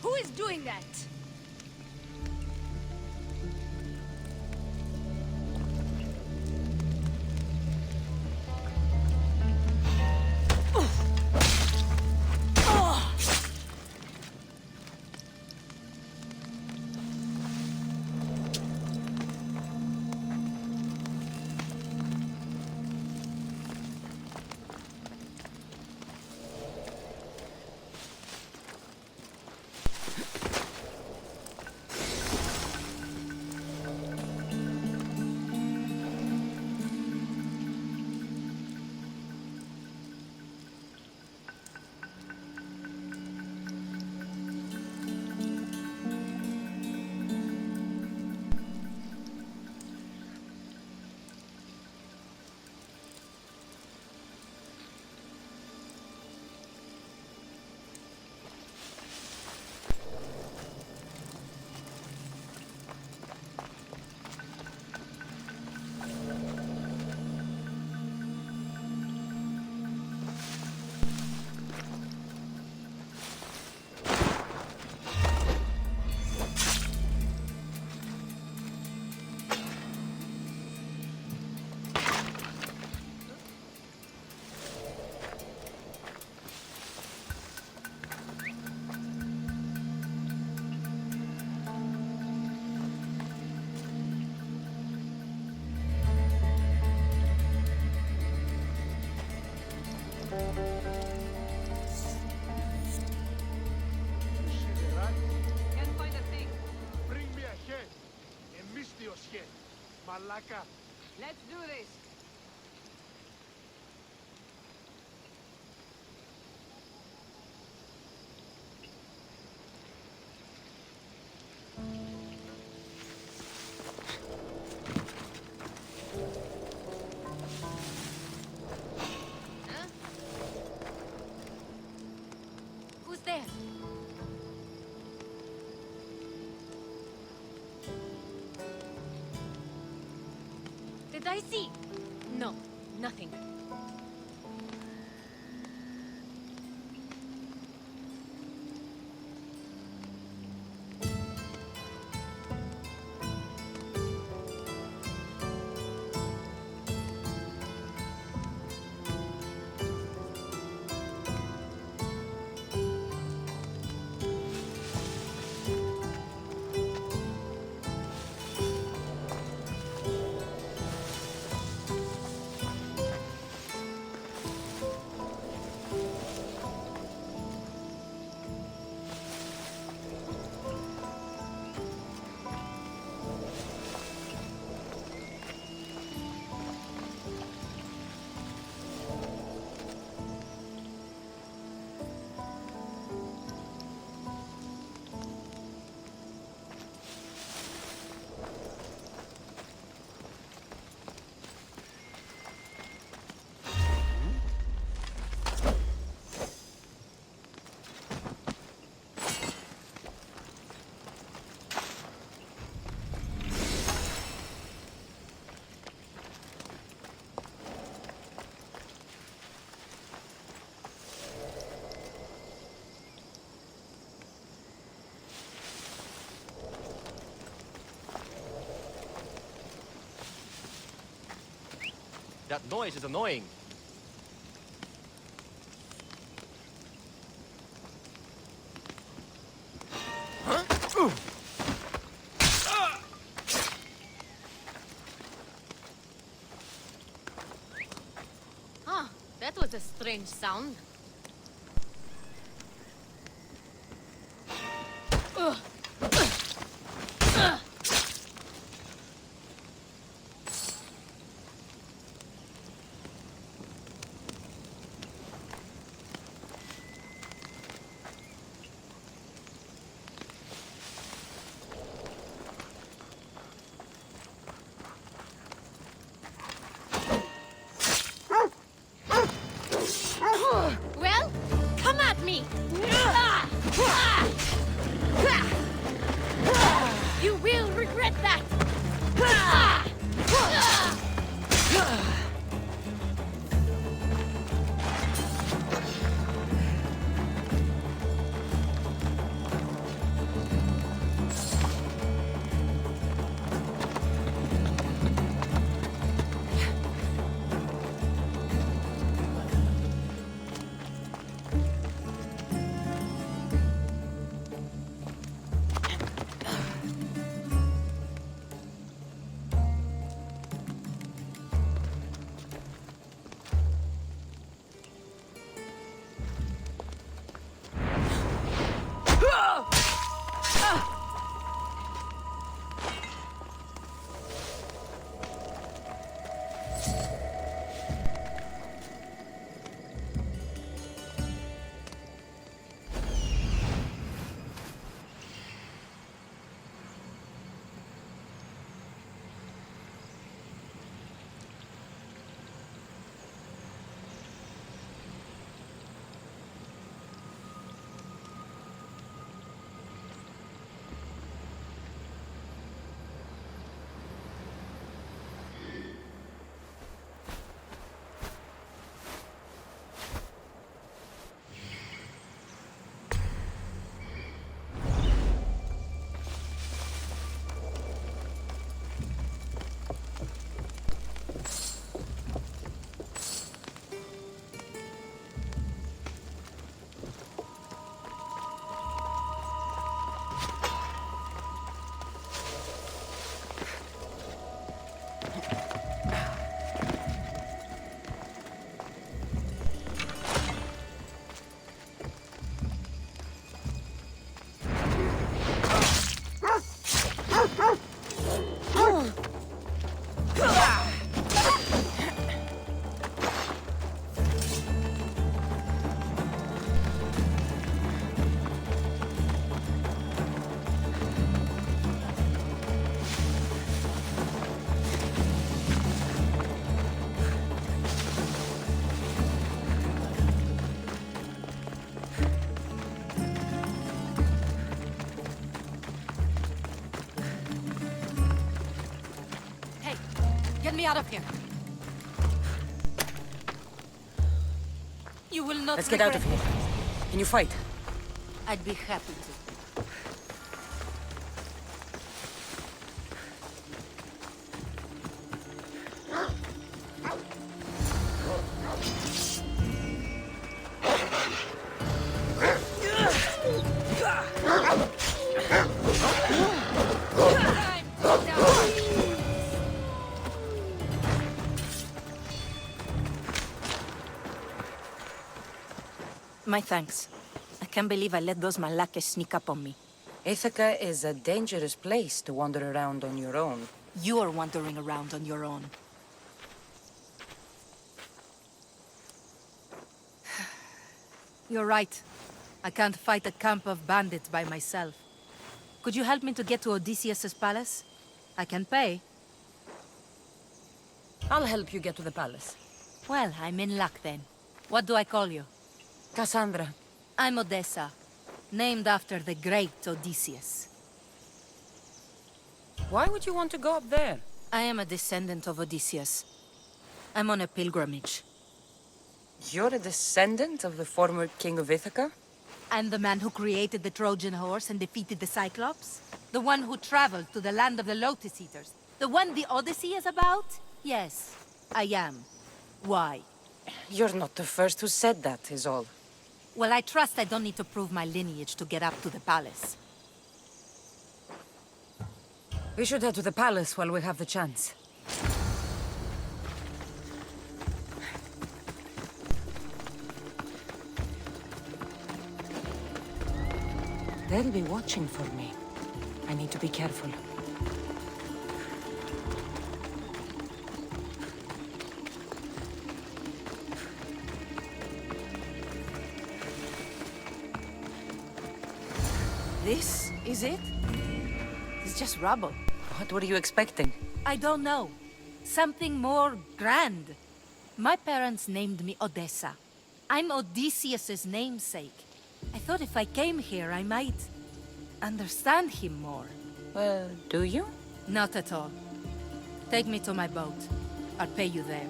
Who is doing that? shit. Malaka. Let's do this. Who's there? Did I see? No, nothing. That noise is annoying. Ah, that was a strange sound. Well, come at me! You will regret that! me out of here. You will not Let's get out of here. Can you fight? I'd be happy to. My thanks. I can't believe I let those Malakas sneak up on me. Ithaca is a dangerous place to wander around on your own. You're wandering around on your own. You're right. I can't fight a camp of bandits by myself. Could you help me to get to Odysseus's palace? I can pay. I'll help you get to the palace. Well, I'm in luck then. What do I call you? Kassandra. I'm Odessa, named after the great Odysseus. Why would you want to go up there? I am a descendant of Odysseus. I'm on a pilgrimage. You're a descendant of the former king of Ithaca? I'm the man who created the Trojan horse and defeated the Cyclops. The one who traveled to the land of the Lotus Eaters. The one the Odyssey is about? Yes, I am. Why? You're not the first who said that, is all. Well, I trust I don't need to prove my lineage to get up to the palace. We should head to the palace while we have the chance. They'll be watching for me. I need to be careful. This is it? It's just rubble. What were you expecting? I don't know. Something more grand. My parents named me Odessa. I'm Odysseus's namesake. I thought if I came here, I might understand him more. Well, do you? Not at all. Take me to my boat. I'll pay you there.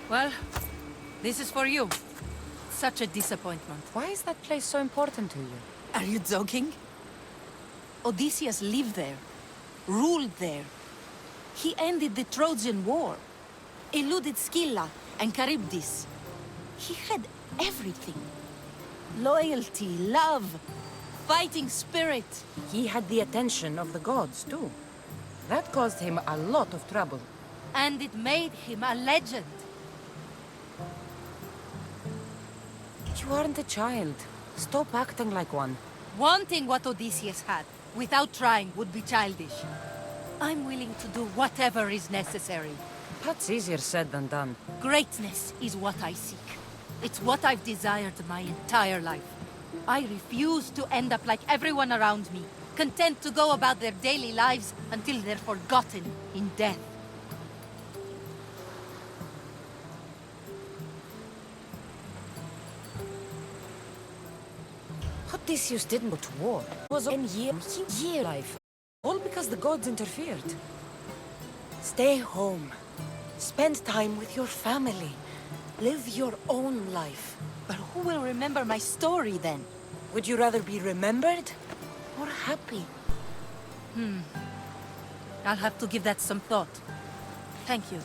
Well, this is for you. Such a disappointment. Why is that place so important to you? Are you joking? Odysseus lived there, ruled there. He ended the Trojan War, eluded Scylla and Charybdis. He had everything. Loyalty, love, fighting spirit. He had the attention of the gods, too. That caused him a lot of trouble. And it made him a legend. You aren't a child. Stop acting like one. Wanting what Odysseus had, without trying, would be childish. I'm willing to do whatever is necessary. That's easier said than done. Greatness is what I seek. It's what I've desired my entire life. I refuse to end up like everyone around me, content to go about their daily lives until they're forgotten in death. Odysseus didn't go to war. It was in year life. All because the gods interfered. Stay home. Spend time with your family. Live your own life. But who will remember my story then? Would you rather be remembered or happy? I'll have to give that some thought. Thank you.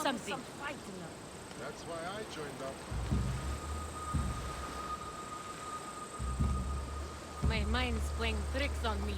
something. That's why I joined up. My mind's playing tricks on me.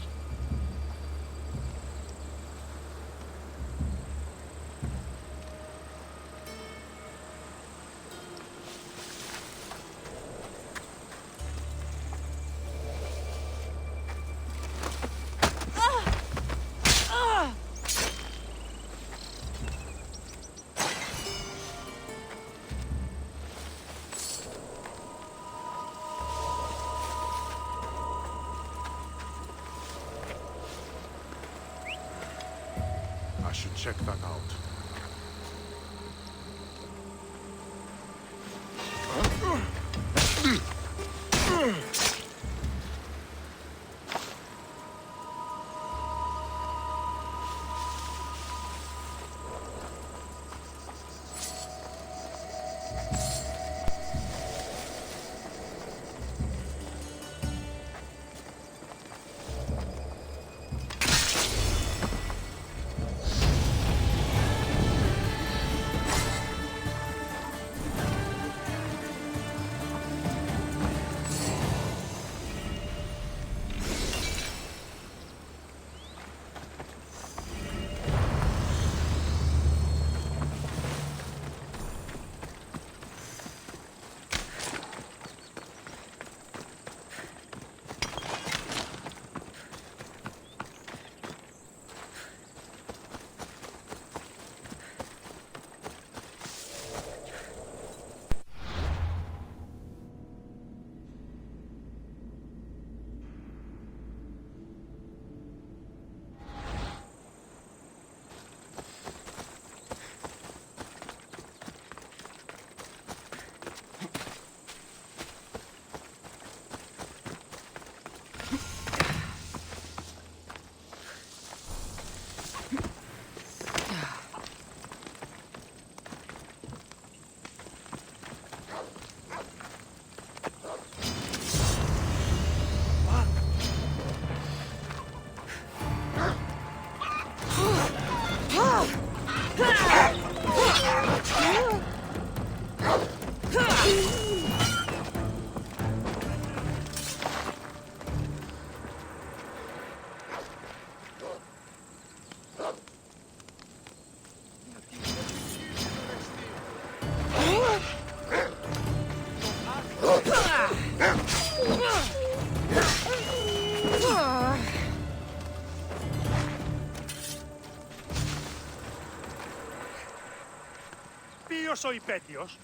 I should check that out. Ποιος ο υπέτειος?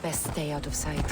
Best stay out of sight.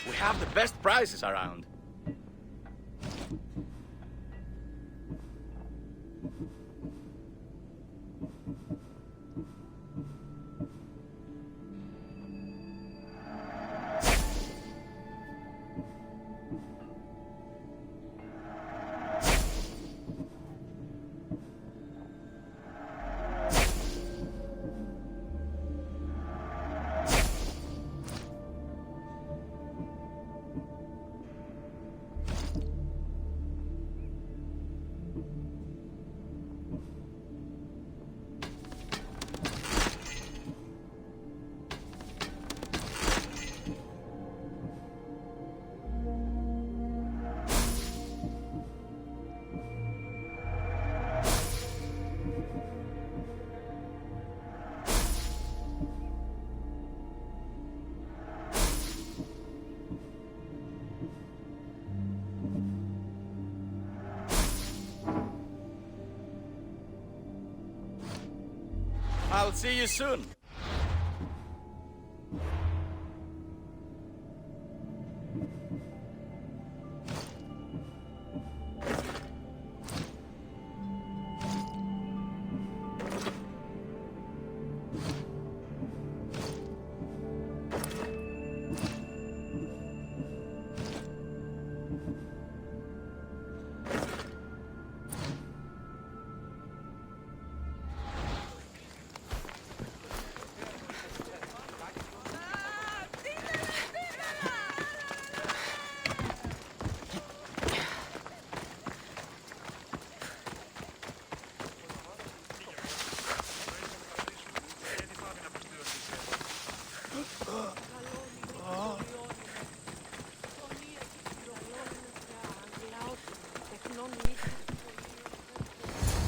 We have the best prizes around. I'll see you soon.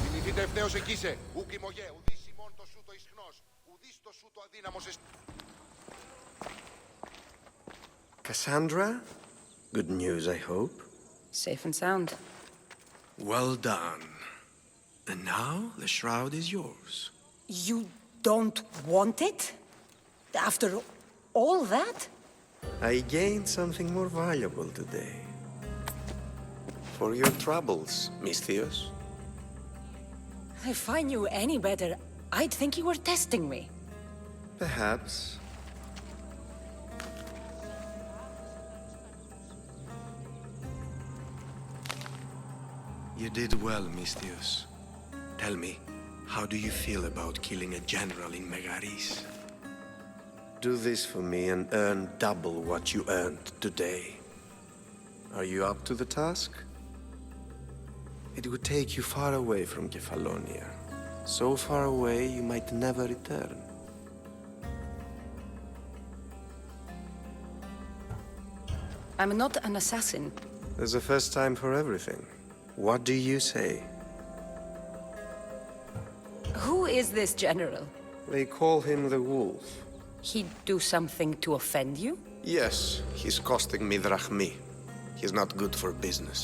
Θυμηθείτε ευθέως εκεί σε. Ούκ ημωγέ, ουδείς ημών το σου το ισχνός, ουδείς το σου το αδύναμος εσ... Kassandra? Good news, I hope. Safe and sound. Well done. And now the shroud is yours. You don't want it? After all that? I gained something more valuable today. For your troubles, Misthios. If I knew any better, I'd think you were testing me. Perhaps. You did well, Misthios. Tell me, how do you feel about killing a general in Megaris? Do this for me and earn double what you earned today. Are you up to the task? It would take you far away from Kephallonia. So far away you might never return. I'm not an assassin. There's a first time for everything. What do you say? Who is this general? They call him the Wolf. He'd do something to offend you? Yes, he's costing me drachmi. He's not good for business.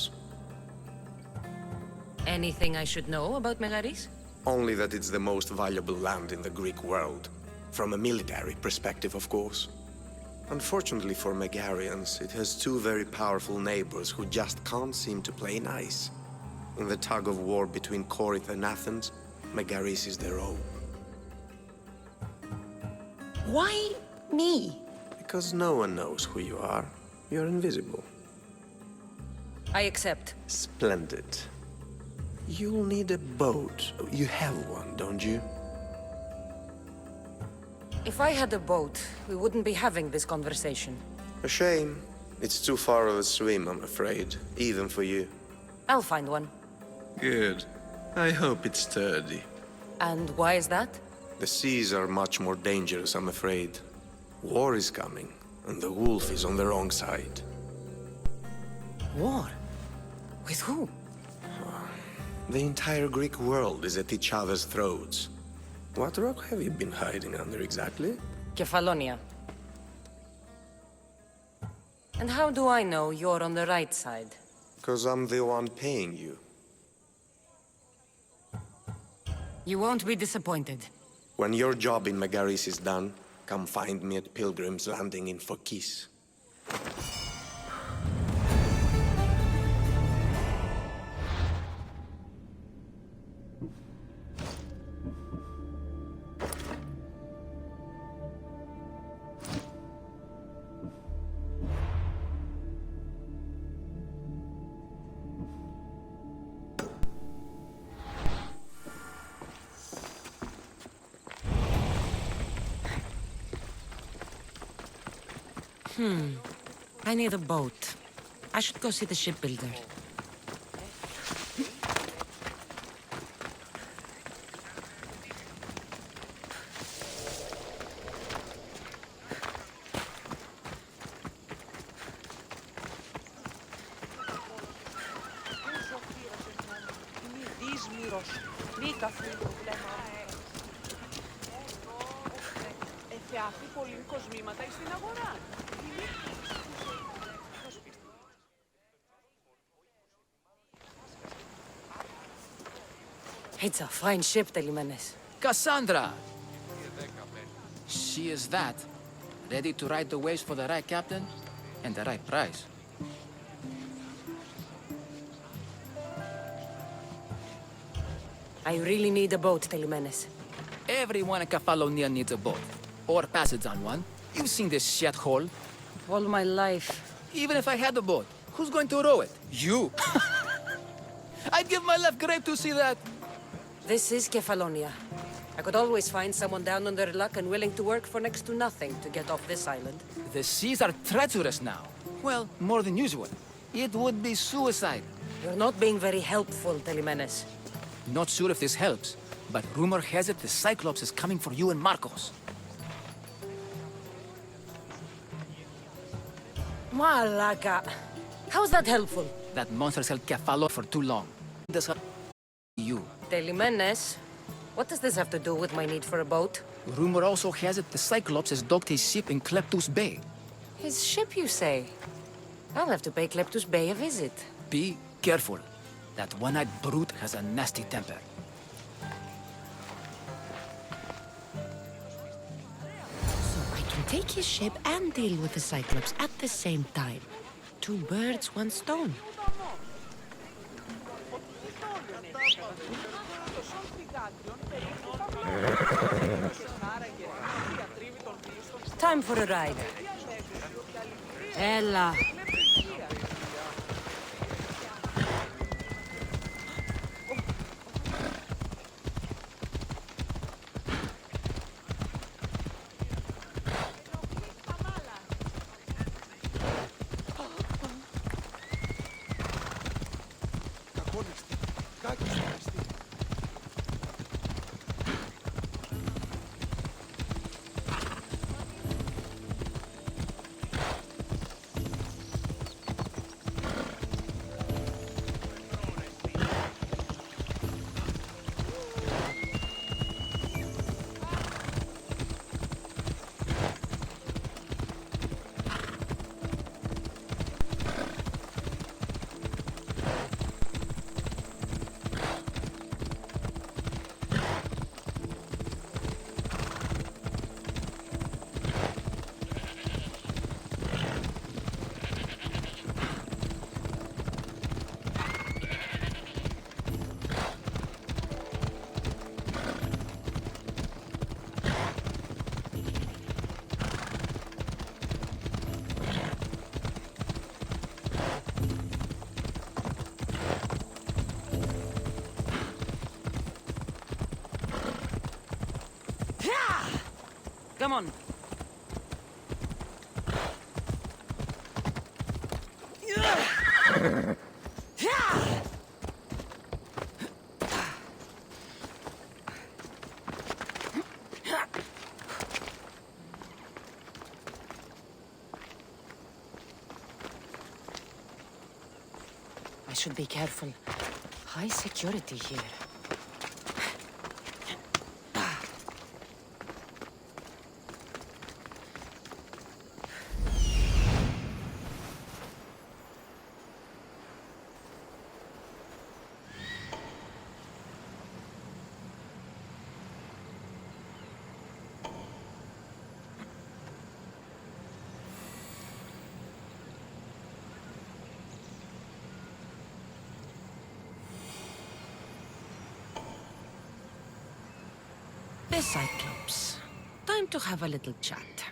Anything I should know about Megaris? Only that it's the most valuable land in the Greek world. From a military perspective, of course. Unfortunately for Megarians, it has two very powerful neighbors who just can't seem to play nice. In the tug of war between Corinth and Athens, Megaris is their own. Why me? Because no one knows who you are. You're invisible. I accept. Splendid. You'll need a boat. You have one, don't you? If I had a boat, we wouldn't be having this conversation. A shame. It's too far of a swim, I'm afraid. Even for you. I'll find one. Good. I hope it's sturdy. And why is that? The seas are much more dangerous, I'm afraid. War is coming, and the wolf is on the wrong side. War? With who? The entire Greek world is at each other's throats. What rock have you been hiding under exactly? Kephallonia. And how do I know you're on the right side? Because I'm the one paying you. You won't be disappointed. When your job in Megaris is done, come find me at Pilgrim's Landing in Phokis. I need a boat. I should go see the shipbuilder. It's a fine ship, Telimenes. Kassandra! She is that. Ready to ride the waves for the right captain and the right price. I really need a boat, Telimenes. Everyone in Kephallonia needs a boat. Or passage on one. You've seen this shithole. All my life. Even if I had a boat, who's going to row it? You! I'd give my left grape to see that. This is Kephallonia. I could always find someone down on their luck and willing to work for next to nothing to get off this island. The seas are treacherous now. Well, more than usual. It would be suicide. You're not being very helpful, Telimenes. Not sure if this helps, but rumor has it the Cyclops is coming for you and Marcos. Malaka. How's that helpful? That monster's held Kephallo for too long. This you. Telimenes, what does this have to do with my need for a boat? Rumor also has it the Cyclops has docked his ship in Kleptus Bay. His ship, you say? I'll have to pay Kleptus Bay a visit. Be careful. That one-eyed brute has a nasty temper. So I can take his ship and deal with the Cyclops at the same time. Two birds, one stone. Time for a ride. Ella. Come on. I should be careful. High security here. The Cyclops. Time to have a little chat.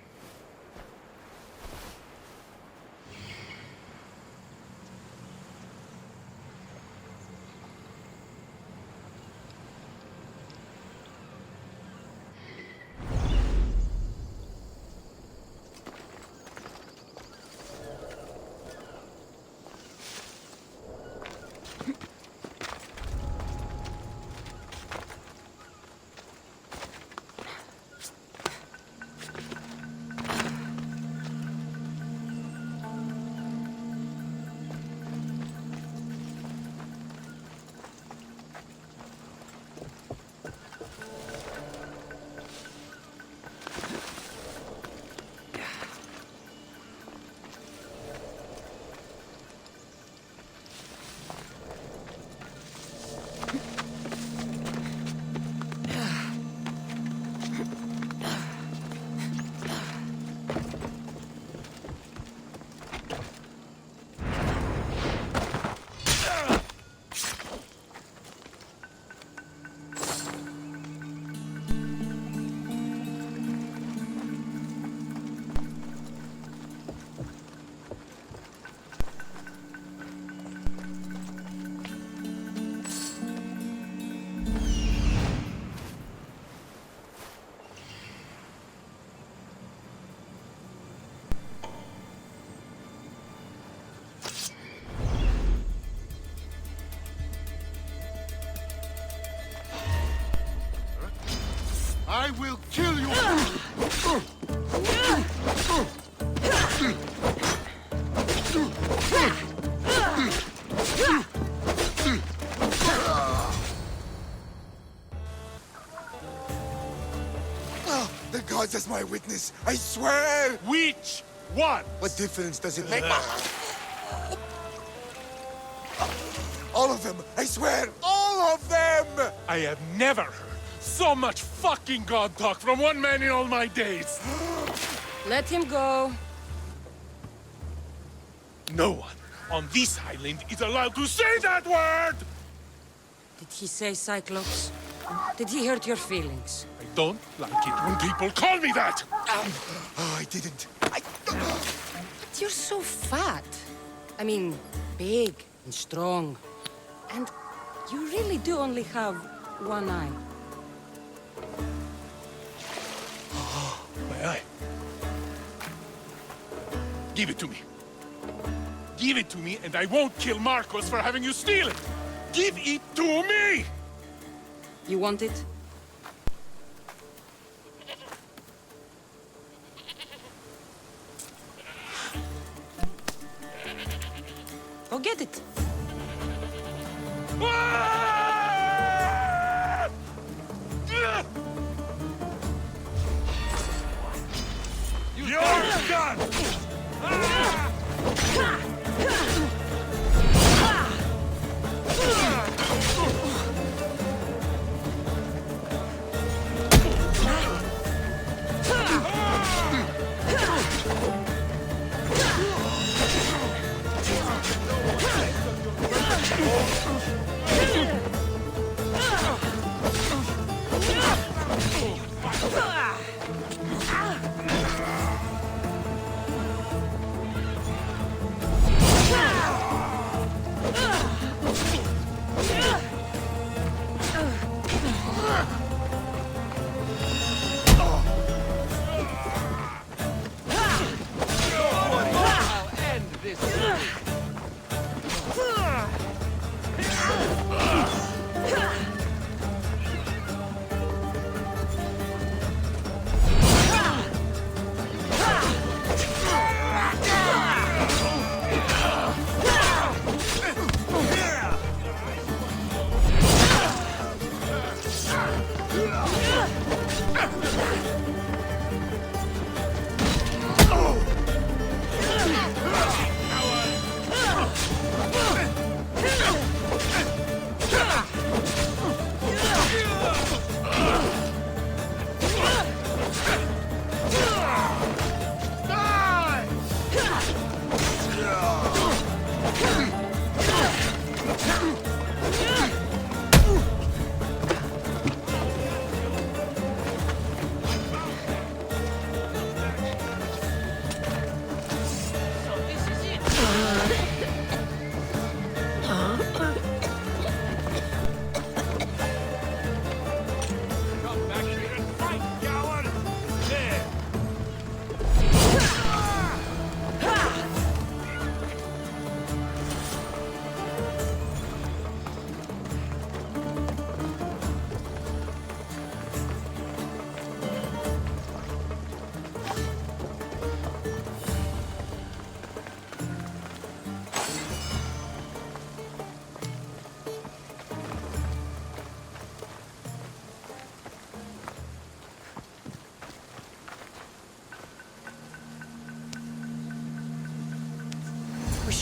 I will kill you! The gods as my witness, I swear! Which one? What difference does it make? All of them, I swear, all of them! I have never heard so much fucking god talk from one man in all my days. Let him go. No one on this island is allowed to say that word! Did he say Cyclops? Did he hurt your feelings? I don't like it when people call me that! Oh, I didn't. But you're so fat. I mean, big and strong. And you really do only have one eye. My eye. Give it to me. Give it to me, and I won't kill Marcos for having you steal it! Give it to me! You want it? Go get it. You're done!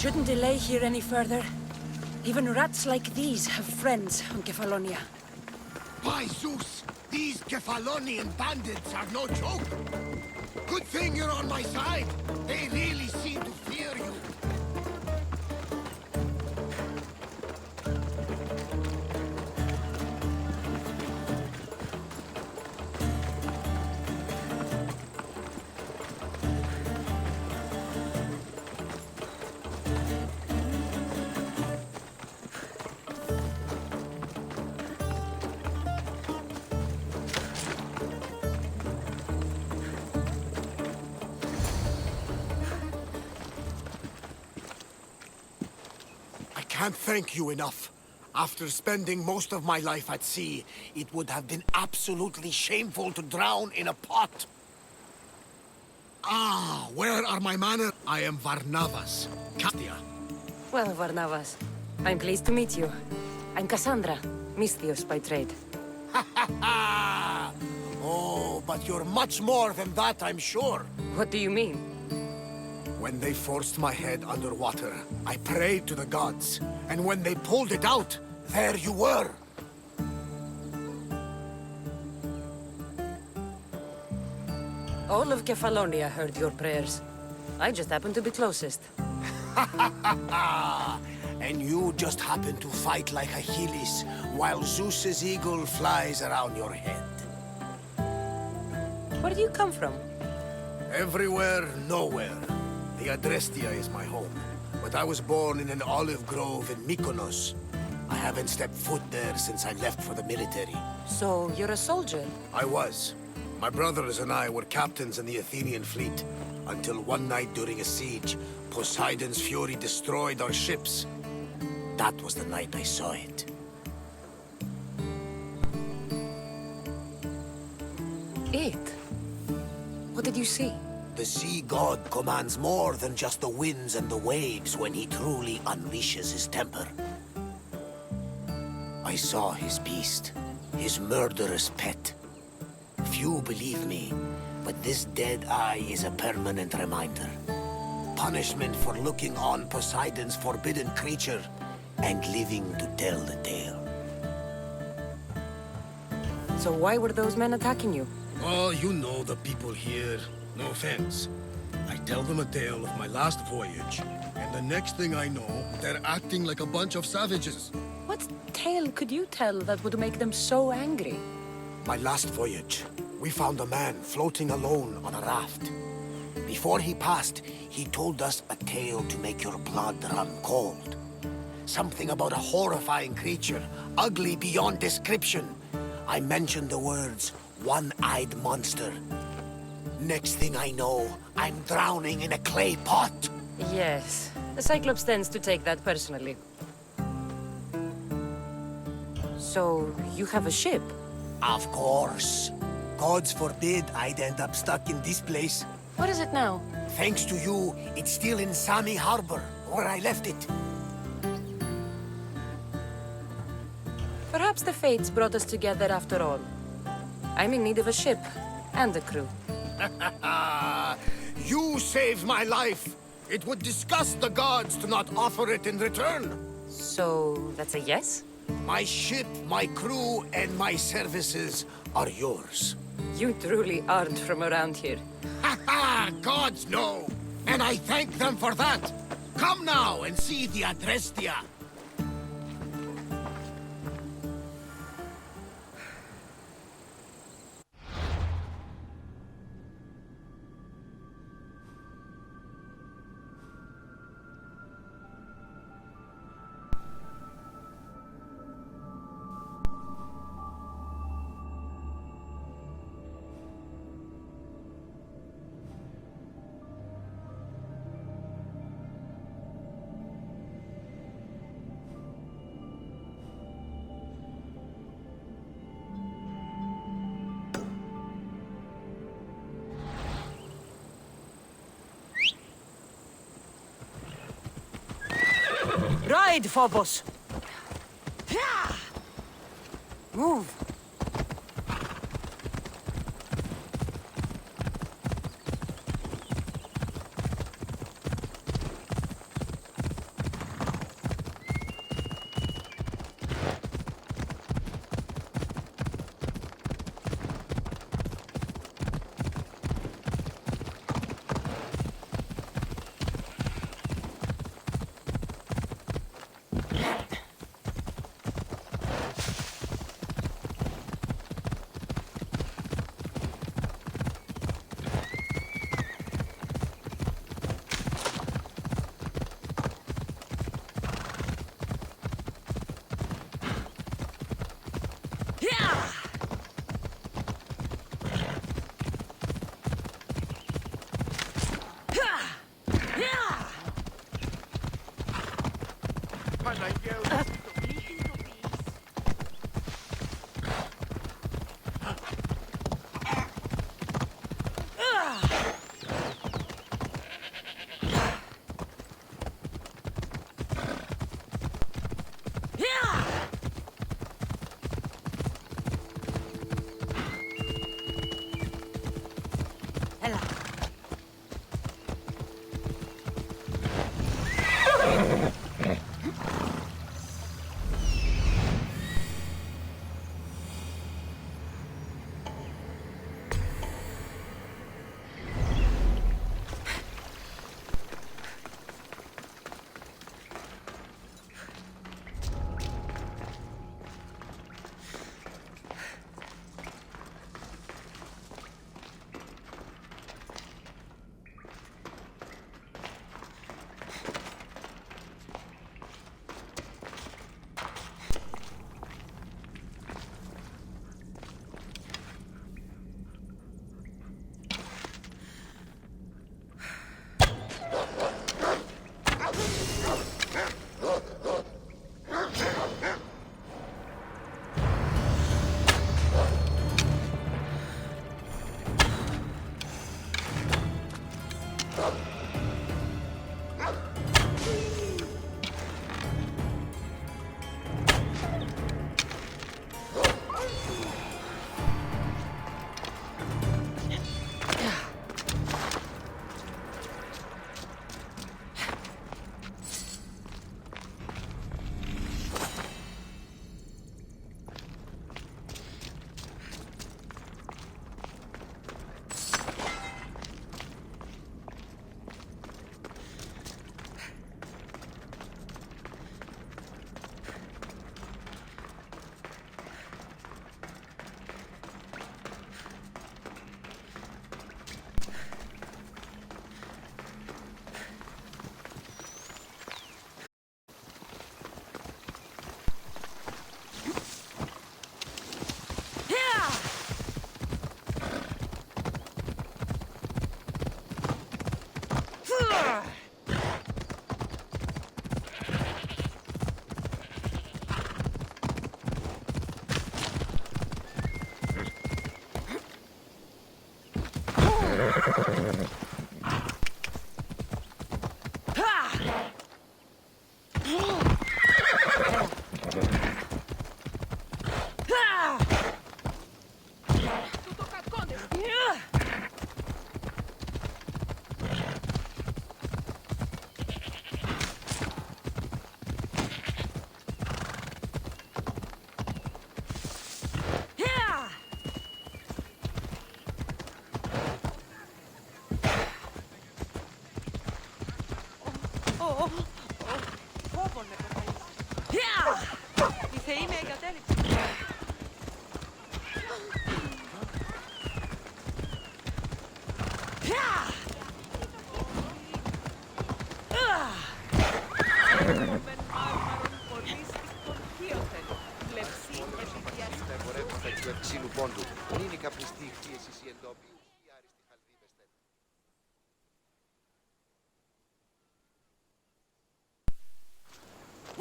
shouldn't delay here any further. Even rats like these have friends on Kephallonia. By Zeus, these Kephalonian bandits are no joke. Good thing you're on my side. They really seem to fear you. I can't thank you enough. After spending most of my life at sea, it would have been absolutely shameful to drown in a pot. Ah, where are my manners? I am Varnavas, Kassandra. Well, Varnavas, I'm pleased to meet you. I'm Kassandra, Misthios by trade. Oh, but you're much more than that, I'm sure. What do you mean? When they forced my head underwater, I prayed to the gods. And when they pulled it out, there you were. All of Kephallonia heard your prayers. I just happened to be closest. And you just happen to fight like Achilles, while Zeus's eagle flies around your head. Where do you come from? Everywhere, nowhere. The Adrestia is my home, but I was born in an olive grove in Mykonos. I haven't stepped foot there since I left for the military. So, you're a soldier? I was. My brothers and I were captains in the Athenian fleet, until one night during a siege, Poseidon's fury destroyed our ships. That was the night I saw it. It? What did you see? The sea god commands more than just the winds and the waves when he truly unleashes his temper. I saw his beast, his murderous pet. Few believe me, but this dead eye is a permanent reminder. Punishment for looking on Poseidon's forbidden creature and living to tell the tale. So why were those men attacking you? Oh, you know the people here. No offense. I tell them a tale of my last voyage, and the next thing I know, they're acting like a bunch of savages. What tale could you tell that would make them so angry? My last voyage, we found a man floating alone on a raft. Before he passed, he told us a tale to make your blood run cold. Something about a horrifying creature, ugly beyond description. I mentioned the words, one-eyed monster. Next thing I know, I'm drowning in a clay pot. Yes, the Cyclops tends to take that personally. So, you have a ship? Of course. Gods forbid I'd end up stuck in this place. What is it now? Thanks to you, it's still in Sami Harbor, where I left it. Perhaps the fates brought us together after all. I'm in need of a ship, and a crew. You saved my life. It would disgust the gods to not offer it in return. So, that's a yes? My ship, my crew, and my services are yours. You truly aren't from around here. Ha ha! Gods know! And I thank them for that! Come now and see the Adrestia! Ride, Phobos! Move!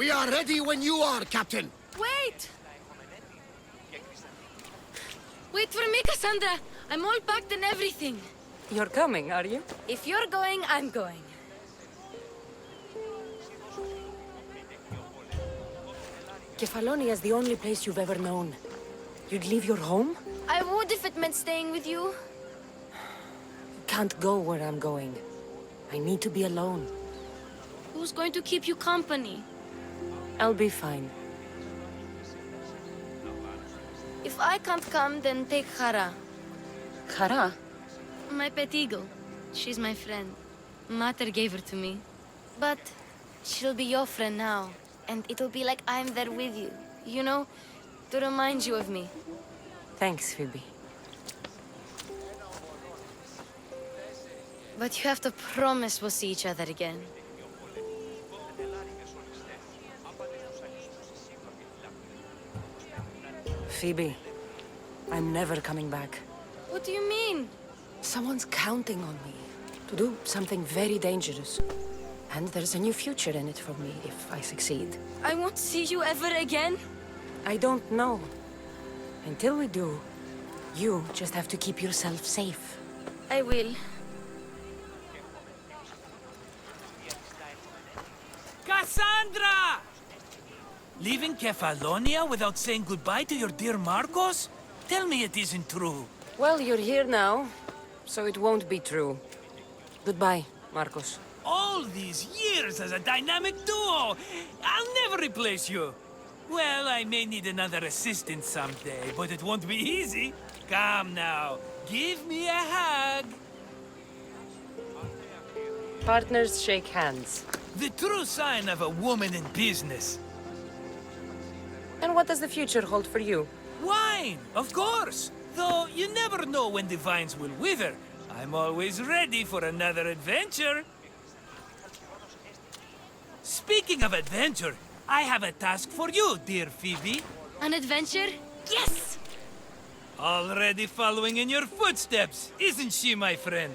We are ready when you are, Captain. Wait! Wait for me, Kassandra. I'm all packed and everything. You're coming, are you? If you're going, I'm going. Kephallonia is the only place you've ever known. You'd leave your home? I would if it meant staying with you. You can't go where I'm going. I need to be alone. Who's going to keep you company? I'll be fine. If I can't come, then take Hara. Hara? My pet eagle. She's my friend. Mater gave her to me. But she'll be your friend now. And it'll be like I'm there with you. You know, to remind you of me. Thanks, Phoebe. But you have to promise we'll see each other again. Phoebe, I'm never coming back. What do you mean? Someone's counting on me to do something very dangerous. And there's a new future in it for me if I succeed. I won't see you ever again? I don't know. Until we do, you just have to keep yourself safe. I will. Kassandra! Leaving Kephallonia without saying goodbye to your dear Marcos? Tell me it isn't true. Well, you're here now, so it won't be true. Goodbye, Marcos. All these years as a dynamic duo! I'll never replace you! Well, I may need another assistant someday, but it won't be easy. Come now, give me a hug. Partners shake hands. The true sign of a woman in business. And what does the future hold for you? Wine, of course! Though you never know when the vines will wither. I'm always ready for another adventure. Speaking of adventure, I have a task for you, dear Phoebe. An adventure? Yes! Already following in your footsteps, isn't she, my friend?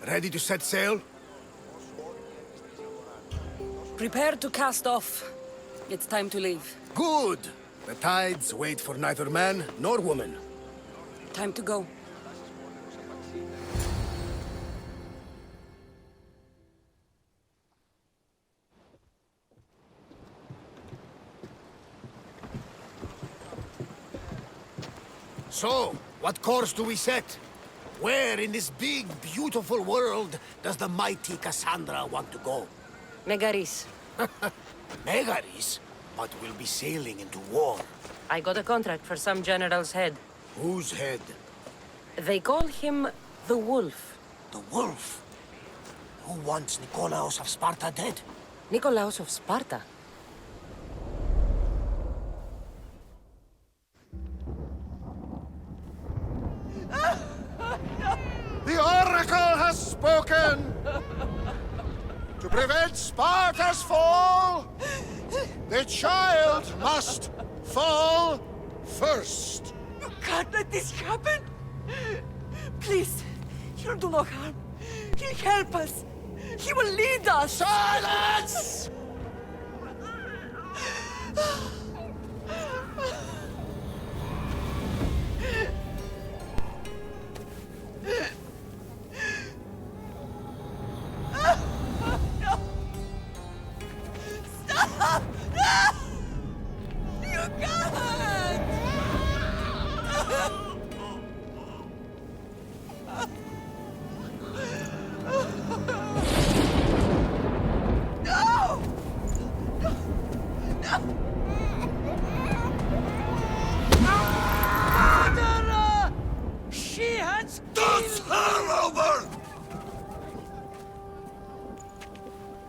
Ready to set sail? Prepare to cast off. It's time to leave. Good! The tides wait for neither man nor woman. Time to go. So, what course do we set? Where in this big, beautiful world does the mighty Kassandra want to go? Megaris. Megaris? But we'll be sailing into war. I got a contract for some general's head. Whose head? They call him the Wolf. The Wolf? Who wants Nikolaos of Sparta dead? Nikolaos of Sparta? The Oracle has spoken! To prevent Sparta's fall, the child must fall first. You can't let this happen! Please, he'll do no harm. He'll help us. He will lead us. Silence! Stop! No! You can't! No! No! Murderer! She has That's her over!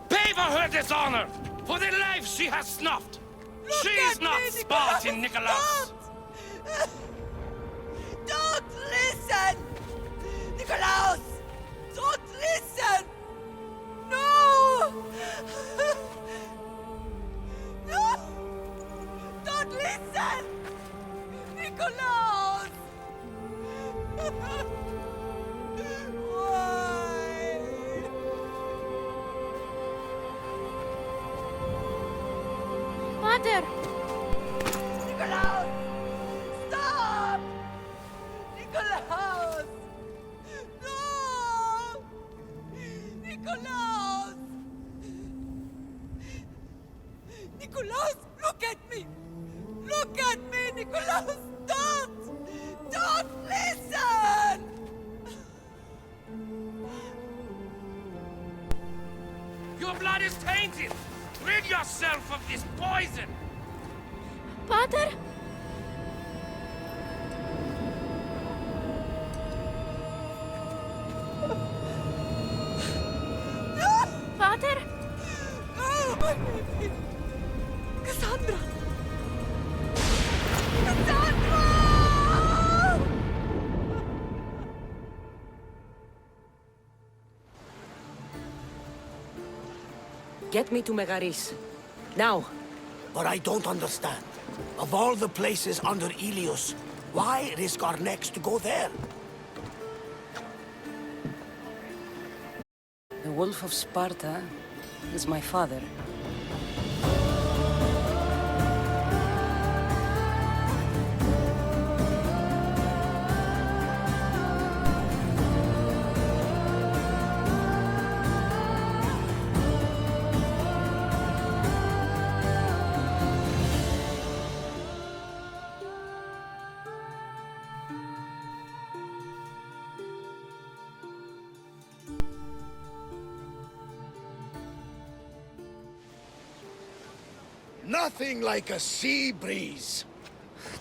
Pay for her dishonor! For the life she has snuffed! She's not Spartan, Nikolaos! Don't listen! Nikolaos! Don't listen! No! No! Don't listen! Nikolaos! Why? Mother! Nikolaos! Stop! Nikolaos! No! Nikolaos! Nikolaos, look at me! Look at me, Nikolaos! Don't! Don't listen! Your blood is tainted! Rid yourself of this poison! Pater? Pater? Oh, my baby! Kassandra! Kassandra! Get me to Megaris. Now. But I don't understand. Of all the places under Ilios, Why risk our necks to go there? The Wolf of Sparta is my father. Nothing like a sea breeze.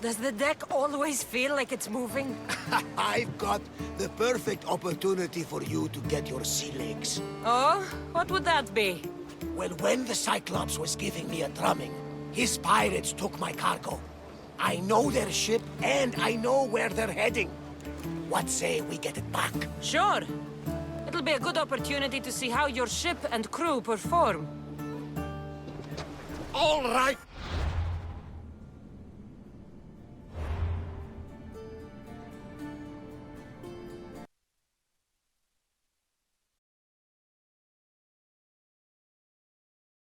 Does the deck always feel like it's moving? I've got the perfect opportunity for you to get your sea legs. Oh? What would that be? Well, when the Cyclops was giving me a drumming, his pirates took my cargo. I know their ship, and I know where they're heading. What say we get it back? Sure. It'll be a good opportunity to see how your ship and crew perform. All right.